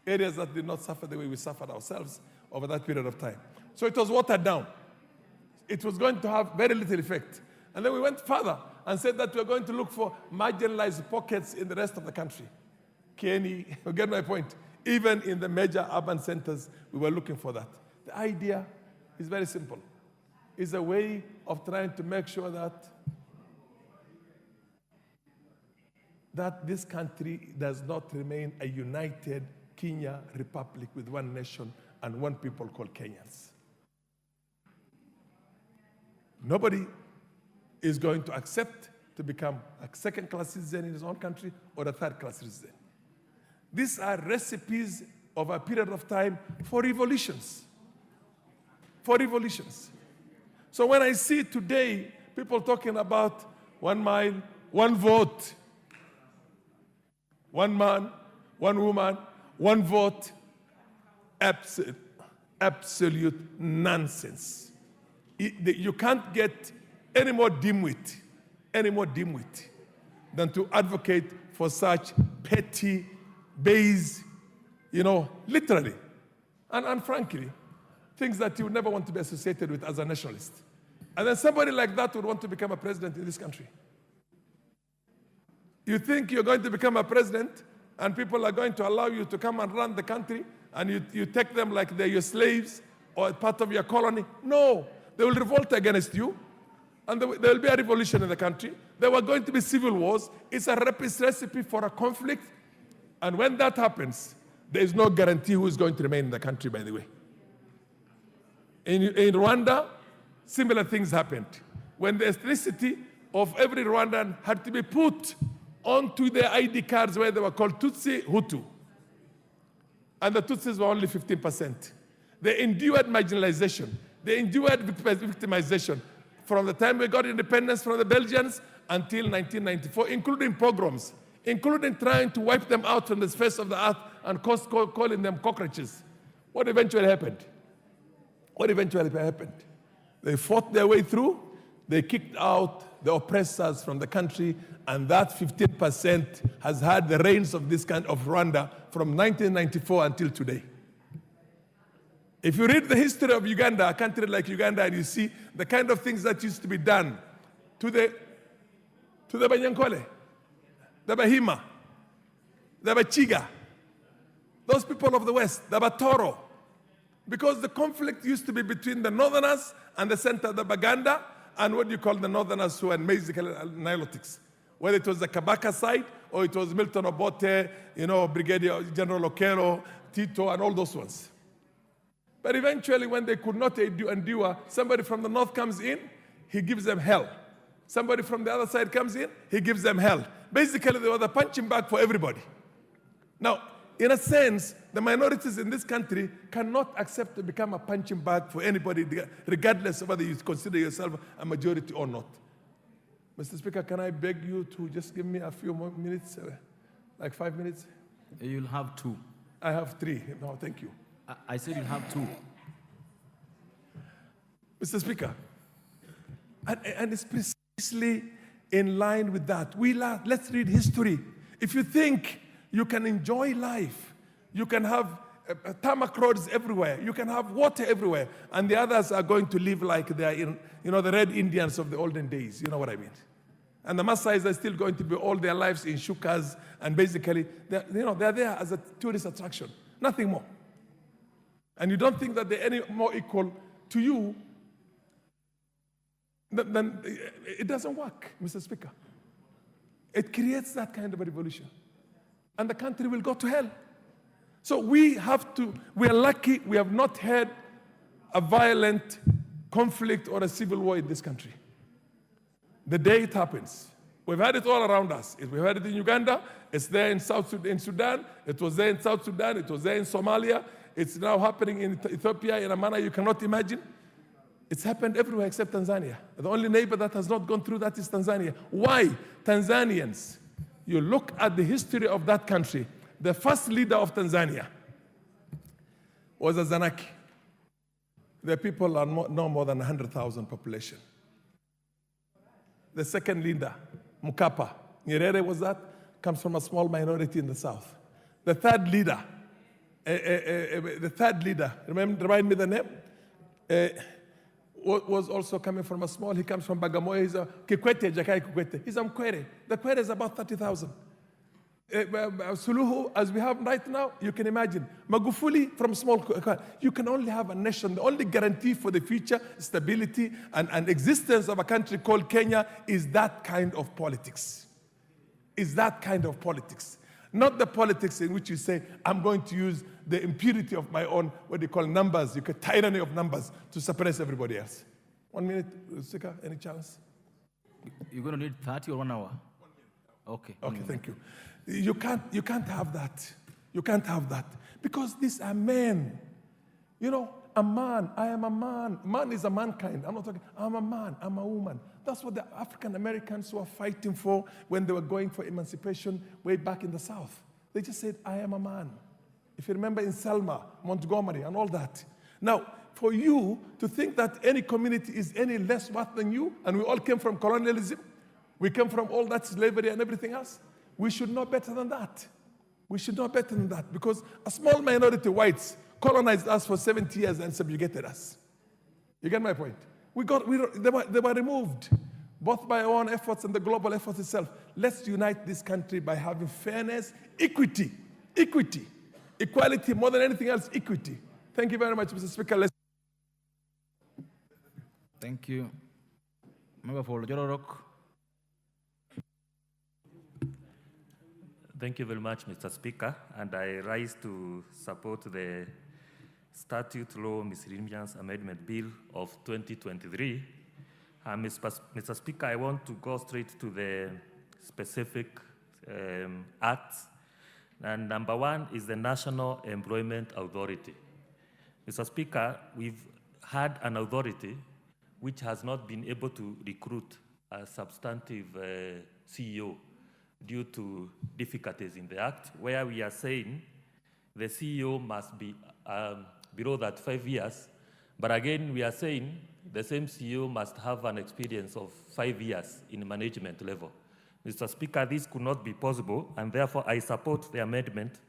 Areas that did not suffer the way we suffered ourselves over that period of time. So it was watered down. It was going to have very little effect. And then we went further and said that we are going to look for marginalized pockets in the rest of the country. Kenny, you get my point. Even in the major urban centers, we were looking for that. The idea is very simple. It's a way of trying to make sure that this country does not remain a united Kenya republic with one nation and one people called Kenyans. Nobody is going to accept to become a second-class citizen in his own country or a third-class citizen. These are recipes of a period of time for revolutions. For revolutions. So when I see today people talking about 1 mile, 1 vote, 1 man, 1 woman, 1 vote, absolute nonsense. You can't get any more dimwit than to advocate for such petty, base, literally. And frankly, things that you would never want to be associated with as a nationalist. And then somebody like that would want to become a president in this country. You think you're going to become a president and people are going to allow you to come and run the country and you take them like they're your slaves or part of your colony? No, they will revolt against you and there will be a revolution in the country. There were going to be civil wars. It's a recipe for a conflict. And when that happens, there is no guarantee who is going to remain in the country, by the way. In Rwanda, similar things happened. When the ethnicity of every Rwandan had to be put onto their ID cards where they were called Tutsi, Hutu. And the Tutsis were only 15%. They endured marginalization. They endured victimization from the time we got independence from the Belgians until 1994, including pogroms, including trying to wipe them out from the face of the earth and calling them cockroaches. What eventually happened? What eventually happened? They fought their way through. They kicked out the oppressors from the country, and that 15% has had the reins of this kind of Rwanda from 1994 until today. If you read the history of Uganda, a country like Uganda, and you see the kind of things that used to be done to the Banyankole, the Bahima, the Bachiga, those people of the West, the Batoro, because the conflict used to be between the northerners and the center, the Baganda, and what you call the northerners who are basically Nilotics. Whether it was the Kabaka side or it was Milton Obote, Brigadier General Okero, Tito, and all those ones. But eventually, when they could not endure, somebody from the north comes in, he gives them hell. Somebody from the other side comes in, he gives them hell. Basically, they were the punching bag for everybody. Now, in a sense, the minorities in this country cannot accept to become a punching bag for anybody, regardless of whether you consider yourself a majority or not. Mr. Speaker, can I beg you to just give me a few more minutes, like 5 minutes? You'll have 2. I have 3. No, thank you. I said you'll have 2. Mr. Speaker, and it's precisely in line with that. Let's read history. If you think you can enjoy life, you can have tarmac roads everywhere, you can have water everywhere, and the others are going to live like they are in, the Red Indians of the olden days, you know what I mean? And the Maasais are still going to be all their lives in shukas, and basically, they're there as a tourist attraction, nothing more. And you don't think that they're any more equal to you, then it doesn't work, Mr. Speaker. It creates that kind of a revolution. And the country will go to hell. So we are lucky we have not had a violent conflict or a civil war in this country. The day it happens, we've had it all around us. We've had it in Uganda, it's there in Sudan, it was there in South Sudan, it was there in Somalia, it's now happening in Ethiopia in a manner you cannot imagine. It's happened everywhere except Tanzania. The only neighbor that has not gone through that is Tanzania. Why? Tanzanians. You look at the history of that country. The first leader of Tanzania was a Zanaki. The people are no more than 100,000 population. The second leader, Mkapa, Nyerere was that, comes from a small minority in the south. The third leader, remind me the name, was also coming from a small, he comes from Bagamoyo, he's a Kikwete, Jakaya Kikwete. He's a Mkwere. The Kwere is about 30,000. Suluhu, as we have right now, you can imagine. Magufuli from small, you can only have a nation. The only guarantee for the future stability and existence of a country called Kenya is that kind of politics. Is that kind of politics. Not the politics in which you say, I'm going to use the impurity of my own, what they call numbers, tyranny of numbers, to suppress everybody else. 1 minute, Sika, any chance? You're going to need 30 or 1 hour? Okay. Okay, thank you. You can't have that. You can't have that. Because these are men. A man, I am a man. Man is a mankind. I'm not talking, I'm a man, I'm a woman. That's what the African Americans were fighting for when they were going for emancipation way back in the South. They just said, I am a man. If you remember in Selma, Montgomery, and all that. Now, for you to think that any community is any less worth than you, and we all came from colonialism, we came from all that slavery and everything else, we should know better than that. We should know better than that, because a small minority whites colonized us for 70 years and subjugated us. You get my point? They were removed, both by our own efforts and the global efforts itself. Let's unite this country by having fairness, equity, equality, more than anything else, equity. Thank you very much, Mr. Speaker. Thank you. Member for Jororok. Thank you very much, Mr. Speaker, and I rise to support the Statute Law Miscellaneous Amendment Bill of 2023. Mr. Speaker, I want to go straight to the specific acts. And number one is the National Employment Authority. Mr. Speaker, we've had an authority which has not been able to recruit a substantive CEO due to difficulties in the Act, where we are saying the CEO must be below that 5 years. But again, we are saying the same CEO must have an experience of 5 years in management level. Mr. Speaker, this could not be possible, and therefore I support the amendment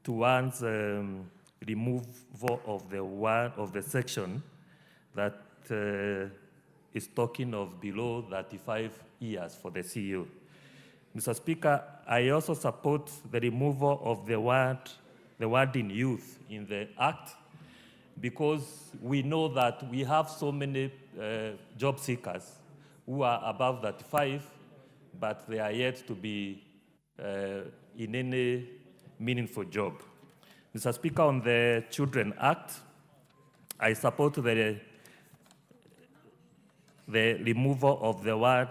towards removal of the section that is talking of below 35 years for the CEO. Mr. Speaker, I also support the removal of the word in youth in the Act, because we know that we have so many job seekers who are above 35, but they are yet to be in any meaningful job. Mr. Speaker, on the Children Act, I support the removal of the word.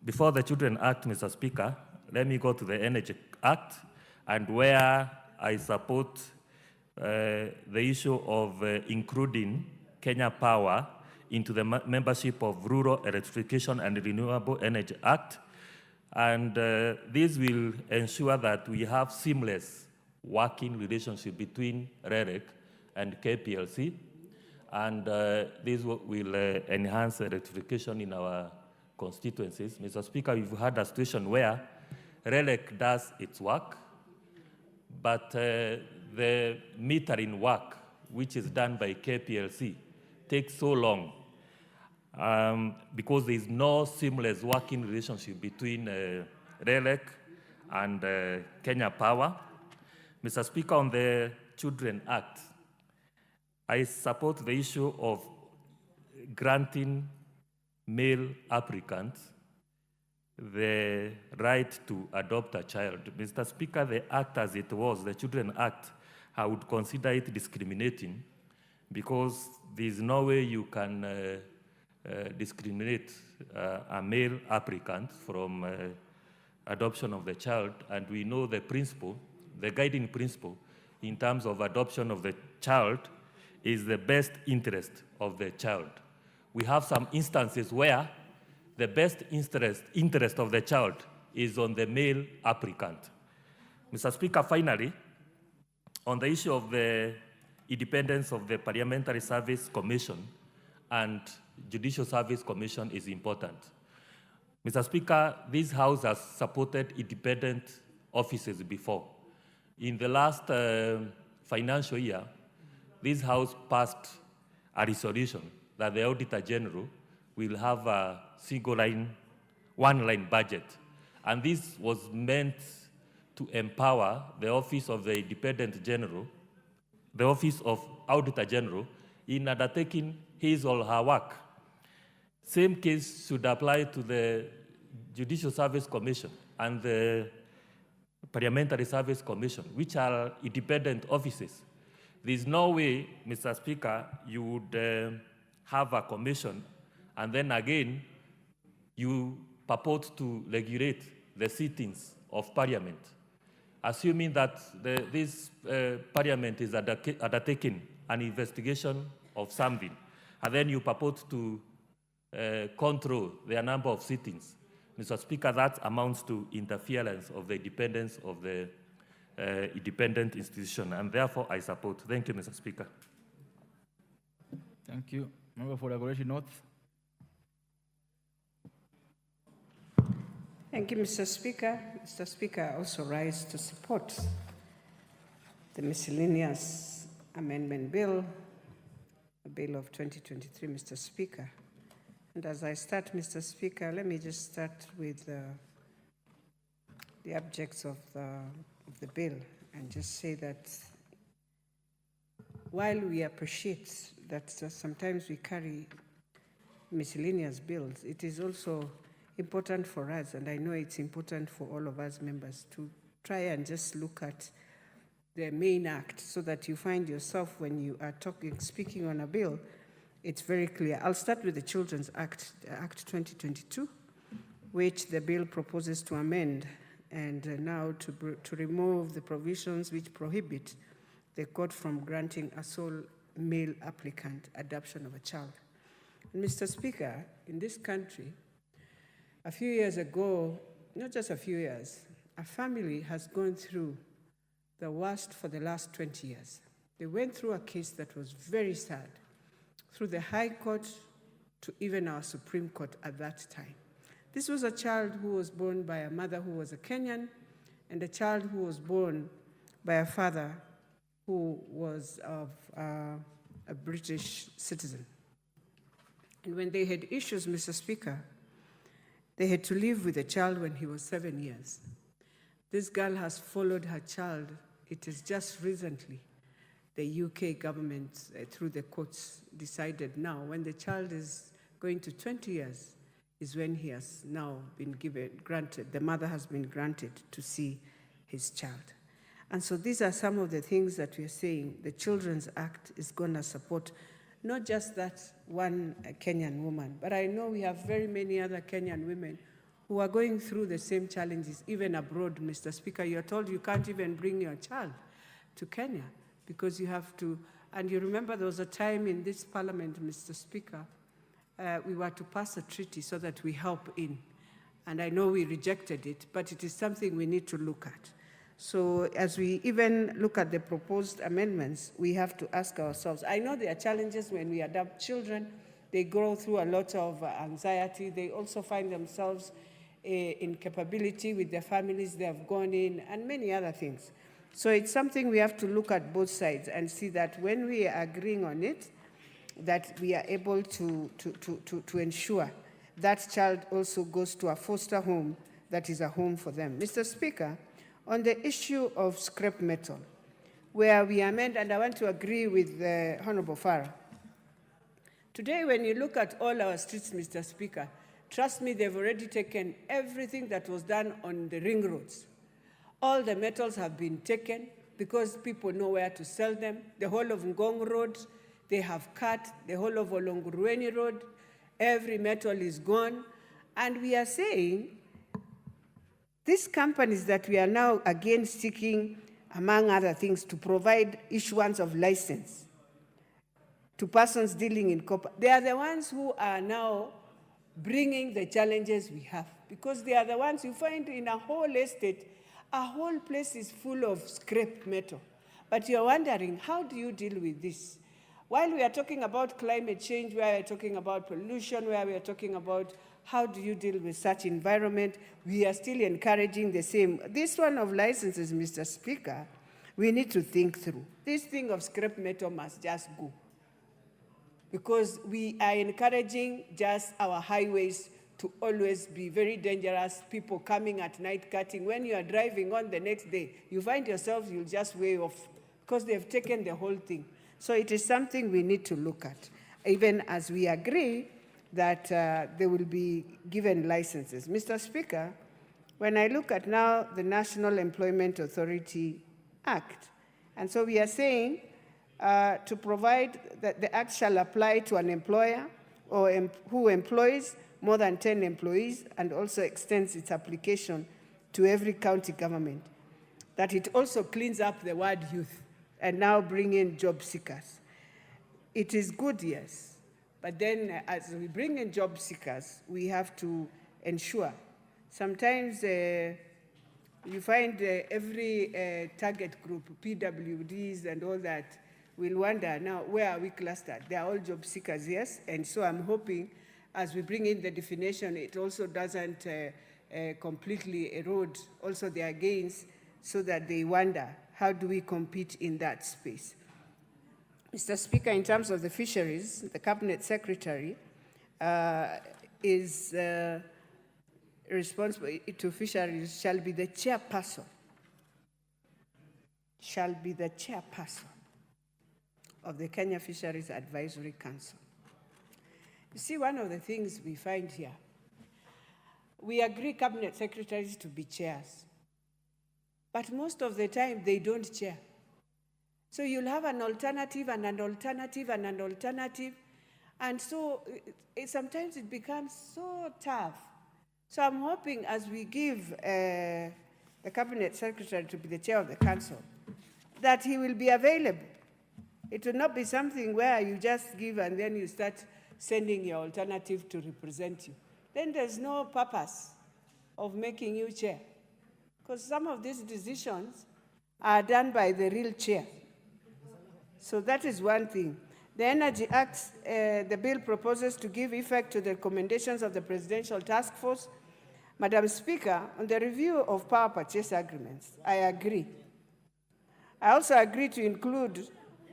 Before the Children Act, Mr. Speaker, let me go to the Energy Act, and where I support the issue of including Kenya Power into the membership of Rural Electrification and Renewable Energy Act. And this will ensure that we have seamless working relationship between REREC and KPLC. And this will enhance electrification in our constituencies. Mr. Speaker, we've had a situation where REREC does its work, but the metering work, which is done by KPLC, takes so long because there is no seamless working relationship between REREC and Kenya Power. Mr. Speaker, on the Children Act, I support the issue of granting male applicants the right to adopt a child. Mr. Speaker, the Act as it was, the Children Act, I would consider it discriminating, because there's no way you can discriminate a male applicant from adoption of the child. And we know the principle, the guiding principle in terms of adoption of the child is the best interest of the child. We have some instances where the best interest of the child is on the male applicant. Mr. Speaker, finally, on the issue of the independence of the Parliamentary Service Commission and Judicial Service Commission is important. Mr. Speaker, this House has supported independent offices before. In the last financial year, this House passed a resolution that the Auditor General will have a single line, one-line budget. And this was meant to empower the Office of the Independent General, the Office of Auditor General, in undertaking his or her work. Same case should apply to the Judicial Service Commission and the Parliamentary Service Commission, which are independent offices. There's no way, Mr. Speaker, you would have a commission and then again you purport to regulate the sittings of Parliament, assuming that this Parliament is undertaking an investigation of something, and then you purport to control their number of sittings. Mr. Speaker, that amounts to interference of the independence of the independent institution, and therefore I support. Thank you, Mr. Speaker. Thank you. Member for Dagoretti North. Thank you, Mr. Speaker. Mr. Speaker, I also rise to support the miscellaneous amendment bill, a bill of 2023, Mr. Speaker. And as I start, Mr. Speaker, let me just start with the objects of the bill and just say that while we appreciate that sometimes we carry miscellaneous bills, it is also important for us, and I know it's important for all of us members, to try and just look at the main act so that you find yourself when you are speaking on a bill, it's very clear. I'll start with the Children's Act, Act 2022, which the bill proposes to amend and now to remove the provisions which prohibit the court from granting a sole male applicant adoption of a child. And Mr. Speaker, in this country, a few years ago, not just a few years, a family has gone through the worst for the last 20 years. They went through a case that was very sad, through the High Court to even our Supreme Court at that time. This was a child who was born by a mother who was a Kenyan and a child who was born by a father who was of a British citizen. And when they had issues, Mr. Speaker, they had to live with the child when he was 7 years. This girl has followed her child. It is just recently the UK government, through the courts, decided now when the child is going to 20 years is when he has now been granted, the mother has been granted to see his child. And so these are some of the things that we are saying the Children's Act is going to support, not just that one Kenyan woman, but I know we have very many other Kenyan women who are going through the same challenges, even abroad, Mr. Speaker. You're told you can't even bring your child to Kenya because you have to, and you remember there was a time in this parliament, Mr. Speaker, we were to pass a treaty so that we help in. And I know we rejected it, but it is something we need to look at. So as we even look at the proposed amendments, we have to ask ourselves, I know there are challenges when we adopt children. They go through a lot of anxiety. They also find themselves in capability with their families they have gone in, and many other things. So it's something we have to look at both sides and see that when we are agreeing on it, that we are able to ensure that child also goes to a foster home that is a home for them. Mr. Speaker, on the issue of scrap metal, where we amend, and I want to agree with the Honorable Farah. Today, when you look at all our streets, Mr. Speaker, trust me, they've already taken everything that was done on the ring roads. All the metals have been taken because people know where to sell them. The whole of Ngong Road, they have cut. The whole of Olongurueni Road, every metal is gone. And we are saying, these companies that we are now again seeking, among other things, to provide issuance of license to persons dealing in copper, they are the ones who are now bringing the challenges we have, because they are the ones you find in a whole estate, a whole place is full of scrap metal. But you're wondering, how do you deal with this? While we are talking about climate change, where we are talking about pollution, where we are talking about how do you deal with such environment, we are still encouraging the same. This one of licenses, Mr. Speaker, we need to think through. This thing of scrap metal must just go, because we are encouraging just our highways to always be very dangerous, people coming at night cutting. When you are driving on the next day, you find yourself, you'll just way off, because they've taken the whole thing. So it is something we need to look at, even as we agree that they will be given licenses. Mr. Speaker, when I look at now the National Employment Authority Act, and so we are saying to provide that the act shall apply to an employer or who employs more than 10 employees, and also extends its application to every county government, that it also cleans up the word youth and now bring in job seekers. It is good, yes, but then as we bring in job seekers, we have to ensure. Sometimes you find every target group, PWDs and all that, will wonder, now, where are we clustered? They are all job seekers, yes, and so I'm hoping as we bring in the definition, it also doesn't completely erode also their gains, so that they wonder, how do we compete in that space? Mr. Speaker, in terms of the fisheries, the Cabinet Secretary is responsible to fisheries shall be the chairperson of the Kenya Fisheries Advisory Council. You see, one of the things we find here, we agree cabinet secretaries to be chairs, but most of the time they don't chair. So you'll have an alternative and an alternative and an alternative, and so sometimes it becomes so tough. So I'm hoping as we give the cabinet secretary to be the chair of the council, that he will be available. It will not be something where you just give and then you start sending your alternative to represent you. Then there's no purpose of making you chair, because some of these decisions are done by the real chair. So that is one thing. The Energy Act, the bill proposes to give effect to the recommendations of the Presidential Task Force. Madam Speaker, on the review of power purchase agreements, I agree. I also agree to include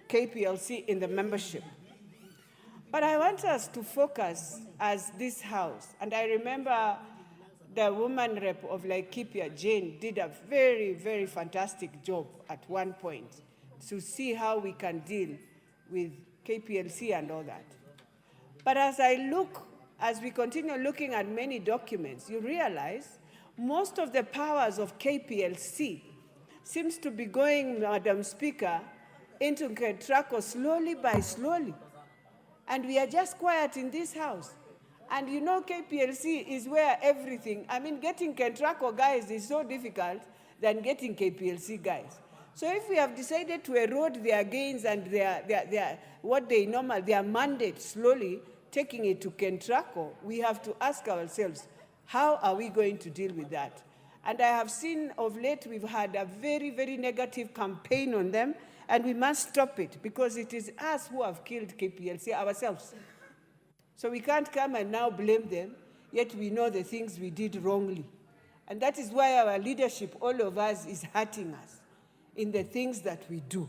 KPLC in the membership. But I want us to focus as this House, and I remember the woman rep of Laikipia, Jane, did a very, very fantastic job at one point to see how we can deal with KPLC and all that. But as we continue looking at many documents, you realize most of the powers of KPLC seems to be going, Madam Speaker, into Ketraco slowly by slowly. And we are just quiet in this House. And you know KPLC is where everything, getting Ketraco guys is so difficult than getting KPLC guys. So if we have decided to erode their gains and their mandate slowly, taking it to Ketraco, we have to ask ourselves, how are we going to deal with that? And I have seen of late we've had a very, very negative campaign on them, and we must stop it, because it is us who have killed KPLC ourselves. So we can't come and now blame them, yet we know the things we did wrongly. And that is why our leadership, all of us, is hurting us in the things that we do.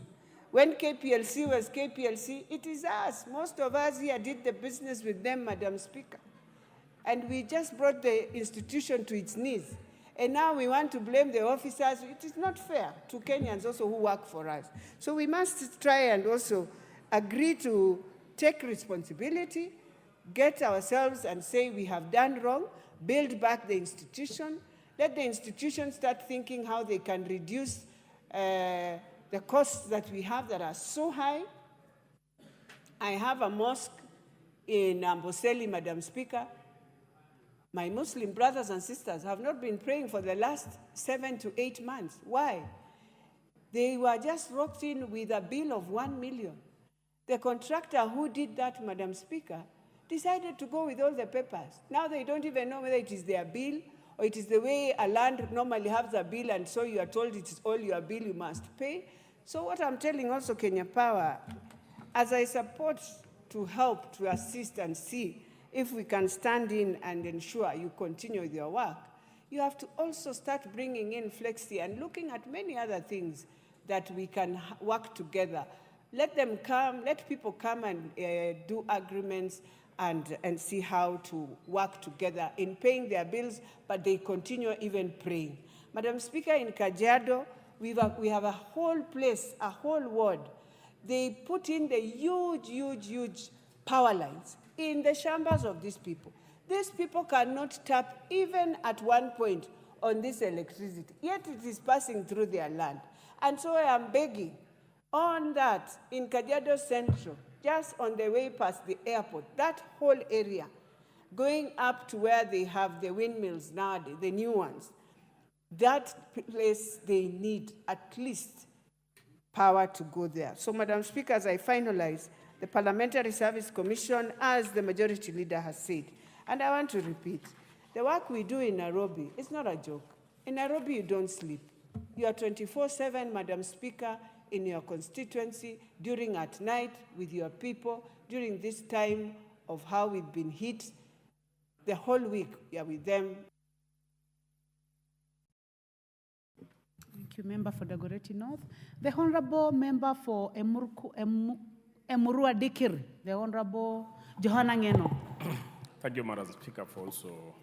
When KPLC was KPLC, it is us. Most of us here did the business with them, Madam Speaker. And we just brought the institution to its knees. And now we want to blame the officers. It is not fair to Kenyans also who work for us. So we must try and also agree to take responsibility, get ourselves and say we have done wrong, build back the institution, let the institution start thinking how they can reduce the costs that we have that are so high. I have a mosque in Amboseli, Madam Speaker. My Muslim brothers and sisters have not been praying for the last 7 to 8 months. Why? They were just roped in with a bill of 1 million. The contractor who did that, Madam Speaker, decided to go with all the papers. Now they don't even know whether it is their bill or it is the way a land normally has a bill, and so you are told it is all your bill you must pay. So what I'm telling also Kenya Power, as I support to help, to assist and see if we can stand in and ensure you continue with your work, you have to also start bringing in Flexi and looking at many other things that we can work together. Let them come, let people come and do agreements and see how to work together in paying their bills, but they continue even praying. Madam Speaker, in Kajiado, we have a whole place, a whole ward. They put in the huge power lines in the chambers of these people. These people cannot tap even at one point on this electricity, yet it is passing through their land. And so I am begging on that in Kajiado Central, just on the way past the airport, that whole area, going up to where they have the windmills nowadays, the new ones, that place they need at least power to go there. So, Madam Speaker, as I finalize, the Parliamentary Service Commission, as the majority leader has said, and I want to repeat, the work we do in Nairobi is not a joke. In Nairobi, you don't sleep. You are 24/7, Madam Speaker, in your constituency, during at night with your people, during this time of how we've been hit. The whole week, you are with them. Thank you, Member for Dagoretti North. The Honorable Member for Emurua Dikir, the Honorable Johanna Ngeno. Thank you, Madam Speaker, for also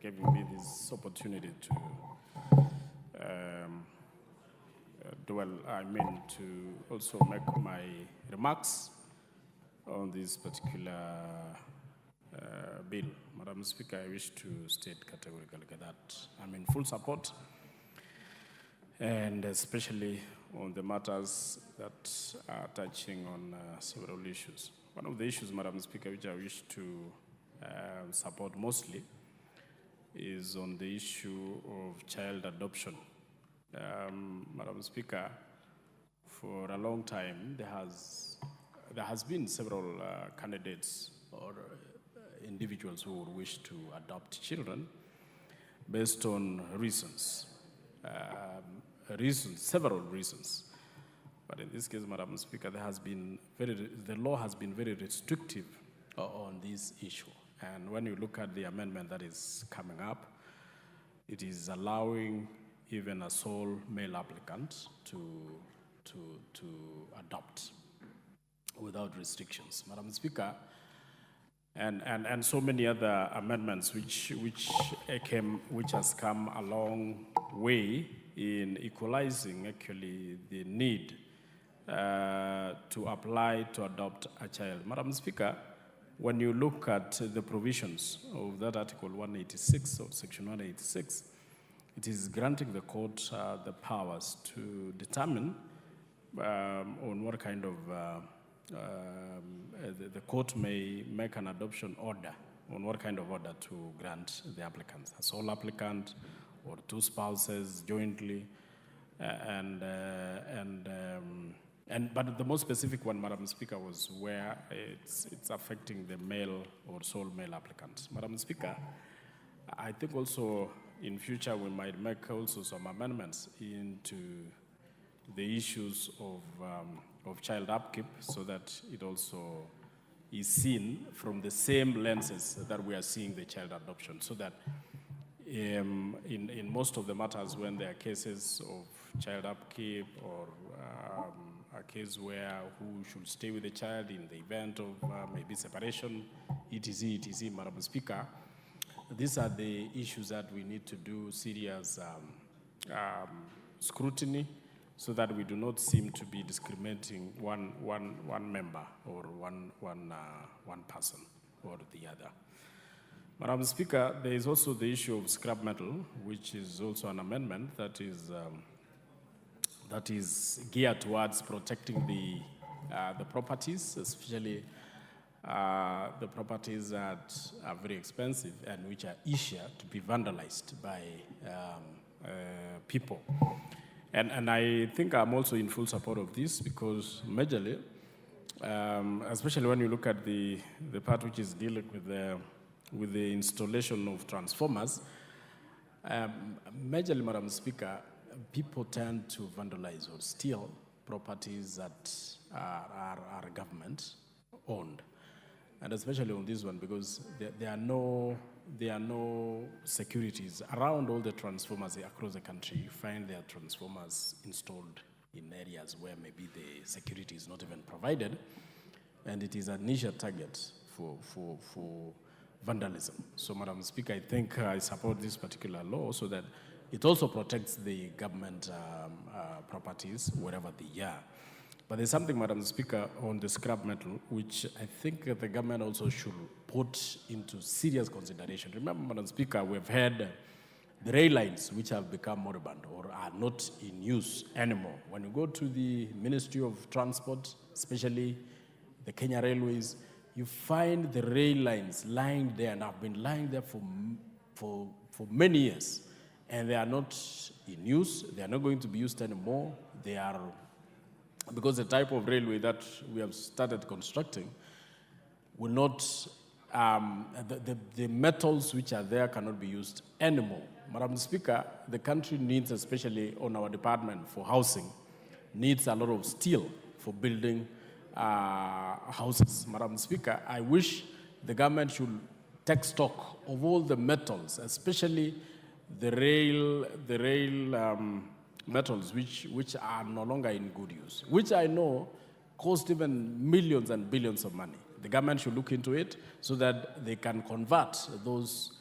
giving me this opportunity to to also make my remarks on this particular bill. Madam Speaker, I wish to state categorically that I'm in full support, and especially on the matters that are touching on several issues. One of the issues, Madam Speaker, which I wish to support mostly is on the issue of child adoption. Madam Speaker, for a long time, there has been several candidates or individuals who would wish to adopt children based on reasons, several reasons. But in this case, Madam Speaker, the law has been very restrictive on this issue. And when you look at the amendment that is coming up, it is allowing even a sole male applicant to adopt without restrictions. Madam Speaker, and so many other amendments which has come a long way in equalizing actually the need to apply to adopt a child. Madam Speaker, when you look at the provisions of that Article 186 of Section 186, it is granting the court the powers to determine on what kind of the court may make an adoption order, on what kind of order to grant the applicant, a sole applicant or two spouses jointly, but the most specific one, Madam Speaker, was where it's affecting the male or sole male applicant. Madam Speaker, I think also in future we might make also some amendments into the issues of child upkeep so that it also is seen from the same lenses that we are seeing the child adoption, so that in most of the matters when there are cases of child upkeep or a case where who should stay with the child in the event of maybe separation, etc., Madam Speaker, these are the issues that we need to do serious scrutiny so that we do not seem to be discriminating one member or one person or the other. Madam Speaker, there is also the issue of scrap metal, which is also an amendment that is geared towards protecting the properties, especially the properties that are very expensive and which are easier to be vandalized by people. And I think I'm also in full support of this because majorly, especially when you look at the part which is dealing with the installation of transformers, majorly, Madam Speaker, people tend to vandalize or steal properties that are government-owned. And especially on this one, because there are no securities around all the transformers across the country. You find there are transformers installed in areas where maybe the security is not even provided, and it is a niche target for vandalism. So, Madam Speaker, I think I support this particular law so that it also protects the government properties wherever they are. But there's something, Madam Speaker, on the scrap metal, which I think the government also should put into serious consideration. Remember, Madam Speaker, we've had the rail lines which have become moribund or are not in use anymore. When you go to the Ministry of Transport, especially the Kenya Railways, you find the rail lines lying there and have been lying there for many years. And they are not in use. They are not going to be used anymore. They are, because the type of railway that we have started constructing will not, the metals which are there cannot be used anymore. Madam Speaker, the country needs, especially on our department for housing, needs a lot of steel for building houses. Madam Speaker, I wish the government should take stock of all the metals, especially the rail metals which are no longer in good use, which I know cost even millions and billions of money. The government should look into it so that they can convert those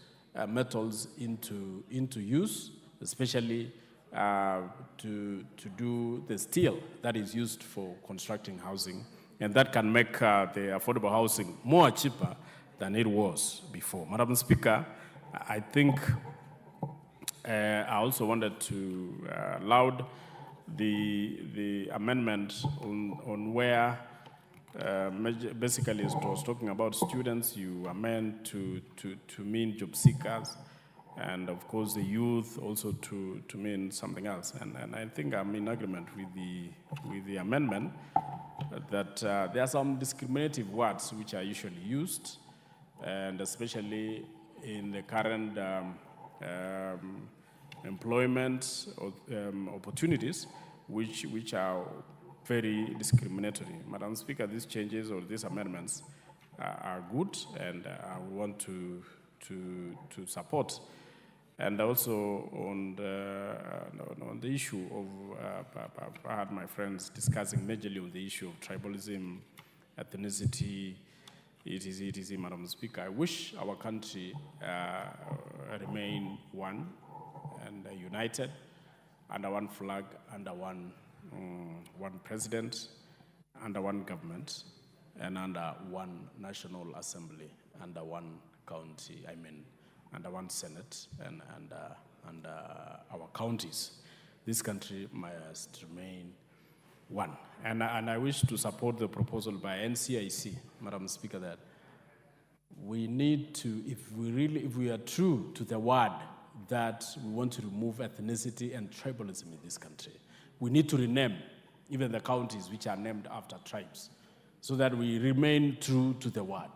metals into use, especially to do the steel that is used for constructing housing, and that can make the affordable housing more cheaper than it was before. Madam Speaker, I think I also wanted to laud the amendment on where basically it was talking about students. You amend to mean job seekers, and of course the youth also to mean something else. And I think I'm in agreement with the amendment that there are some discriminative words which are usually used, and especially in the current employment opportunities, which are very discriminatory. Madam Speaker, these changes or these amendments are good, and I want to support. And also on the issue of, I had my friends discussing majorly on the issue of tribalism, ethnicity, etc., Madam Speaker. I wish our country remain one and united under one flag, under one president, under one government, and under one National Assembly, under one county, under one Senate, and under our counties. This country must remain one. And I wish to support the proposal by NCIC, Madam Speaker, that we need to, if we are true to the word that we want to remove ethnicity and tribalism in this country, we need to rename even the counties which are named after tribes, so that we remain true to the word.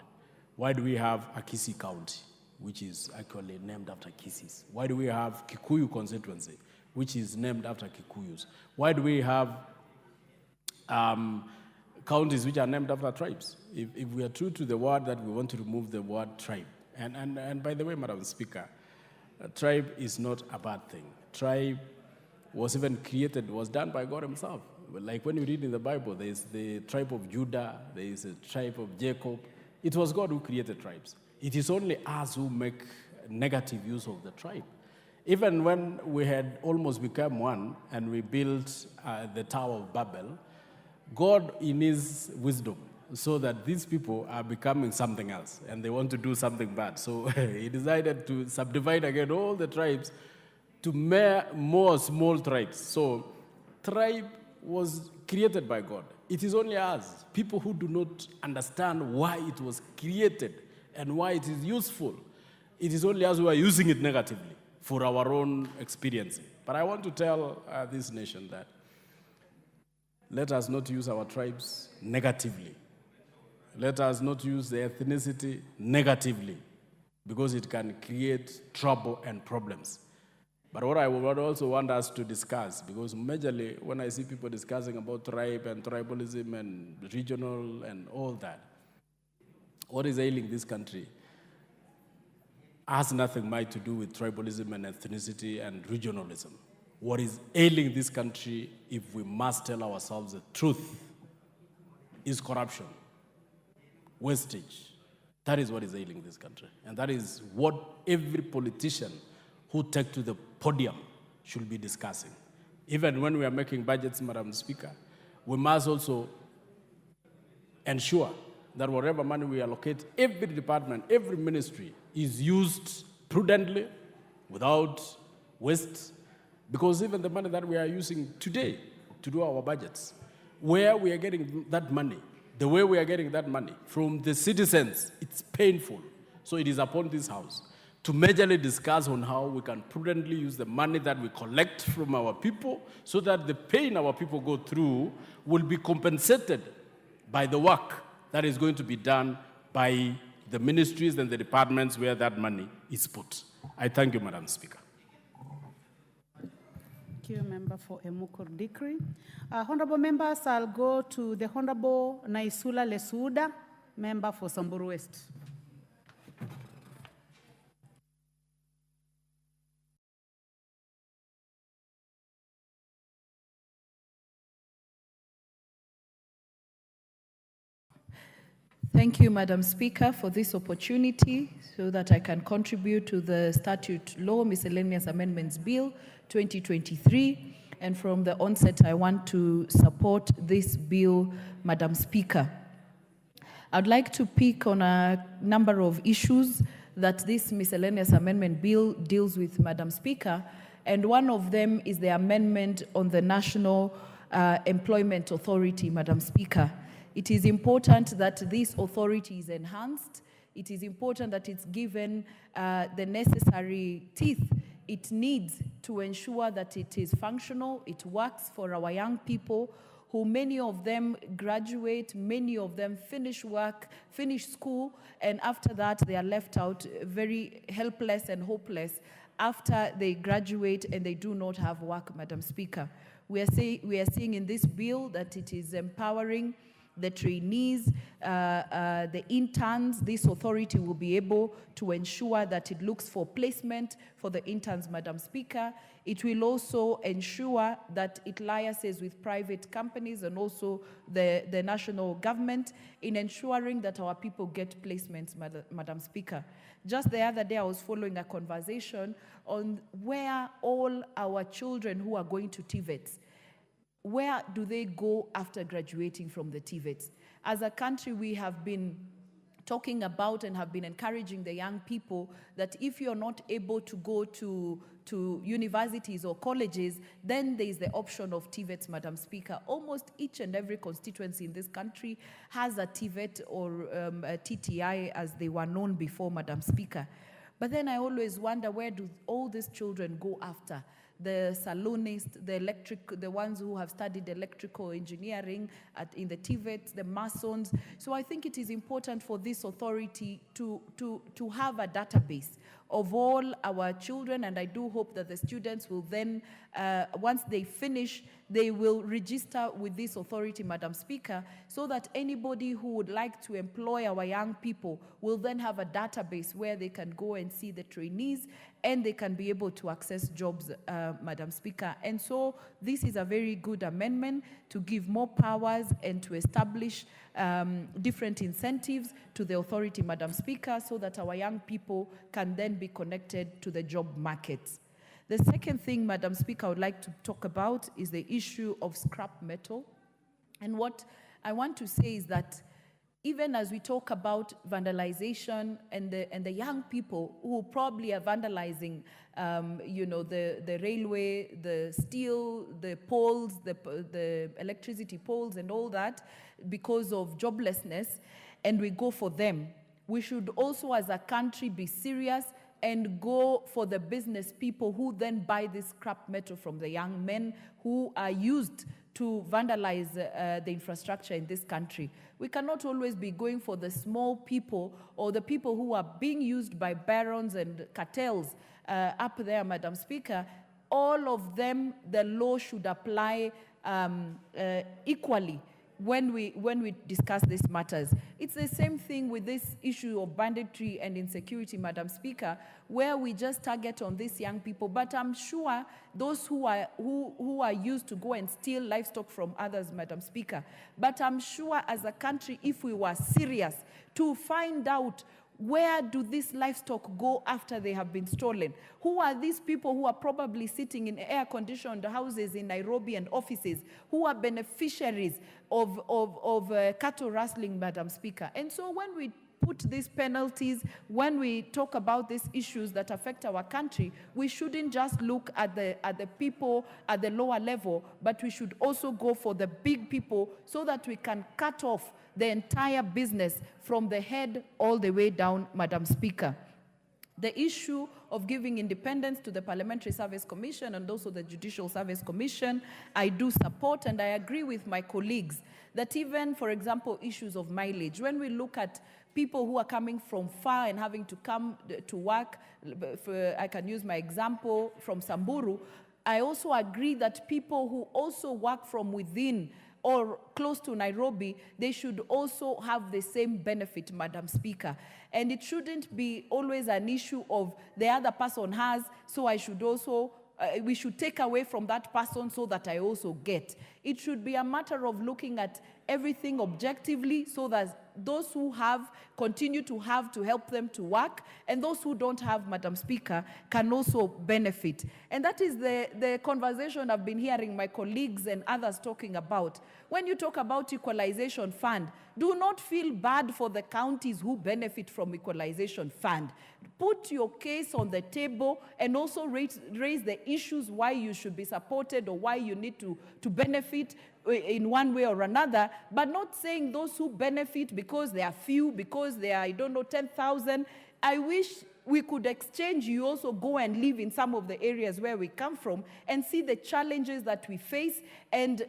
Why do we have Akisi County, which is actually named after Kisis? Why do we have Kikuyu constituency, which is named after Kikuyus? Why do we have counties which are named after tribes? If we are true to the word that we want to remove the word tribe. And by the way, Madam Speaker, tribe is not a bad thing. Tribe was even created, was done by God himself. Like when you read in the Bible, there is the tribe of Judah, there is a tribe of Jacob. It was God who created tribes. It is only us who make negative use of the tribe. Even when we had almost become one and we built the Tower of Babel, God in his wisdom saw that these people are becoming something else and they want to do something bad. So he decided to subdivide again all the tribes to more small tribes. So tribe was created by God. It is only us, people who do not understand why it was created and why it is useful. It is only us who are using it negatively for our own experience. But I want to tell this nation that let us not use our tribes negatively. Let us not use the ethnicity negatively, because it can create trouble and problems. But what I would also want us to discuss, because majorly when I see people discussing about tribe and tribalism and regional and all that, what is ailing this country has nothing much to do with tribalism and ethnicity and regionalism. What is ailing this country, if we must tell ourselves the truth, is corruption, wastage. That is what is ailing this country. And that is what every politician who take to the podium should be discussing. Even when we are making budgets, Madam Speaker, we must also ensure that whatever money we allocate, every department, every ministry is used prudently, without waste. Because even the money that we are using today to do our budgets, where we are getting that money, the way we are getting that money from the citizens, it's painful. So it is upon this House to majorly discuss on how we can prudently use the money that we collect from our people, so that the pain our people go through will be compensated by the work that is going to be done by the ministries and the departments where that money is put. I thank you, Madam Speaker. Thank you, Member for Emukur Dikri. Honorable members, I'll go to the Honorable Naisula Lesuda, Member for Samburu West. Thank you, Madam Speaker, for this opportunity so that I can contribute to the Statute Law Miscellaneous Amendments Bill 2023. And from the onset, I want to support this bill, Madam Speaker. I'd like to pick on a number of issues that this miscellaneous amendment bill deals with, Madam Speaker, and one of them is the amendment on the National Employment Authority, Madam Speaker. It is important that this authority is enhanced. It is important that it's given the necessary teeth it needs to ensure that it is functional, it works for our young people, who many of them graduate, many of them finish work, finish school, and after that they are left out very helpless and hopeless after they graduate and they do not have work, Madam Speaker. We are seeing in this bill that it is empowering the trainees, the interns. This authority will be able to ensure that it looks for placement for the interns, Madam Speaker. It will also ensure that it liaises with private companies and also the national government in ensuring that our people get placements, Madam Speaker. Just the other day, I was following a conversation on where all our children who are going to TVETs, where do they go after graduating from the TVETs? As a country, we have been talking about and have been encouraging the young people that if you're not able to go to universities or colleges, then there is the option of TVETs, Madam Speaker. Almost each and every constituency in this country has a TVET or a TTI as they were known before, Madam Speaker. But then I always wonder, where do all these children go after? The saloonists, the ones who have studied electrical engineering in the TVETs, the masons. So I think it is important for this authority to have a database of all our children, and I do hope that the students will then, once they finish, they will register with this authority, Madam Speaker, so that anybody who would like to employ our young people will then have a database where they can go and see the trainees and they can be able to access jobs, Madam Speaker. And so this is a very good amendment to give more powers and to establish different incentives to the authority, Madam Speaker, so that our young people can then be connected to the job markets. The second thing, Madam Speaker, I would like to talk about is the issue of scrap metal. And what I want to say is that even as we talk about vandalization and the young people who probably are vandalizing, the railway, the steel, the poles, the electricity poles and all that because of joblessness, and we go for them, we should also as a country be serious and go for the business people who then buy this scrap metal from the young men who are used to vandalize the infrastructure in this country. We cannot always be going for the small people or the people who are being used by barons and cartels up there, Madam Speaker. All of them, the law should apply equally when we discuss these matters. It's the same thing with this issue of banditry and insecurity, Madam Speaker, where we just target on these young people. But I'm sure those who are used to go and steal livestock from others, Madam Speaker. But I'm sure as a country, if we were serious to find out where do these livestock go after they have been stolen? Who are these people who are probably sitting in air-conditioned houses in Nairobi and offices, who are beneficiaries of cattle rustling, Madam Speaker? And so when we put these penalties, when we talk about these issues that affect our country, we shouldn't just look at the people at the lower level, but we should also go for the big people so that we can cut off the entire business from the head all the way down, Madam Speaker. The issue of giving independence to the Parliamentary Service Commission and also the Judicial Service Commission, I do support, and I agree with my colleagues that even, for example, issues of mileage, when we look at people who are coming from far and having to come to work, I can use my example from Samburu, I also agree that people who also work from within or close to Nairobi, they should also have the same benefit, Madam Speaker. And it shouldn't be always an issue of the other person has, so I should also, we should take away from that person so that I also get. It should be a matter of looking at everything objectively so that those who have continue to have to help them to work, and those who don't have, Madam Speaker, can also benefit. And that is the conversation I've been hearing my colleagues and others talking about. When you talk about equalization fund, do not feel bad for the counties who benefit from equalization fund. Put your case on the table and also raise the issues why you should be supported or why you need to benefit in one way or another, but not saying those who benefit because they are few, because they are, 10,000. I wish we could exchange. You also go and live in some of the areas where we come from and see the challenges that we face and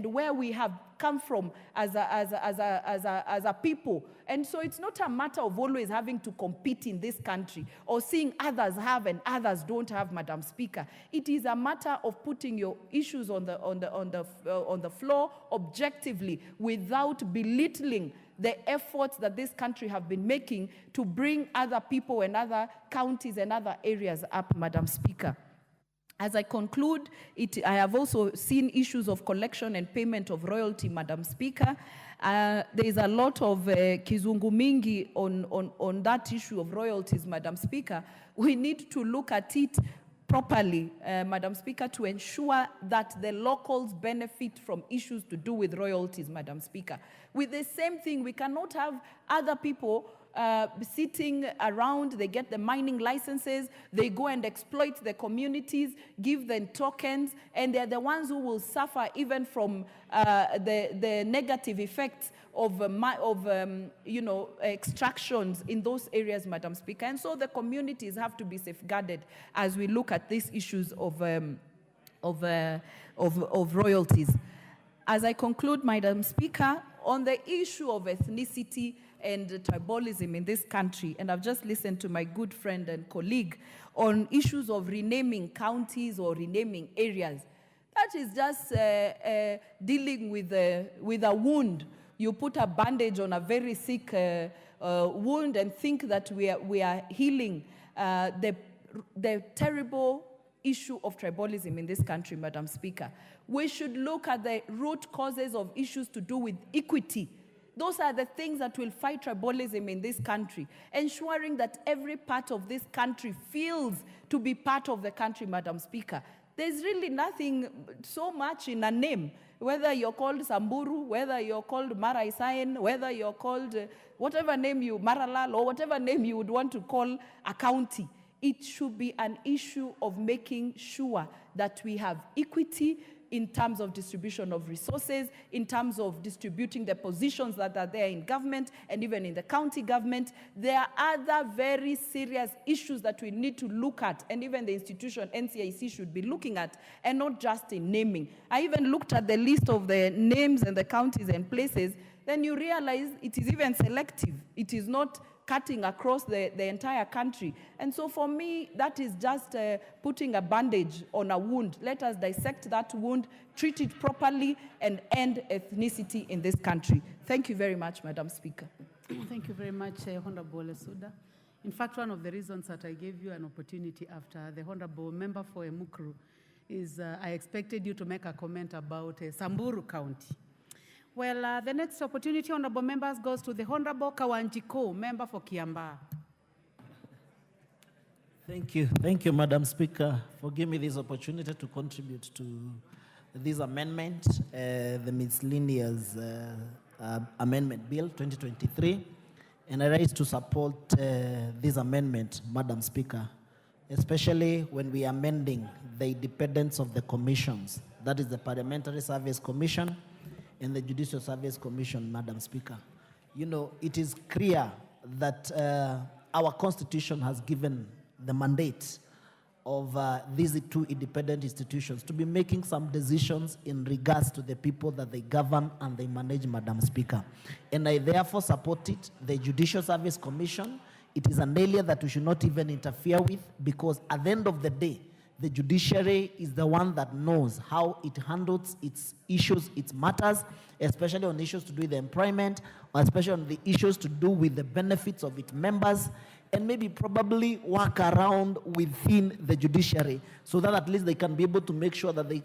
where we have come from as a people. And so it's not a matter of always having to compete in this country or seeing others have and others don't have, Madam Speaker. It is a matter of putting your issues on the floor objectively without belittling the efforts that this country have been making to bring other people and other counties and other areas up, Madam Speaker. As I conclude, I have also seen issues of collection and payment of royalty, Madam Speaker. There is a lot of kizungu mingi on that issue of royalties, Madam Speaker. We need to look at it properly, Madam Speaker, to ensure that the locals benefit from issues to do with royalties, Madam Speaker. With the same thing, we cannot have other people sitting around, they get the mining licenses, they go and exploit the communities, give them tokens, and they're the ones who will suffer even from the negative effects of extractions in those areas, Madam Speaker. And so the communities have to be safeguarded as we look at these issues of royalties. As I conclude, Madam Speaker, on the issue of ethnicity and tribalism in this country, and I've just listened to my good friend and colleague on issues of renaming counties or renaming areas. That is just dealing with a wound. You put a bandage on a very sick wound and think that we are healing the terrible issue of tribalism in this country, Madam Speaker. We should look at the root causes of issues to do with equity. Those are the things that will fight tribalism in this country, ensuring that every part of this country feels to be part of the country, Madam Speaker. There's really nothing so much in a name, whether you're called Samburu, whether you're called Maraisaen, whether you're called whatever name Maralal, or whatever name you would want to call a county. It should be an issue of making sure that we have equity in terms of distribution of resources, in terms of distributing the positions that are there in government and even in the county government. There are other very serious issues that we need to look at, and even the institution NCIC should be looking at, and not just in naming. I even looked at the list of the names and the counties and places, then you realize it is even selective. It is not cutting across the entire country. And so for me, that is just putting a bandage on a wound. Let us dissect that wound, treat it properly, and end ethnicity in this country. Thank you very much, Madam Speaker. Thank you very much, Honorable Lesuda. In fact, one of the reasons that I gave you an opportunity after the Honorable Member for Emukuru is I expected you to make a comment about Samburu County. Well, the next opportunity, honorable members, goes to the Honorable Kawanjiko, member for Kiambaa. Thank you, Madam Speaker, for giving me this opportunity to contribute to this amendment, the Miscellaneous Amendment Bill 2023. And I rise to support this amendment, Madam Speaker, especially when we are amending the independence of the commissions. That is the Parliamentary Service Commission and the Judicial Service Commission, Madam Speaker. You know, it is clear that our Constitution has given the mandate of these two independent institutions to be making some decisions in regards to the people that they govern and they manage, Madam Speaker. And I therefore support it. The Judicial Service Commission, it is an area that we should not even interfere with, because at the end of the day, the judiciary is the one that knows how it handles its issues, its matters, especially on issues to do with the employment, or especially on the issues to do with the benefits of its members, and maybe probably work around within the judiciary so that at least they can be able to make sure that they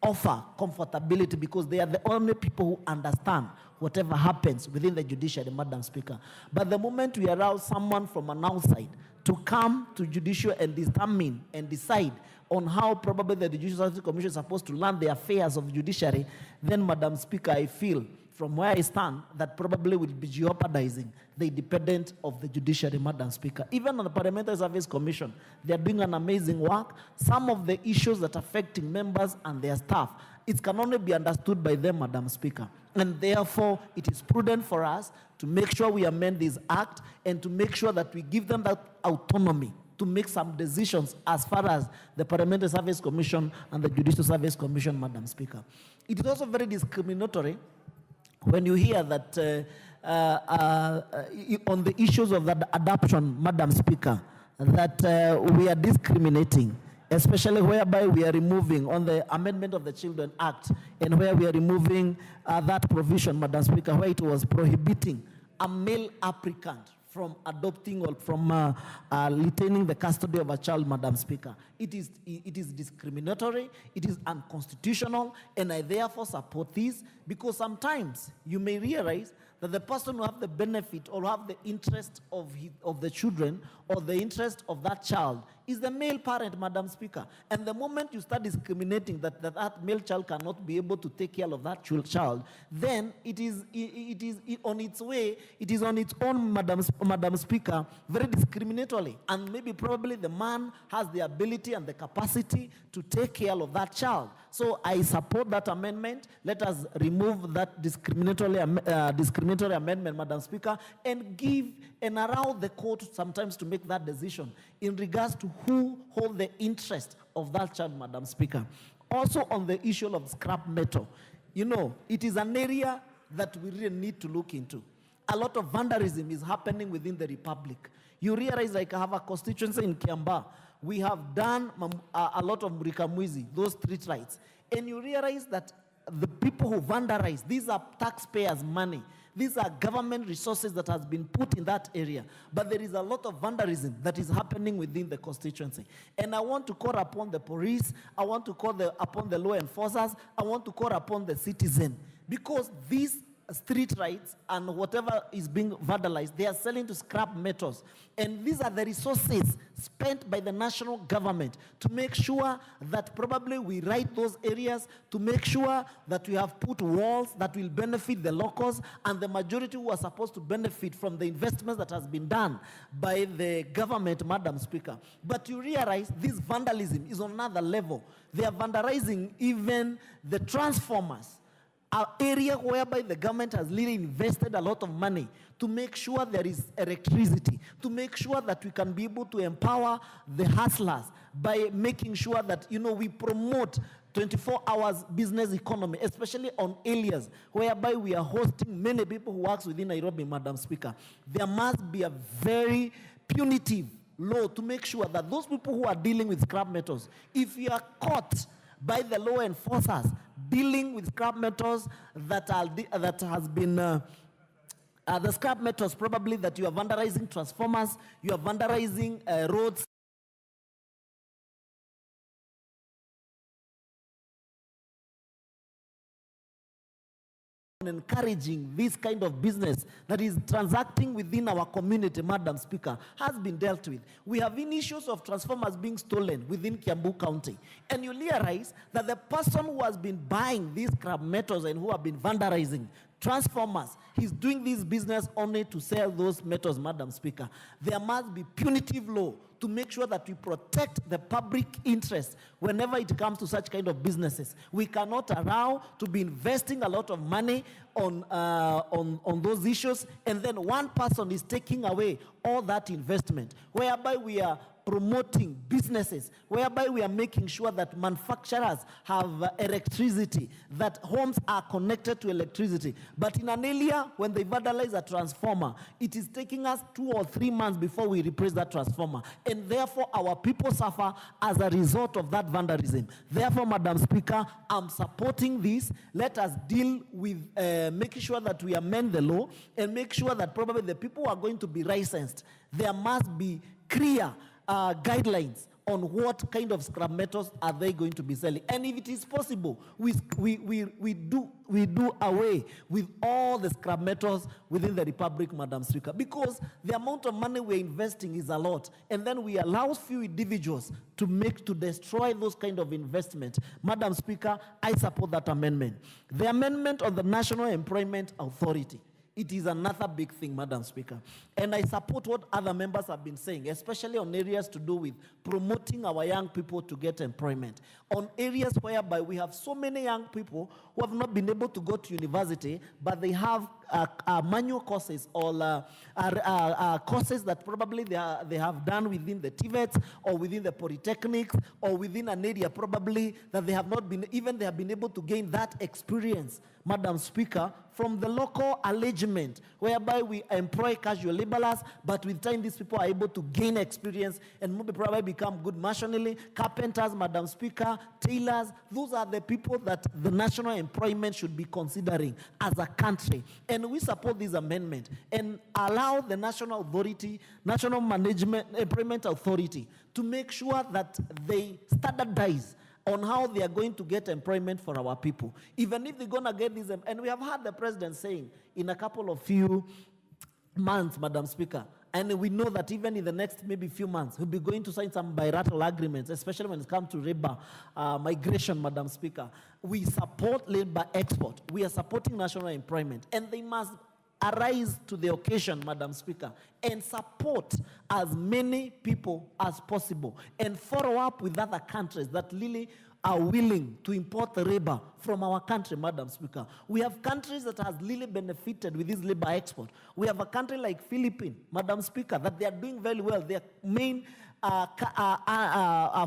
offer comfortability because they are the only people who understand whatever happens within the judiciary, Madam Speaker. But the moment we allow someone from an outside to come to judicial and determine and decide on how probably the Judicial Service Commission is supposed to run the affairs of the judiciary, then, Madam Speaker, I feel from where I stand that probably will be jeopardizing the independence of the judiciary, Madam Speaker. Even on the Parliamentary Service Commission, they are doing an amazing work. Some of the issues that are affecting members and their staff, it can only be understood by them, Madam Speaker. And therefore, it is prudent for us to make sure we amend this act and to make sure that we give them that autonomy to make some decisions as far as the Parliamentary Service Commission and the Judicial Service Commission, Madam Speaker. It is also very discriminatory when you hear that on the issues of that adoption, Madam Speaker, that we are discriminating, especially whereby we are removing on the amendment of the Children Act and where we are removing that provision, Madam Speaker, where it was prohibiting a male applicant from adopting or from retaining the custody of a child, Madam Speaker. It is discriminatory, it is unconstitutional, and I therefore support this because sometimes you may realize that the person who have the benefit or have the interest of the children or the interest of that child is the male parent, Madam Speaker. And the moment you start discriminating that male child cannot be able to take care of that child, then it is on its way, it is on its own, Madam Speaker, very discriminatory. And maybe probably the man has the ability and the capacity to take care of that child. So I support that amendment. Let us remove that discriminatory amendment, Madam Speaker, and give and allow the court sometimes to make that decision in regards to who hold the interest of that child, Madam Speaker. Also on the issue of scrap metal, you know, it is an area that we really need to look into. A lot of vandalism is happening within the Republic. You realize, like I have a constituency in Kiambaa, we have done a lot of Murikamwizi, those street rights. And you realize that the people who vandalize, these are taxpayers' money. These are government resources that has been put in that area. But there is a lot of vandalism that is happening within the constituency. And I want to call upon the police, I want to call upon the law enforcers, I want to call upon the citizen. Because these street rights and whatever is being vandalized, they are selling to scrap metals. And these are the resources spent by the national government to make sure that probably we right those areas, to make sure that we have put walls that will benefit the locals and the majority who are supposed to benefit from the investments that has been done by the government, Madam Speaker. But you realize this vandalism is on another level. They are vandalizing even the transformers, an area whereby the government has really invested a lot of money to make sure there is electricity, to make sure that we can be able to empower the hustlers by making sure that, you know, we promote 24 hours business economy, especially on areas whereby we are hosting many people who work within Nairobi, Madam Speaker. There must be a very punitive law to make sure that those people who are dealing with scrap metals, if you are caught by the law enforcers dealing with scrap metals that has been the scrap metals probably that you are vandalizing transformers, you are vandalizing roads, encouraging this kind of business that is transacting within our community, Madam Speaker, has been dealt with. We have issues of transformers being stolen within Kiambu County. And you realize that the person who has been buying these scrap metals and who have been vandalizing transformers, he's doing this business only to sell those metals, Madam Speaker. There must be punitive law to make sure that we protect the public interest whenever it comes to such kind of businesses. We cannot allow to be investing a lot of money on those issues, and then one person is taking away all that investment, whereby we are promoting businesses, whereby we are making sure that manufacturers have electricity, that homes are connected to electricity. But in an area, when they vandalize a transformer, it is taking us 2 or 3 months before we replace that transformer. And therefore, our people suffer as a result of that vandalism. Therefore, Madam Speaker, I'm supporting this. Let us deal with making sure that we amend the law and make sure that probably the people who are going to be licensed, there must be clear guidelines on what kind of scrap metals are they going to be selling. And if it is possible, we do away with all the scrap metals within the Republic, Madam Speaker, because the amount of money we're investing is a lot, and then we allow few individuals to destroy those kind of investment. Madam Speaker, I support that amendment. The amendment on the National Employment Authority, it is another big thing, Madam Speaker. And I support what other members have been saying, especially on areas to do with promoting our young people to get employment. On areas whereby we have so many young people who have not been able to go to university, but they have manual courses or courses that probably they have done within the TVETs or within the polytechnics or within an area probably that they have not been, even they have been able to gain that experience, Madam Speaker, from the local arrangement whereby we employ casual laborers, but with time these people are able to gain experience and maybe probably become good machinery, carpenters, Madam Speaker, tailors. Those are the people that the national employment should be considering as a country. And we support this amendment and allow the national authority, National Management Employment Authority, to make sure that they standardize on how they are going to get employment for our people. Even if they're going to get this, and we have heard the president saying in a couple of few months, Madam Speaker, and we know that even in the next maybe few months, we'll be going to sign some bilateral agreements, especially when it comes to labor migration, Madam Speaker. We support labor export. We are supporting national employment, and they must arise to the occasion, Madam Speaker, and support as many people as possible and follow up with other countries that really are willing to import the labor from our country, Madam Speaker. We have countries that has really benefited with this labor export. We have a country like Philippines, Madam Speaker, that they are doing very well. Their main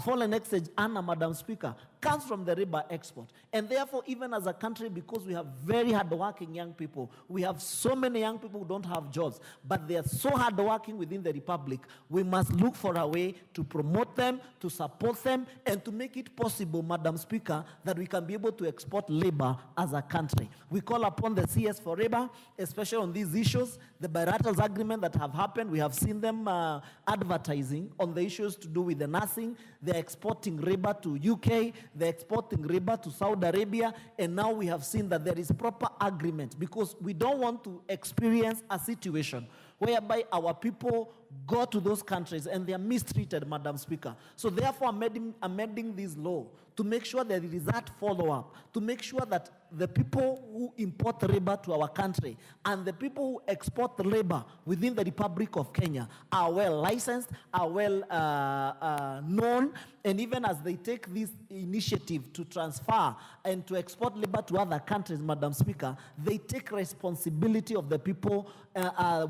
foreign exchange earner, Madam Speaker, comes from the labor export. And therefore, even as a country, because we have very hardworking young people, we have so many young people who don't have jobs, but they are so hardworking within the Republic, we must look for a way to promote them, to support them, and to make it possible, Madam Speaker, that we can be able to export labor as a country. We call upon the CS for labor, especially on these issues, the bilateral agreement that have happened. We have seen them advertising on the issues to do with the nursing. They're exporting labor to UK, they're exporting labor to Saudi Arabia, and now we have seen that there is proper agreement, because we don't want to experience a situation whereby our people go to those countries and they are mistreated, Madam Speaker. So therefore, amending this law to make sure that there is that follow-up, to make sure that the people who import labor to our country and the people who export labor within the Republic of Kenya are well licensed, are well known, and even as they take this initiative to transfer and to export labor to other countries, Madam Speaker, they take responsibility of the people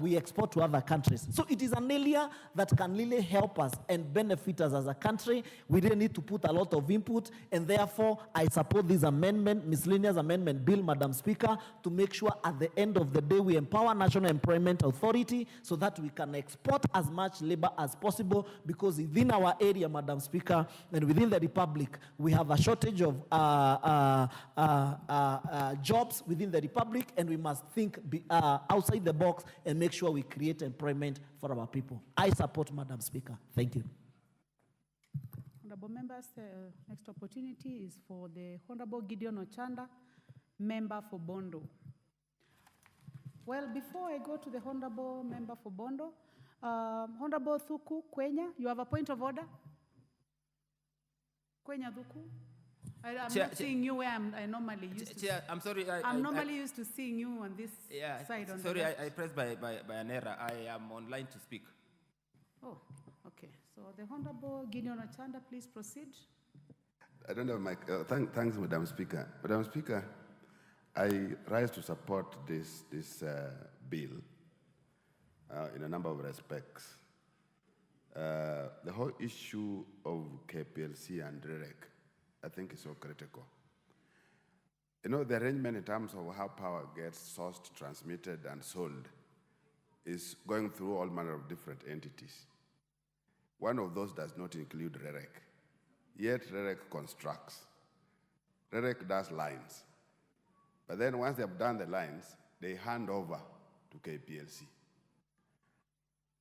we export to other countries. So it is an area that can really help us and benefit us as a country. We really need to put a lot of input, and therefore I support this amendment, miscellaneous amendment bill, Madam Speaker, to make sure at the end of the day we empower National Employment Authority so that we can export as much labor as possible, because within our area, Madam Speaker, and within the Republic, we have a shortage of jobs within the Republic, and we must think outside the box and make sure we create employment for our people. I support, Madam Speaker. Thank you. Honorable members, next opportunity is for the Honorable Gideon Ochanda, member for Bondo. Well, before I go to the Honorable member for Bondo, Honorable Thuku Kwenya, you have a point of order? Kwenya Thuku? I'm not seeing you where I normally used to. I'm sorry. I'm normally used to seeing you on this side. On sorry, the left. I pressed by an error. I am online to speak. Oh, okay. So the Honorable Gideon Ochanda, please proceed. I don't have my. Thanks, Madam Speaker. Madam Speaker, I rise to support this bill in a number of respects. The whole issue of KPLC and REREC, I think, is so critical. You know, the arrangement in terms of how power gets sourced, transmitted, and sold is going through all manner of different entities. One of those does not include REREC. Yet REREC constructs. REREC does lines. But then once they've done the lines, they hand over to KPLC.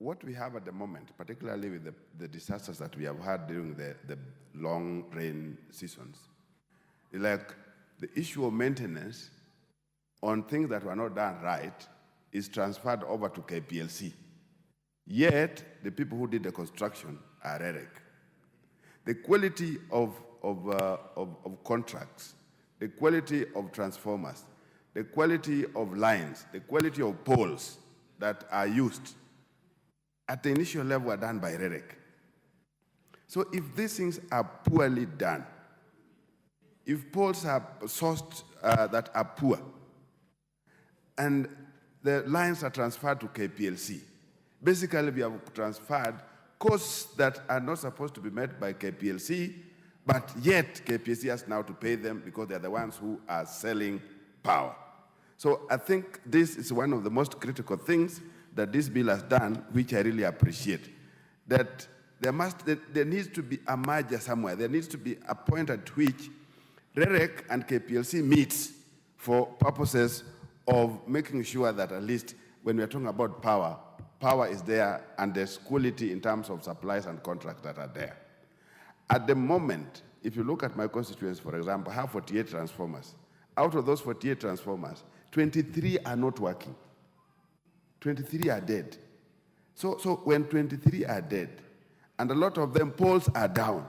what we have at the moment, particularly with the disasters that we have had during the long rain seasons, is like the issue of maintenance on things that were not done right is transferred over to KPLC. Yet, the people who did the construction are REREC. The quality of contracts, the quality of transformers, the quality of lines, the quality of poles that are used at the initial level are done by REREC. So if these things are poorly done, if poles are sourced that are poor, and the lines are transferred to KPLC, basically we have transferred costs that are not supposed to be met by KPLC, but yet KPLC has now to pay them because they're the ones who are selling power. So I think this is one of the most critical things that this bill has done, which I really appreciate. That there needs to be a merger somewhere. There needs to be a point at which REREC and KPLC meets for purposes of making sure that at least when we're talking about power, power is there and there's quality in terms of supplies and contracts that are there. At the moment, if you look at my constituency, for example, I have 48 transformers. Out of those 48 transformers, 23 are not working. 23 are dead. So when 23 are dead, and a lot of them poles are down,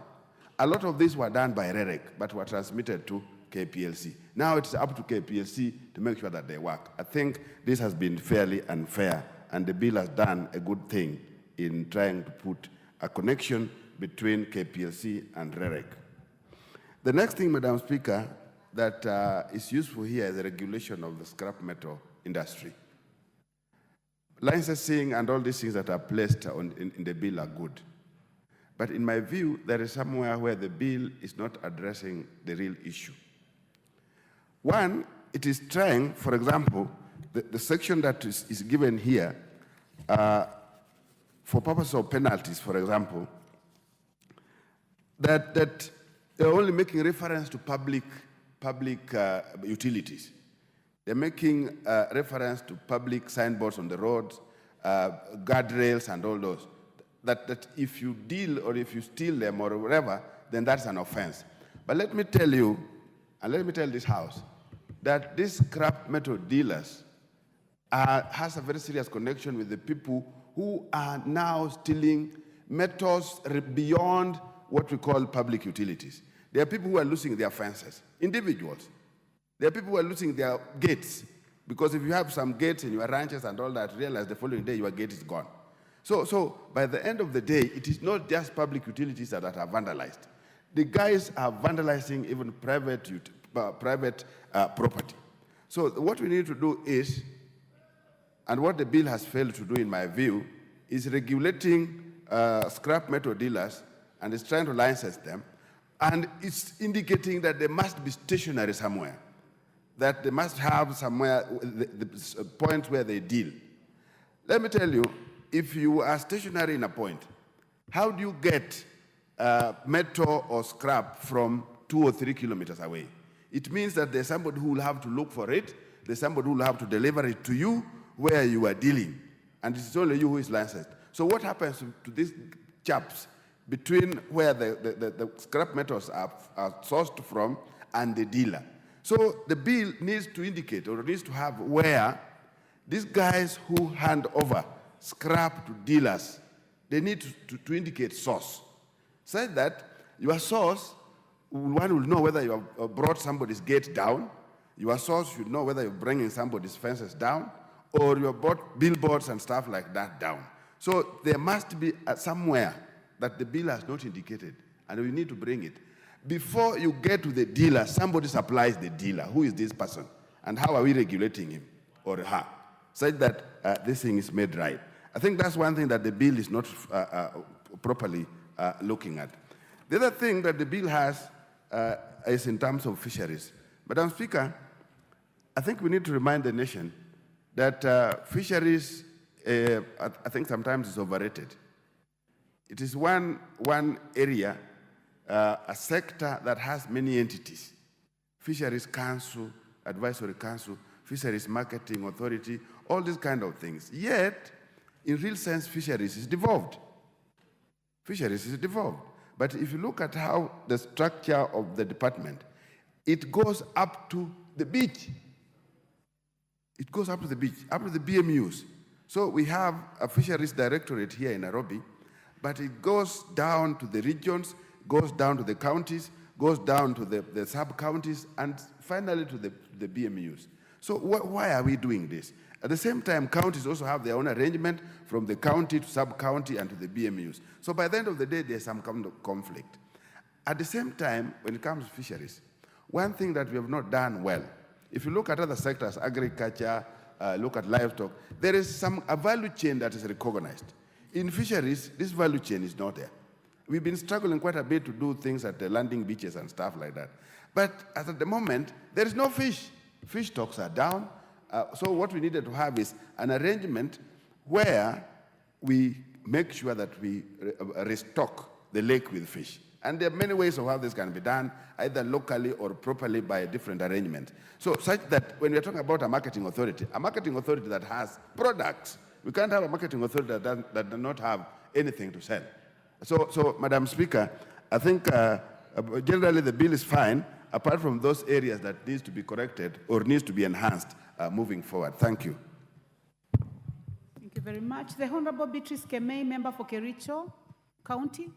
a lot of these were done by REREC, but were transmitted to KPLC. Now it's up to KPLC to make sure that they work. I think this has been fairly unfair, and the bill has done a good thing in trying to put a connection between KPLC and REREC. The next thing, Madam Speaker, that is useful here is the regulation of the scrap metal industry. Licensing and all these things that are placed in the bill are good. But in my view, there is somewhere where the bill is not addressing the real issue. One, it is trying, for example, the section that is given here for purpose of penalties, for example, that they're only making reference to public utilities. They're making reference to public signboards on the roads, guardrails and all those. That if you deal or if you steal them or whatever, then that's an offense. But let me tell you, and let me tell this House, that these scrap metal dealers has a very serious connection with the people who are now stealing metals beyond what we call public utilities. There are people who are losing their fences, individuals. There are people who are losing their gates, because if you have some gates in your ranches and all that, realize the following day your gate is gone. So by the end of the day, it is not just public utilities that are vandalized. The guys are vandalizing even private property. So what we need to do is, and what the bill has failed to do in my view, is regulating scrap metal dealers, and it's trying to license them, and it's indicating that they must be stationary somewhere, that they must have somewhere the point where they deal. Let me tell you, if you are stationary in a point, how do you get metal or scrap from 2 or 3 kilometers away? It means that there's somebody who will have to look for it, there's somebody who will have to deliver it to you where you are dealing, and it's only you who is licensed. So what happens to these chaps between where the scrap metals are sourced from and the dealer? So the bill needs to indicate, or needs to have, where these guys who hand over scrap to dealers, they need to indicate source, so that your source, one will know whether you have brought somebody's gate down, your source should know whether you're bringing somebody's fences down, or you have brought billboards and stuff like that down. So there must be somewhere that the bill has not indicated, and we need to bring it. Before you get to the dealer, somebody supplies the dealer. Who is this person? And how are we regulating him or her, such that this thing is made right? I think that's one thing that the bill is not properly looking at. The other thing that the bill has is in terms of fisheries. Madam Speaker, I think we need to remind the nation that fisheries, I think sometimes is overrated. It is one area, a sector that has many entities: Fisheries Council, Advisory Council, Fisheries Marketing Authority, all these kind of things. Yet, in real sense, fisheries is devolved. Fisheries is devolved. But if you look at how the structure of the department, it goes up to the beach. It goes up to the beach, up to the BMUs. So we have a fisheries directorate here in Nairobi, but it goes down to the regions, goes down to the counties, goes down to the sub-counties, and finally to the BMUs. So why are we doing this? At the same time, counties also have their own arrangement from the county to sub-county and to the BMUs. So by the end of the day, there's some kind of conflict. At the same time, when it comes to fisheries, one thing that we have not done well, if you look at other sectors, agriculture, look at livestock, there is a value chain that is recognized. In fisheries, this value chain is not there. We've been struggling quite a bit to do things at the landing beaches and stuff like that. But at the moment, there is no fish. Fish stocks are down. So what we needed to have is an arrangement where we make sure that we restock the lake with fish. And there are many ways of how this can be done, either locally or properly by a different arrangement. So such that when we're talking about a marketing authority that has products, we can't have a marketing authority that does not have anything to sell. So Madam Speaker, I think generally the bill is fine, apart from those areas that needs to be corrected or needs to be enhanced moving forward. Thank you. Thank you very much. The Honorable Beatrice Kemei, member for Kericho County.